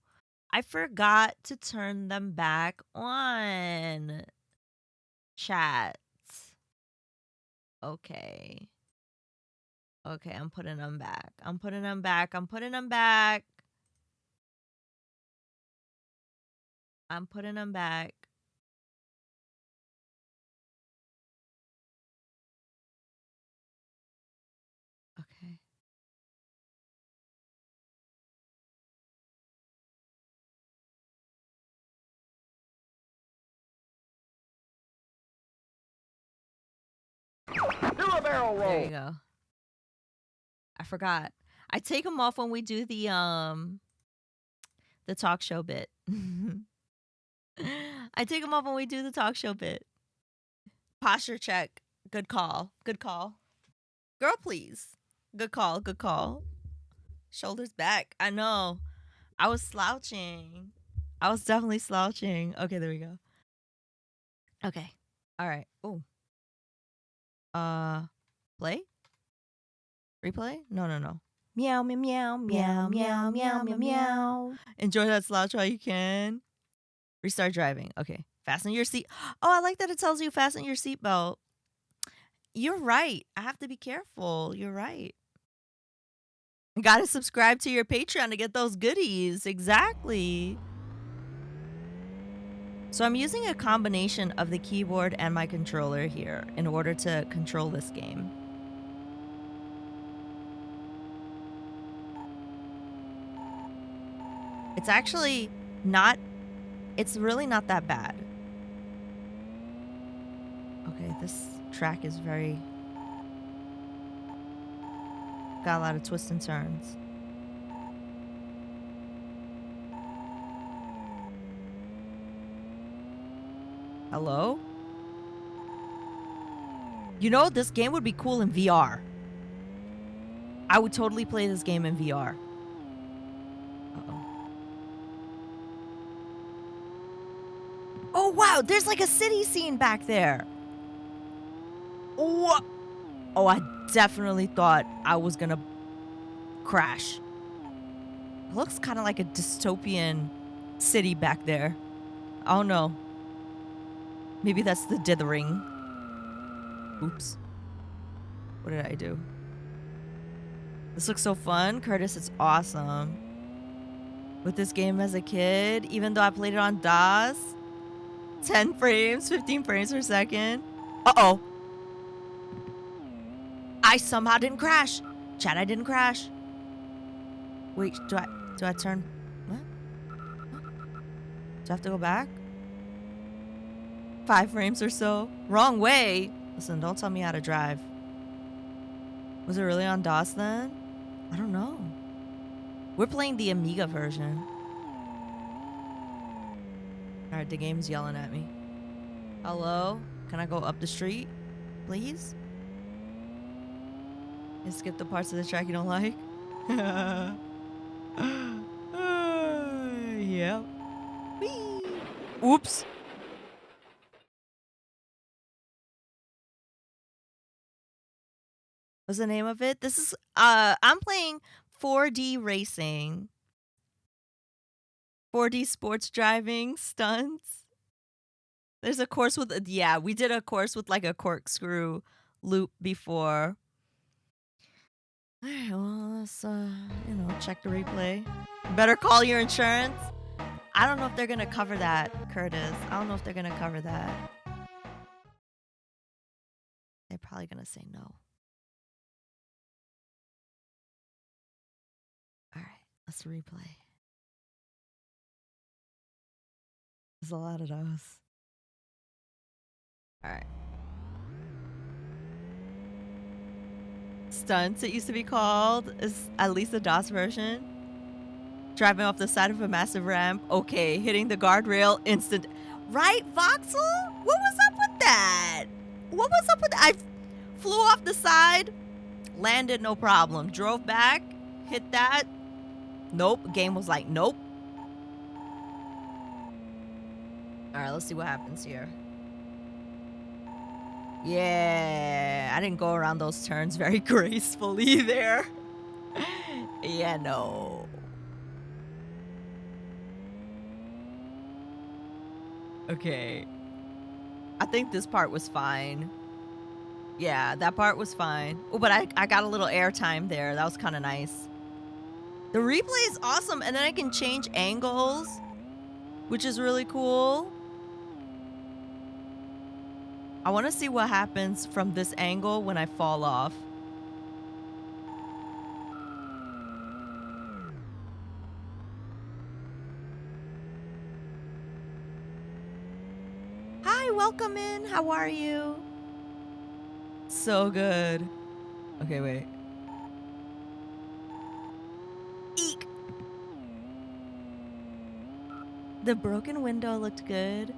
I forgot to turn them back on. Chat. Okay. Okay, I'm putting them back. I'm putting them back. I'm putting them back. Okay. Do a barrel roll. There you go. I forgot. I take them off when we do the talk show bit. I take them off when we do the talk show bit. Posture check. Good call. Good call. Girl, please. Good call. Good call. Shoulders back. I know. I was slouching. I was definitely slouching. Okay, there we go. Okay. All right. Oh. Play? Replay? No. Meow, meow, meow, meow, meow, meow, meow, meow. Enjoy that slouch while you can. Restart driving. Okay. Fasten your seat. Oh, I like that it tells you fasten your seatbelt. You're right. I have to be careful. You're right. You gotta subscribe to your Patreon to get those goodies. Exactly. So I'm using a combination of the keyboard and my controller here in order to control this game. It's actually not, it's really not that bad. Okay, this track is very, got a lot of twists and turns. Hello? You know, this game would be cool in VR. I would totally play this game in VR. Uh-oh. Oh, wow. There's like a city scene back there. Oh, I definitely thought I was going to crash. It looks kind of like a dystopian city back there. Oh, no. Maybe that's the dithering. Oops. What did I do? This looks so fun. Curtis, it's awesome. With this game as a kid, even though I played it on DOS, 10 frames, 15 frames per second. Uh-oh. I somehow didn't crash. Chat, I didn't crash. Wait, do I turn? What? Do I have to go back? 5 frames or so. Wrong way. Listen, don't tell me how to drive. Was it really on DOS then? I don't know. We're playing the Amiga version. Alright, the game's yelling at me. Hello? Can I go up the street? Please? And skip the parts of the track you don't like? Yep. Whee! Oops. What's the name of it? This is I'm playing 4D racing. 4D sports driving stunts. There's a course with yeah, we did a course with like a corkscrew loop before. All right, well, let's check the replay. Better call your insurance. I don't know if they're gonna cover that, Curtis. I don't know if they're gonna cover that. They're probably gonna say no. All right, let's replay. There's a lot of those. All right. Stunts, it used to be called, is at least the DOS version. Driving off the side of a massive ramp. Okay, hitting the guardrail, instant. Right, Voxel? What was up with that? What was up with that? I flew off the side, landed no problem. Drove back, hit that. Nope, game was like, nope. All right, let's see what happens here. Yeah, I didn't go around those turns very gracefully there. Yeah, no. Okay. I think this part was fine. Yeah, that part was fine. Oh, but I got a little airtime there. That was kind of nice. The replay is awesome, and then I can change angles. which is really cool. I want to see what happens from this angle when I fall off. Hi, welcome in. How are you? So good. Okay, wait. Eek. The broken window looked good.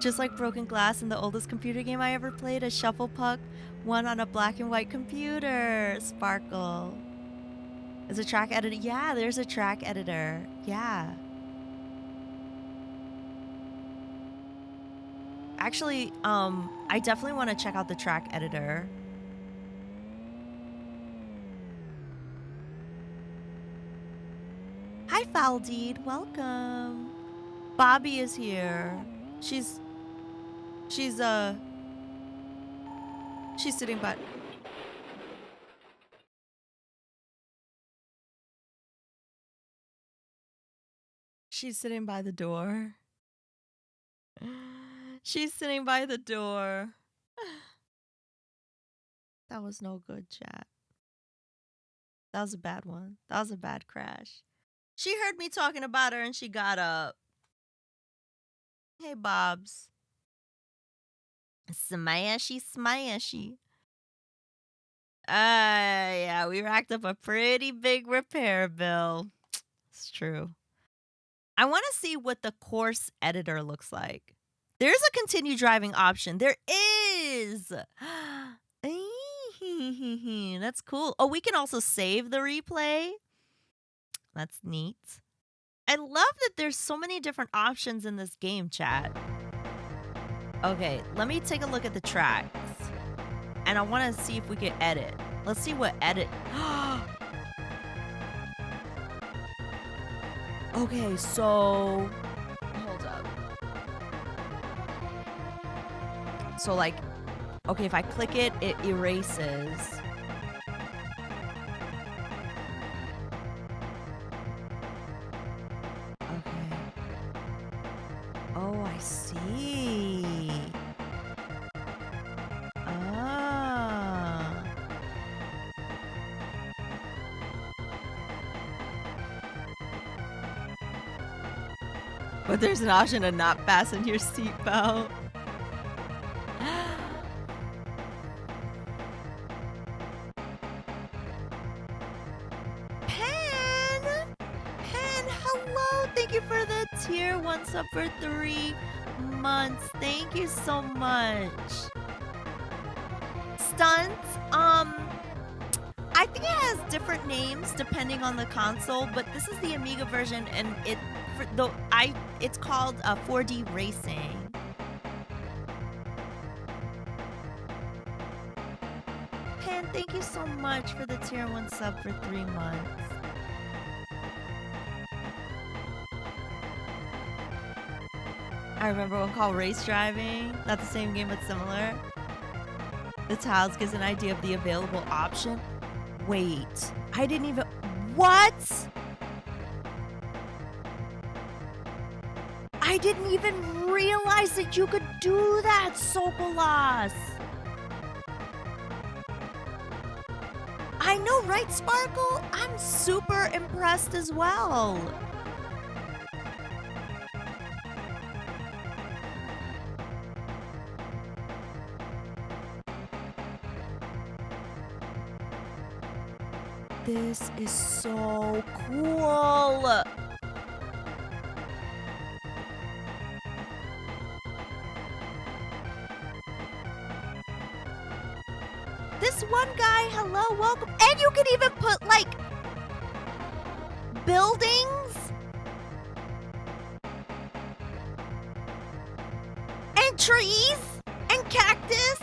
Just like broken glass in the oldest computer game I ever played, a shuffle puck, one on a black and white computer. Sparkle. Is a track editor? Yeah, there's a track editor. Yeah. Actually, I definitely want to check out the track editor. Hi, Faldeed. Welcome. Bobby is here. She's sitting by. She's sitting by the door. She's sitting by the door. That was no good, chat. That was a bad one. That was a bad crash. She heard me talking about her and she got up. Hey, Bobs. Smashy, smashy. Yeah, we racked up a pretty big repair bill. It's true. I want to see what the course editor looks like. There's a continue driving option. There is. That's cool. Oh, we can also save the replay. That's neat. I love that there's so many different options in this game, chat. Okay, let me take a look at the tracks. And I want to see if we can edit. Let's see what edit. Okay, so hold up. So like, okay, if I click it, it erases. Okay. Oh, I see. Ah. But there's an option to not fasten your seatbelt. Pen, hello. Thank you for the tier 1 sub for 3 months. Thank you so much. Stunts, I think it has different names depending on the console, but this is the Amiga version, and it's called 4D Racing. Pen, thank you so much for the tier 1 sub for 3 months. I remember one called Race Driving. Not the same game, but similar. The tiles gives an idea of the available option. Wait, I didn't even... What? I didn't even realize that you could do that, Sokolas. I know, right, Sparkle? I'm super impressed as well. This is so cool. This one guy, hello, welcome. And you can even put, like, buildings and trees and cactus.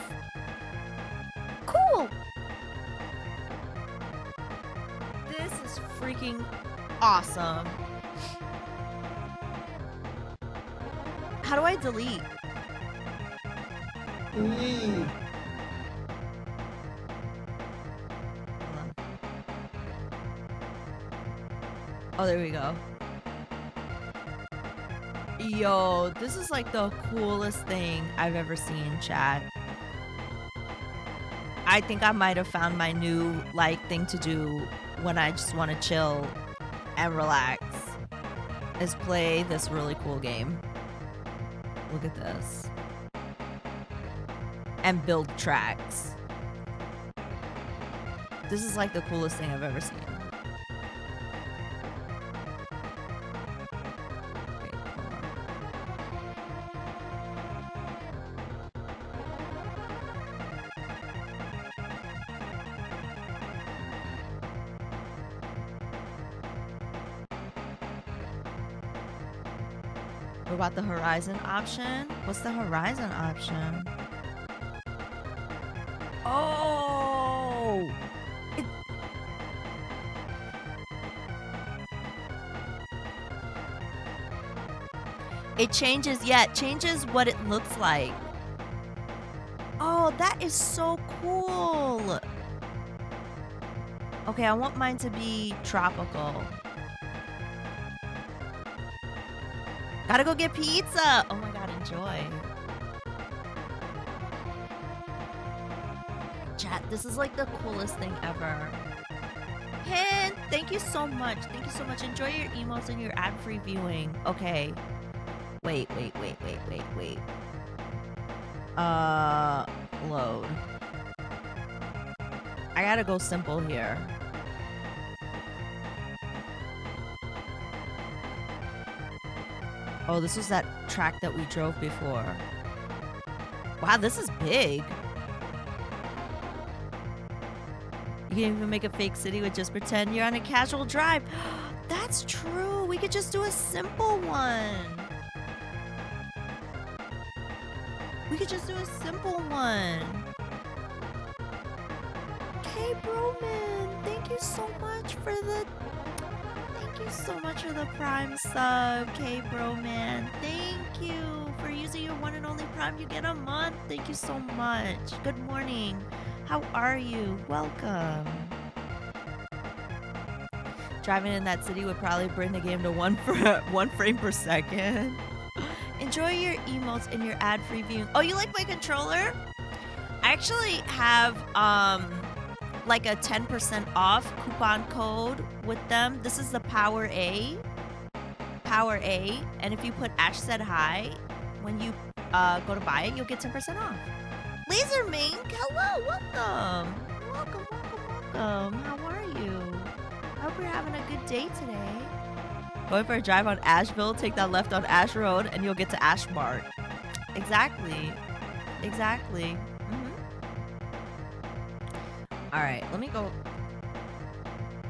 Cool. This is freaking awesome. How do I delete? Oh, there we go. Yo, this is like the coolest thing I've ever seen, chat. I think I might have found my new like thing to do when I just want to chill and relax is play this really cool game. Look at this. And build tracks. This is like the coolest thing I've ever seen. Wait, hold on. What about the horizon option? What's the horizon option? Oh! It changes, yeah, it changes what it looks like. Oh, that is so cool. Okay, I want mine to be tropical. Gotta go get pizza. Oh my god, enjoy. Chat, this is like the coolest thing ever. Pin, thank you so much. Thank you so much. Enjoy your emotes and your ad-free viewing. Okay. Wait. Load. I gotta go simple here. Oh, this was that track that we drove before. Wow, this is big. You can even make a fake city with just pretend you're on a casual drive. That's true. We could just do a simple one. We could just do a simple one. Okay, Broman, thank you so much for the... Thank you so much for the Prime sub, okay, Broman. Thank you for using your one and only Prime you get a month. Thank you so much. Good morning. How are you? Welcome. Driving in that city would probably bring the game to one frame per second. Enjoy your emotes and your ad-free viewing. Oh, you like my controller? I actually have like a 10% off coupon code with them. This is the Power A. And if you put Ash Said Hi, when you go to buy it, you'll get 10% off. Laser Mink, hello, welcome. Welcome. How are you? I hope you're having a good day today. Going for a drive on Asheville, take that left on Ash Road, and you'll get to Ash Mart. Exactly. All right, let me go.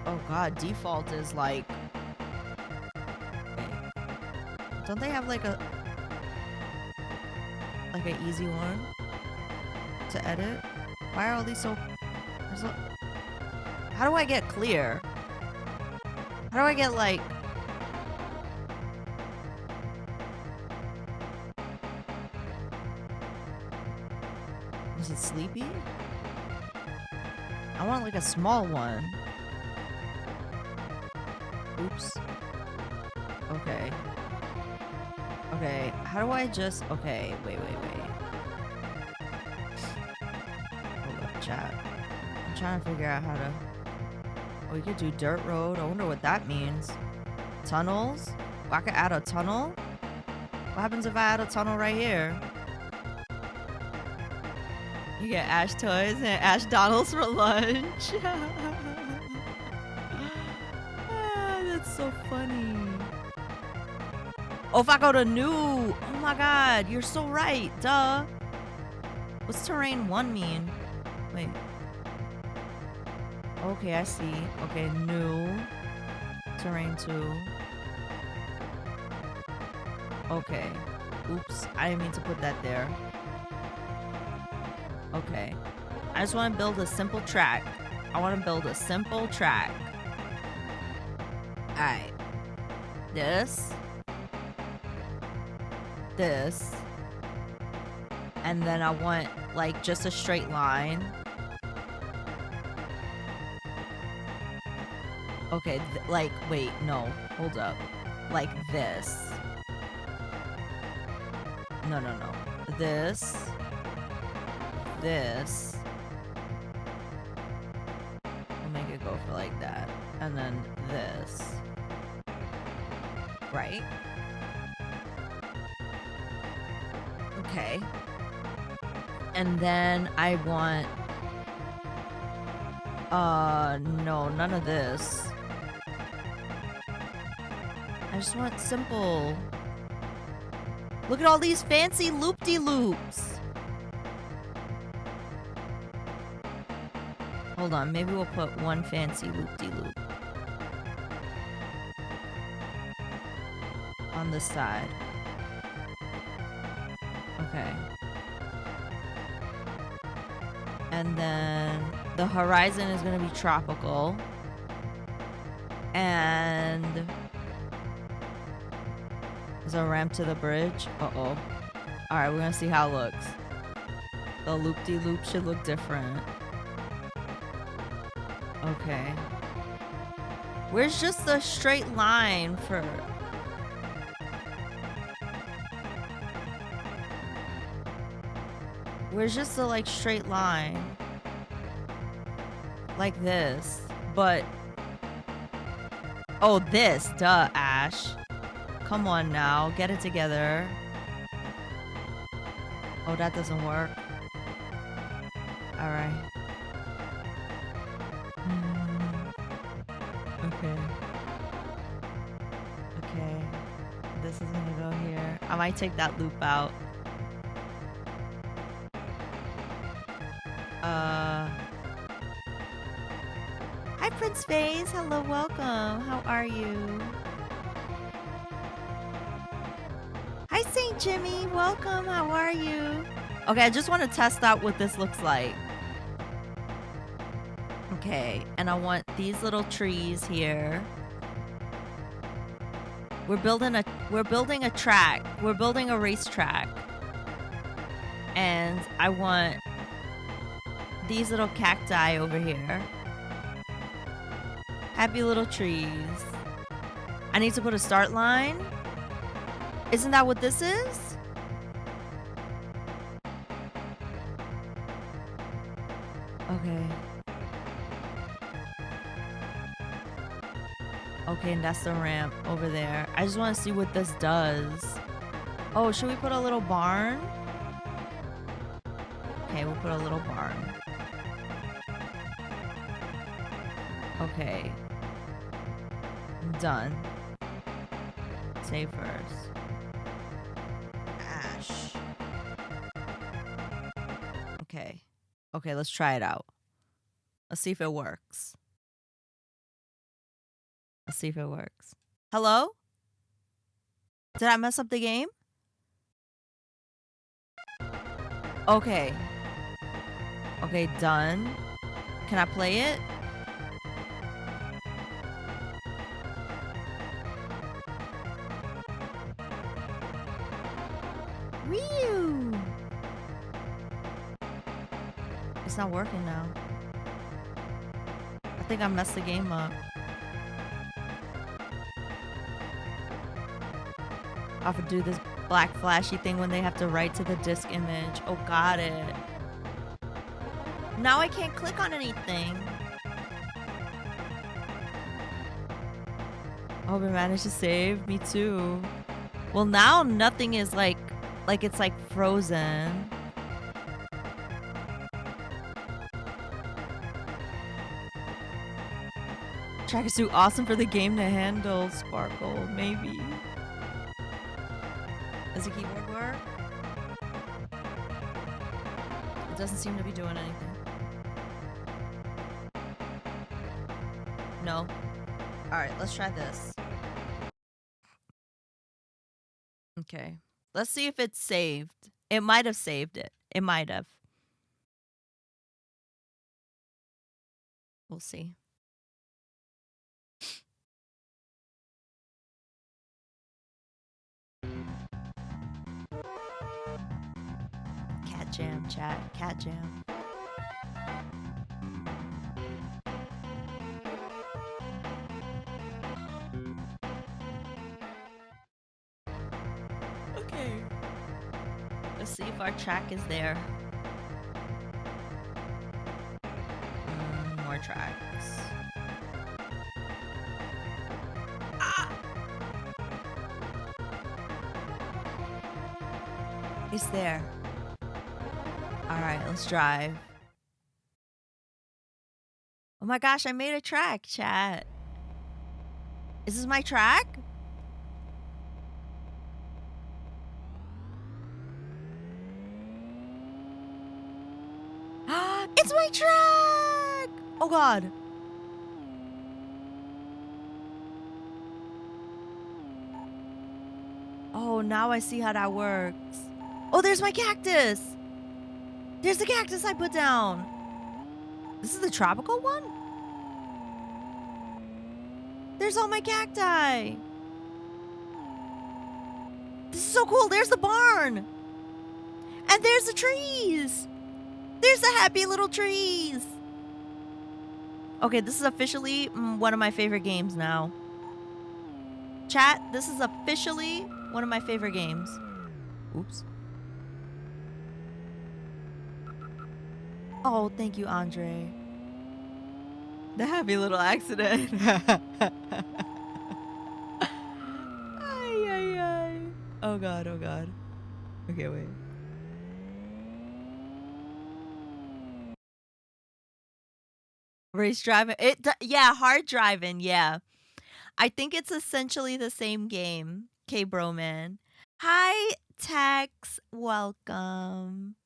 Oh god, default is like... Okay. Don't they have like an easy one to edit? Why are all these so... How do I get clear? How do I get like... Is it sleepy? I want like a small one. Oops. Okay. How do I just... Okay, wait. Hold up, chat. I'm trying to figure out how to... Oh, you could do dirt road. I wonder what that means. Tunnels? Oh, I could add a tunnel? What happens if I add a tunnel right here? You get Ash Toys and Ash Donalds for lunch. That's so funny. Oh, if I go to new. Oh my god, you're so right. Duh. What's terrain 1 mean? Wait. Okay, I see. Okay, new. Terrain 2. Okay. Oops, I didn't mean to put that there. Okay. I just want to build a simple track. Alright. This. And then I want, like, just a straight line. Okay, like, wait, no. Hold up. Like this. No. This. We'll make it go for like that. And then this. Right? Okay. And then I want... no, none of this. I just want simple. Look at all these fancy loop-de-loops. Hold on, maybe we'll put one fancy loop-de-loop on this side. Okay. And then the horizon is gonna be tropical. And there's a ramp to the bridge. Uh-oh. Alright, we're gonna see how it looks. The loop-de-loop should look different. Okay. Where's just the straight line for... Where's just the, like, straight line? Like this. But... Oh, this. Duh, Ash. Come on now. Get it together. Oh, that doesn't work. Alright. Okay. Okay. This is gonna go here. I might take that loop out. Hi, Prince Vase. Hello, welcome. How are you? Hi, St. Jimmy. Welcome. How are you? Okay, I just want to test out what this looks like. Okay, and I want these little trees here. We're building a track. We're building a racetrack. And I want these little cacti over here. Happy little trees. I need to put a start line. Isn't that what this is? Okay. Okay, and that's the ramp over there. I just want to see what this does. Oh, should we put a little barn? Okay, we'll put a little barn. Okay. Done. Save first. Ash. Okay. Okay, let's try it out. Let's see if it works. Let's see if it works. Hello? Did I mess up the game? Okay. Okay, done. Can I play it? Whew. It's not working now. I think I messed the game up. I have to do this black flashy thing when they have to write to the disk image. Oh, got it. Now I can't click on anything. Oh, we managed to save. Me too. Well, now nothing is like it's like frozen. Track is too awesome for the game to handle. Sparkle, maybe. Does the keyboard work? It doesn't seem to be doing anything. No. Alright, let's try this. Okay. Let's see if it's saved. It might have saved it. It might have. We'll see. Cat jam, chat. Cat jam. Okay. Let's see if our track is there. More tracks. Ah! It's there. All right, let's drive. Oh my gosh, I made a track, chat. Is this my track? It's my track! Oh god. Oh, now I see how that works. Oh, there's my cactus! There's the cactus I put down. This is the tropical one? There's all my cacti. This is so cool. There's the barn. And there's the trees. There's the happy little trees. Okay, this is officially one of my favorite games now. Chat, this is officially one of my favorite games. Oops. Oh, thank you, Andre. The happy little accident. Ay, ay, ay. Oh god, oh god. Okay, wait. Race driving. Yeah, hard driving, yeah. I think it's essentially the same game. K-Bro Man. Hi, Tex. Welcome.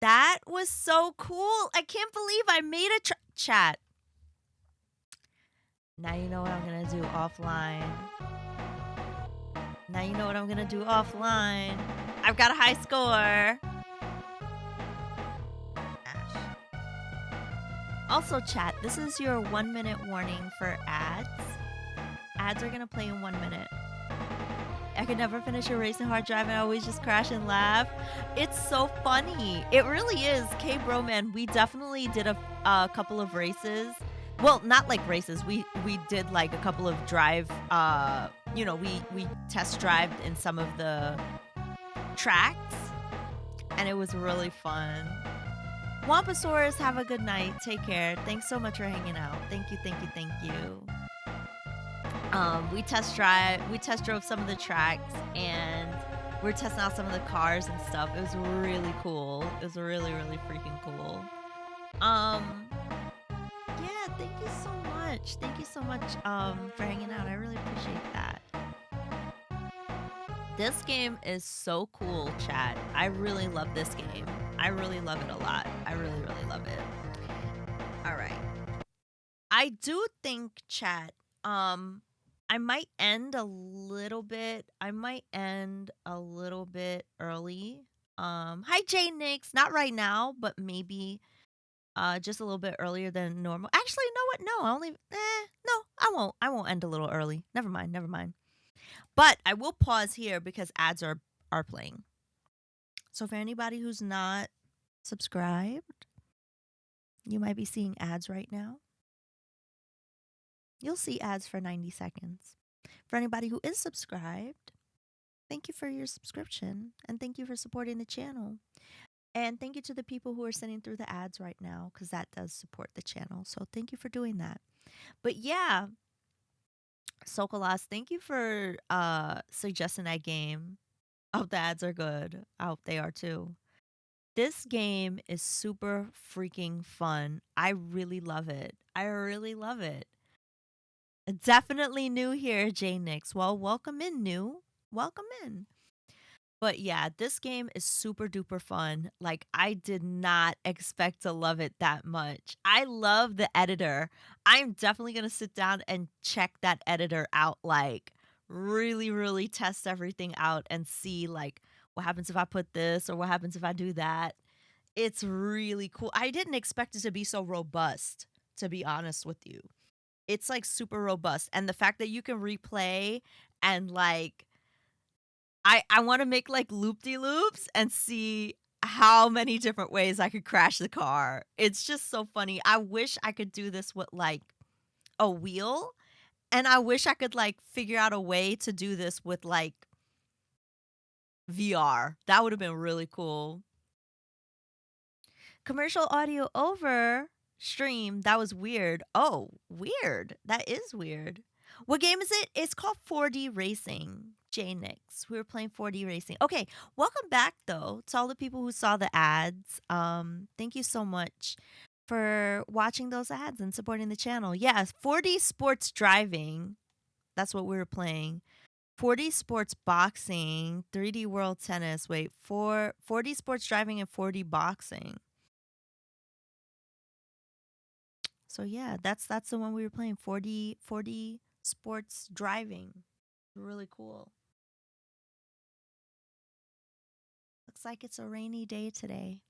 That was so cool. I can't believe I made a chat. Now you know what I'm going to do offline. Now you know what I'm going to do offline. I've got a high score. Ash. Also, chat, this is your 1 minute warning for ads. Ads are going to play in 1 minute. I could never finish a race in hard driving. I always just crash and laugh. It's so funny. It really is. K-Bro Man, we definitely did a couple of races. Well, not like races. We did like a couple of drive. You know, we test drived in some of the tracks, and it was really fun. Wampasaurus, have a good night. Take care. Thanks so much for hanging out. Thank you, thank you, thank you. We test drove some of the tracks, and we're testing out some of the cars and stuff. It was really cool. It was really, really freaking cool. Yeah, thank you so much. Thank you so much for hanging out. I really appreciate that. This game is so cool, chat. I really love this game. I really love it a lot. I really, really love it. All right. I do think, chat, I might end a little bit. I might end a little bit early. Hi Jay Nix. Not right now, but maybe just a little bit earlier than normal. Actually, you know what? No, I only no, I won't. I won't end a little early. Never mind, never mind. But I will pause here because ads are playing. So for anybody who's not subscribed, you might be seeing ads right now. You'll see ads for 90 seconds. For anybody who is subscribed, thank you for your subscription and thank you for supporting the channel. And thank you to the people who are sending through the ads right now because that does support the channel. So thank you for doing that. But yeah, Sokolas, thank you for suggesting that game. I hope the ads are good. I hope they are too. This game is super freaking fun. I really love it. I really love it. Definitely new here, J Nix. Well, welcome in, new. Welcome in. But yeah, this game is super duper fun. Like, I did not expect to love it that much. I love the editor. I'm definitely going to sit down and check that editor out. Like, really, really test everything out and see, like, what happens if I put this or what happens if I do that. It's really cool. I didn't expect it to be so robust, to be honest with you. It's like super robust. And the fact that you can replay and like, I want to make like loop-de-loops and see how many different ways I could crash the car. It's just so funny. I wish I could do this with like a wheel. And I wish I could like figure out a way to do this with like VR. That would have been really cool. Commercial audio over. Stream. That was weird. Oh, weird. That is weird. What game is it? It's called 4D Racing. J-Nix. We were playing 4D Racing. Okay, welcome back though to all the people who saw the ads. Thank you so much for watching those ads and supporting the channel. Yes, 4D Sports Driving. That's what we were playing. 4D Sports Boxing, 3D World Tennis. Wait, 4D Sports Driving and 4D Boxing. So yeah, that's the one we were playing. 4D Sports Driving. Really cool. Looks like it's a rainy day today.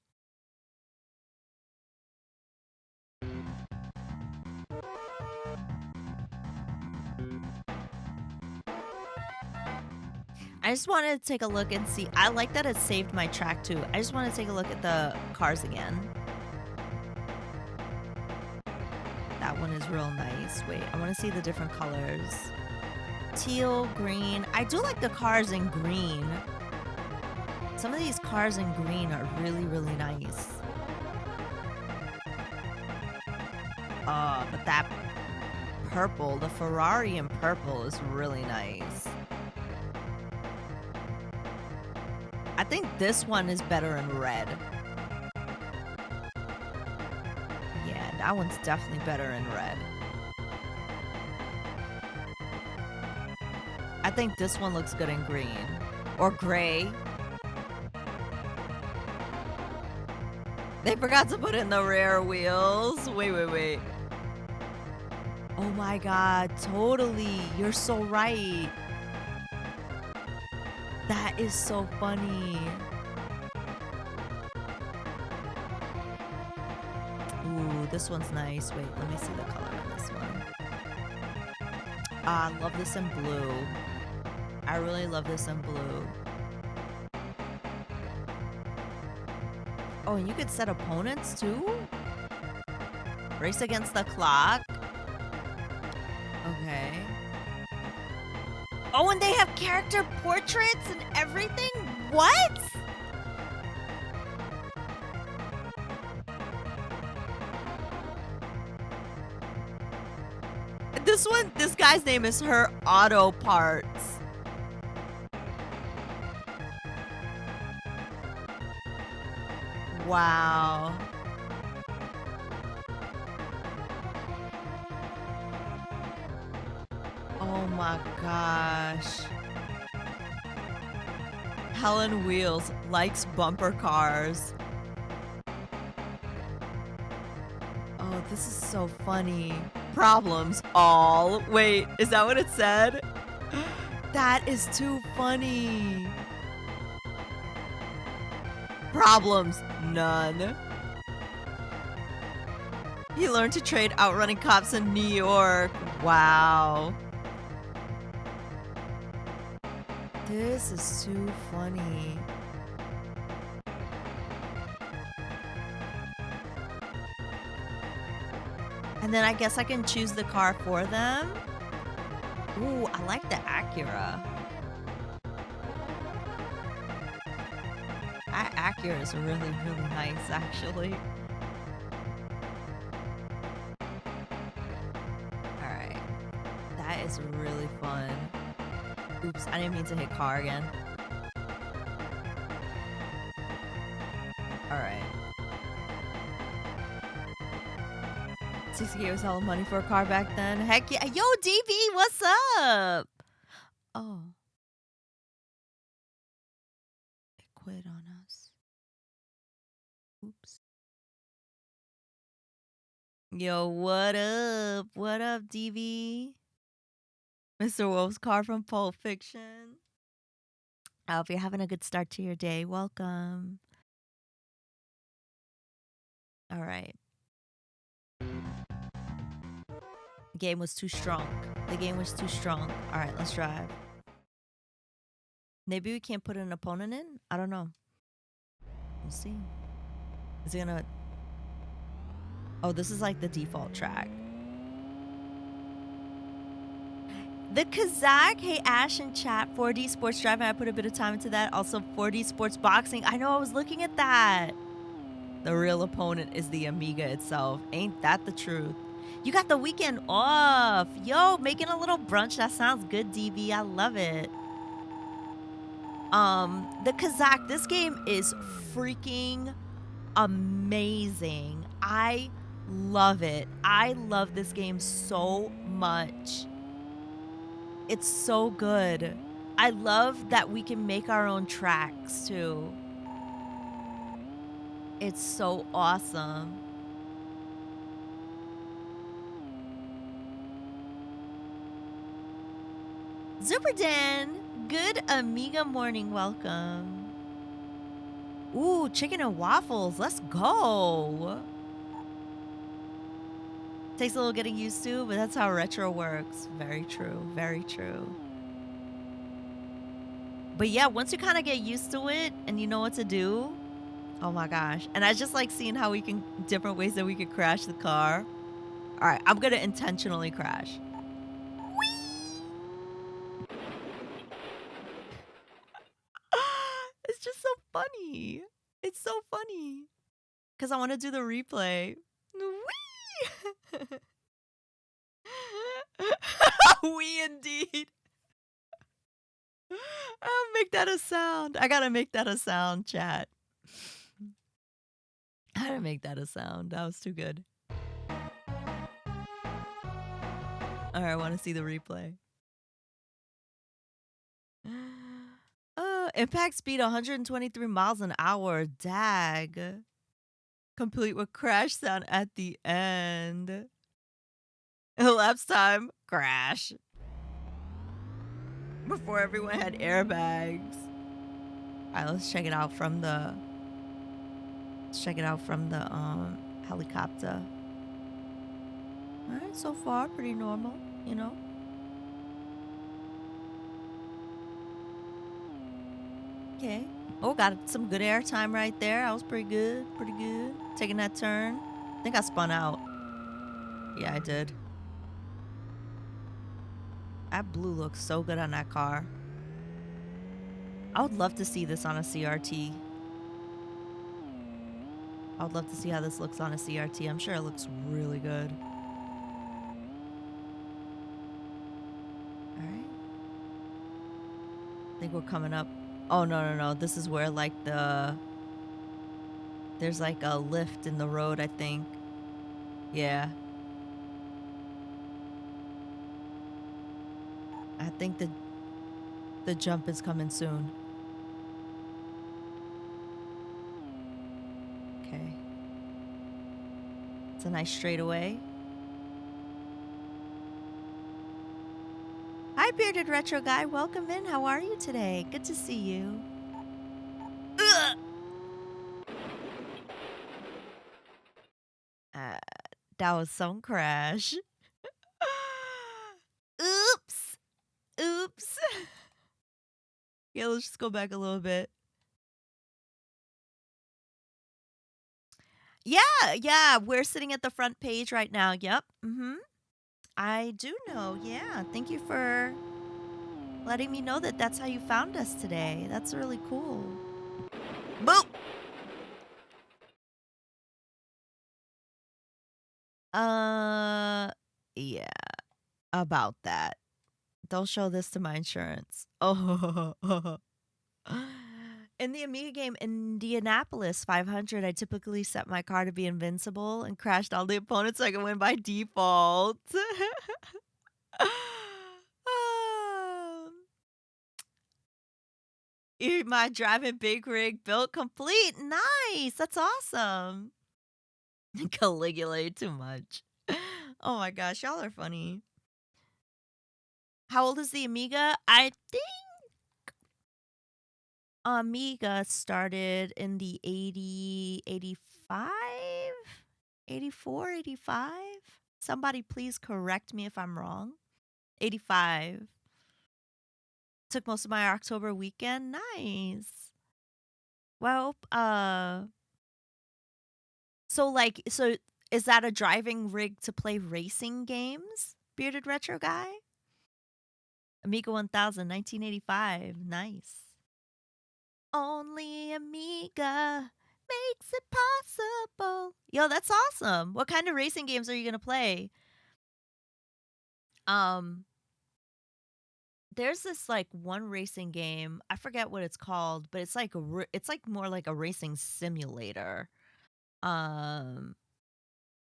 I just wanted to take a look and see. I like that it saved my track too. I just want to take a look at the cars again. That one is real nice. Wait, I want to see the different colors. Teal, green. I do like the cars in green. Some of these cars in green are really, really nice. But that purple, the Ferrari in purple is really nice. I think this one is better in red. Yeah, that one's definitely better in red. I think this one looks good in green. Or gray. They forgot to put in the rear wheels. Wait. Oh my god, totally. You're so right. That is so funny. Ooh, this one's nice. Wait, let me see the color on this one. I love this in blue. I really love this in blue. Oh, and you could set opponents too? Race against the clock. Okay. Oh, and they have character portraits and everything? What? This guy's name is Her Auto Parts. Wow. Oh my gosh. Helen Wheels likes bumper cars. Oh, this is so funny. Problems all. Wait, is that what it said? That is too funny. Problems, none. He learned to trade outrunning cops in New York. Wow. This is too funny. And then I guess I can choose the car for them. Ooh, I like the Acura. That Acura is really, really nice, actually. Alright. That is really fun. Oops, I didn't mean to hit car again. Alright. 60K was hella money for a car back then. Heck yeah. Yo, DB, what's up? Oh. It quit on us. Oops. Yo, what up? What up, DB? Mr. Wolf's car from Pulp Fiction. I hope you're having a good start to your day. Welcome. All right. The game was too strong. The game was too strong. All right, let's drive. Maybe we can't put an opponent in? I don't know. We'll see. Is it gonna... Oh, this is like the default track. The Kazakh, hey Ash in chat, 4D sports driving. I put a bit of time into that. Also 4D sports boxing. I know, I was looking at that. The real opponent is the Amiga itself. Ain't that the truth? You got the weekend off. Yo, making a little brunch. That sounds good, DB. I love it. The Kazakh, this game is freaking amazing. I love it. I love this game so much. It's so good. I love that we can make our own tracks too. It's so awesome. Zuperdan, good Amiga morning, welcome. Ooh, chicken and waffles, let's go. Takes a little getting used to, but that's how retro works. Very true, very true. But yeah, once you kind of get used to it and you know what to do, oh my gosh. And I just like seeing how we can, different ways that we could crash the car. All right, I'm gonna intentionally crash. It's just so funny. It's so funny. Because I want to do the replay. Whee! We indeed. I'll make that a sound. I gotta make that a sound, chat. I gotta make that a sound. That was too good. All right, I want to see the replay. Impact speed 123 miles an hour. Dag. Complete with crash sound at the end. Elapsed time. Crash. Before everyone had airbags. All right, let's check it out from the. Let's check it out from the helicopter. All right, so far pretty normal, you know. Okay. Oh, got some good air time right there. That was pretty good. Pretty good. Taking that turn. I think I spun out. Yeah, I did. That blue looks so good on that car. I would love to see this on a CRT. I would love to see how this looks on a CRT. I'm sure it looks really good. All right. I think we're coming up. Oh, no. This is where, like, there's, like, a lift in the road, I think. Yeah. I think the jump is coming soon. Okay. It's a nice straightaway. Hi, Bearded Retro Guy. Welcome in. How are you today? Good to see you. Ugh! That was some crash. Oops. Oops. Yeah, let's just go back a little bit. Yeah, we're sitting at the front page right now. Yep. I do know. Yeah. Thank you for letting me know that that's how you found us today. That's really cool. Boop. Yeah. About that. Don't show this to my insurance. Oh. In the Amiga game Indianapolis 500, I typically set my car to be invincible and crashed all the opponents so I could win by default. My driving big rig built complete. Nice. That's awesome. Caligula too much. Oh my gosh, y'all are funny. How old is the Amiga? I think Amiga started in the 80, 85, 84, 85. Somebody please correct me if I'm wrong. 85. Took most of my October weekend. Nice. Well, so is that a driving rig to play racing games? Bearded Retro Guy? Amiga 1000, 1985. Nice. Only Amiga makes it possible. Yo, that's awesome. What kind of racing games are you gonna play? Um, there's this like one racing game. I forget what it's called, but it's like it's like more like a racing simulator. Um,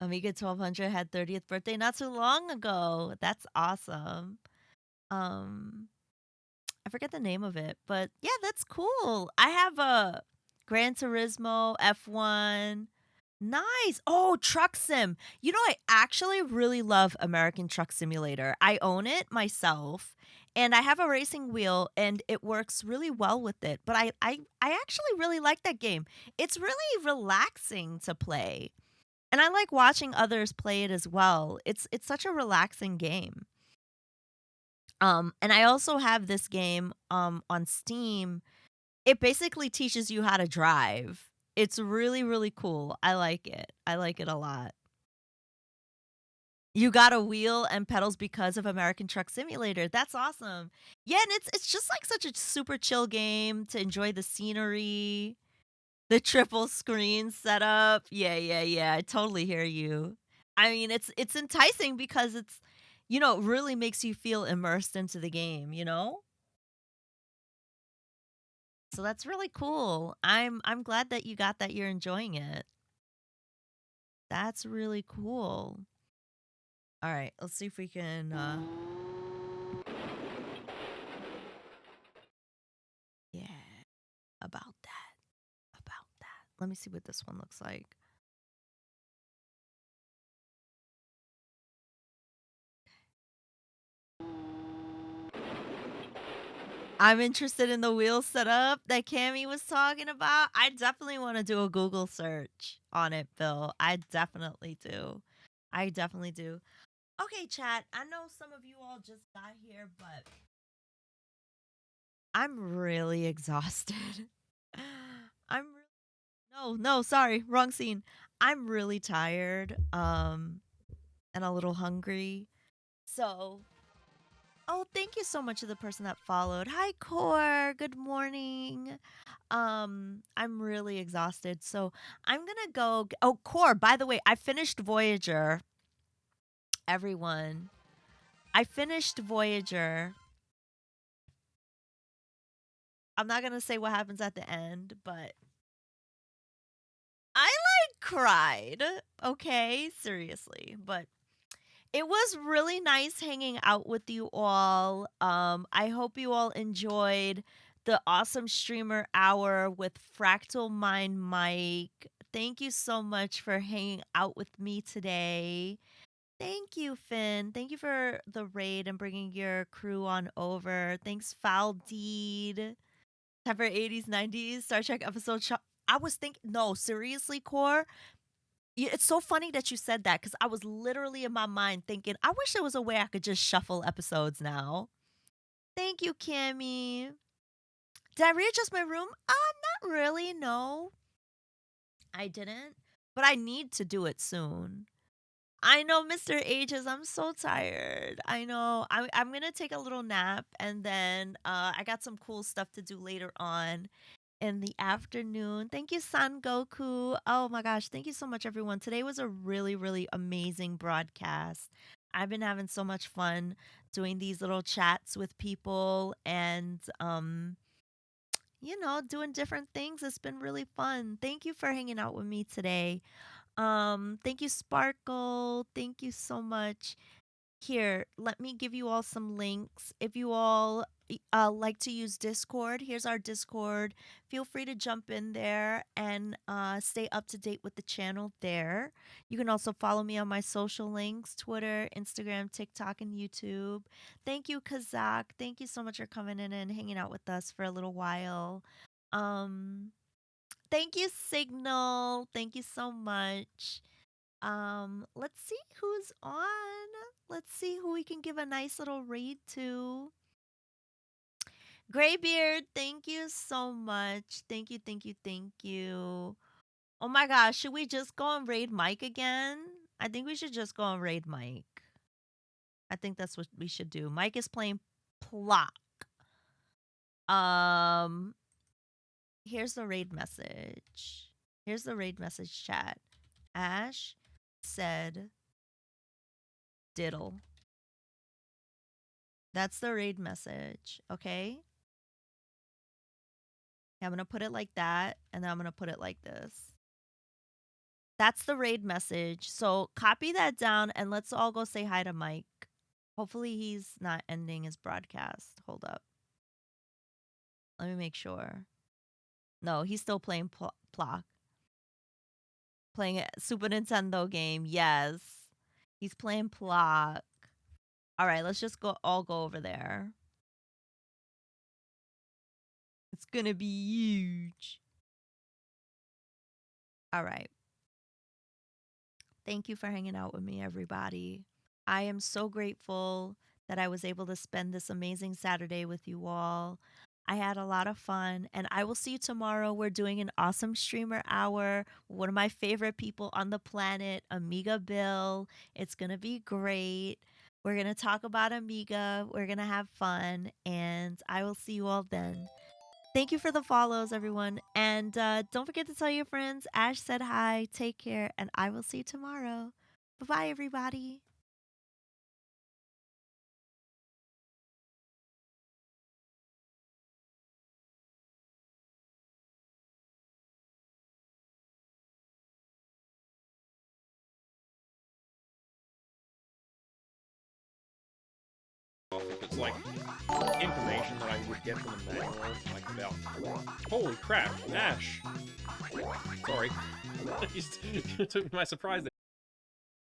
Amiga 1200 had 30th birthday not too long ago. That's awesome. Um, I forget the name of it, but yeah, that's cool. I have a Gran Turismo F1. Nice. Oh, Truck Sim. You know, I actually really love American Truck Simulator. I own it myself and I have a racing wheel and it works really well with it. But I actually really like that game. It's really relaxing to play. And I like watching others play it as well. It's such a relaxing game. And I also have this game on Steam. It basically teaches you how to drive. It's really, really cool. I like it. I like it a lot. You got a wheel and pedals because of American Truck Simulator. That's awesome. Yeah, and it's just like such a super chill game to enjoy the scenery, the triple screen setup. Yeah, yeah, yeah. I totally hear you. I mean, it's enticing because it's really makes you feel immersed into the game, you know? So that's really cool. I'm glad that you got that you're enjoying it. That's really cool. All right, let's see if we can yeah, about that. About that. Let me see what this one looks like. I'm interested in the wheel setup that Cammy was talking about. I definitely want to do a Google search on it, Bill. I definitely do. I definitely do. Okay, chat. I know some of you all just got here, but I'm really exhausted. No, sorry, wrong scene. I'm really tired, and a little hungry. So, oh, thank you so much to the person that followed. Hi, Core. Good morning. I'm really exhausted, so I'm gonna go. Oh, Core. By the way, I finished Voyager. Everyone, I finished Voyager. I'm not gonna say what happens at the end, but I like cried. Okay, seriously, but it was really nice hanging out with you all. I hope you all enjoyed the awesome streamer hour with Fractal Mind Mike. Thank you so much for hanging out with me today. Thank you, Finn. Thank you for the raid and bringing your crew on over. Thanks, Foul Deed. Time for 80s, 90s Star Trek episode. I was thinking, no, seriously, Core. Yeah, it's so funny that you said that because I was literally in my mind thinking, I wish there was a way I could just shuffle episodes now. Thank you, Cammy. Did I readjust my room? Not really, no. I didn't. But I need to do it soon. I know, Mr. Ages, I'm so tired. I know. I'm going to take a little nap and then I got some cool stuff to do later on in the afternoon. Thank you, San Goku. Oh my gosh, thank you so much, everyone. Today was a really, really amazing broadcast. I've been having so much fun doing these little chats with people and doing different things. It's been really fun. Thank you for hanging out with me today. Thank you, Sparkle. Thank you so much. Here, let me give you all some links. If you all like to use Discord, here's our Discord. Feel free to jump in there and stay up to date with the channel there. You can also follow me on my social links: Twitter, Instagram, TikTok, and YouTube. Thank you, Kazak. Thank you so much for coming in and hanging out with us for a little while. Um, Thank you, Signal. Thank you so much. Let's see who's on. Let's see who we can give a nice little raid to. Graybeard, thank you so much. Thank you, thank you, thank you. Oh my gosh, should we just go and raid Mike again? I think we should just go and raid Mike. I think that's what we should do. Mike is playing Plock. Um, here's the raid message. Here's the raid message chat. Ash said diddle. That's the raid message, okay? I'm gonna put it like that, and then I'm gonna put it like this. That's the raid message. So copy that down, and let's all go say hi to Mike. Hopefully he's not ending his broadcast. Hold up. Let me make sure. No, he's still playing Plock. Playing a Super Nintendo game. Yes. He's playing Plock. All right, let's just all go over there. It's gonna be huge. All right. Thank you for hanging out with me, everybody. I am so grateful that I was able to spend this amazing Saturday with you all. I had a lot of fun, and I will see you tomorrow. We're doing an awesome streamer hour. One of my favorite people on the planet, Amiga Bill. It's going to be great. We're going to talk about Amiga. We're going to have fun, and I will see you all then. Thank you for the follows, everyone. And don't forget to tell your friends. Ash said hi. Take care, and I will see you tomorrow. Bye bye, everybody. If it's like information that I would get from the manual, like about, holy crap, Ash. Sorry, you took me by surprise there.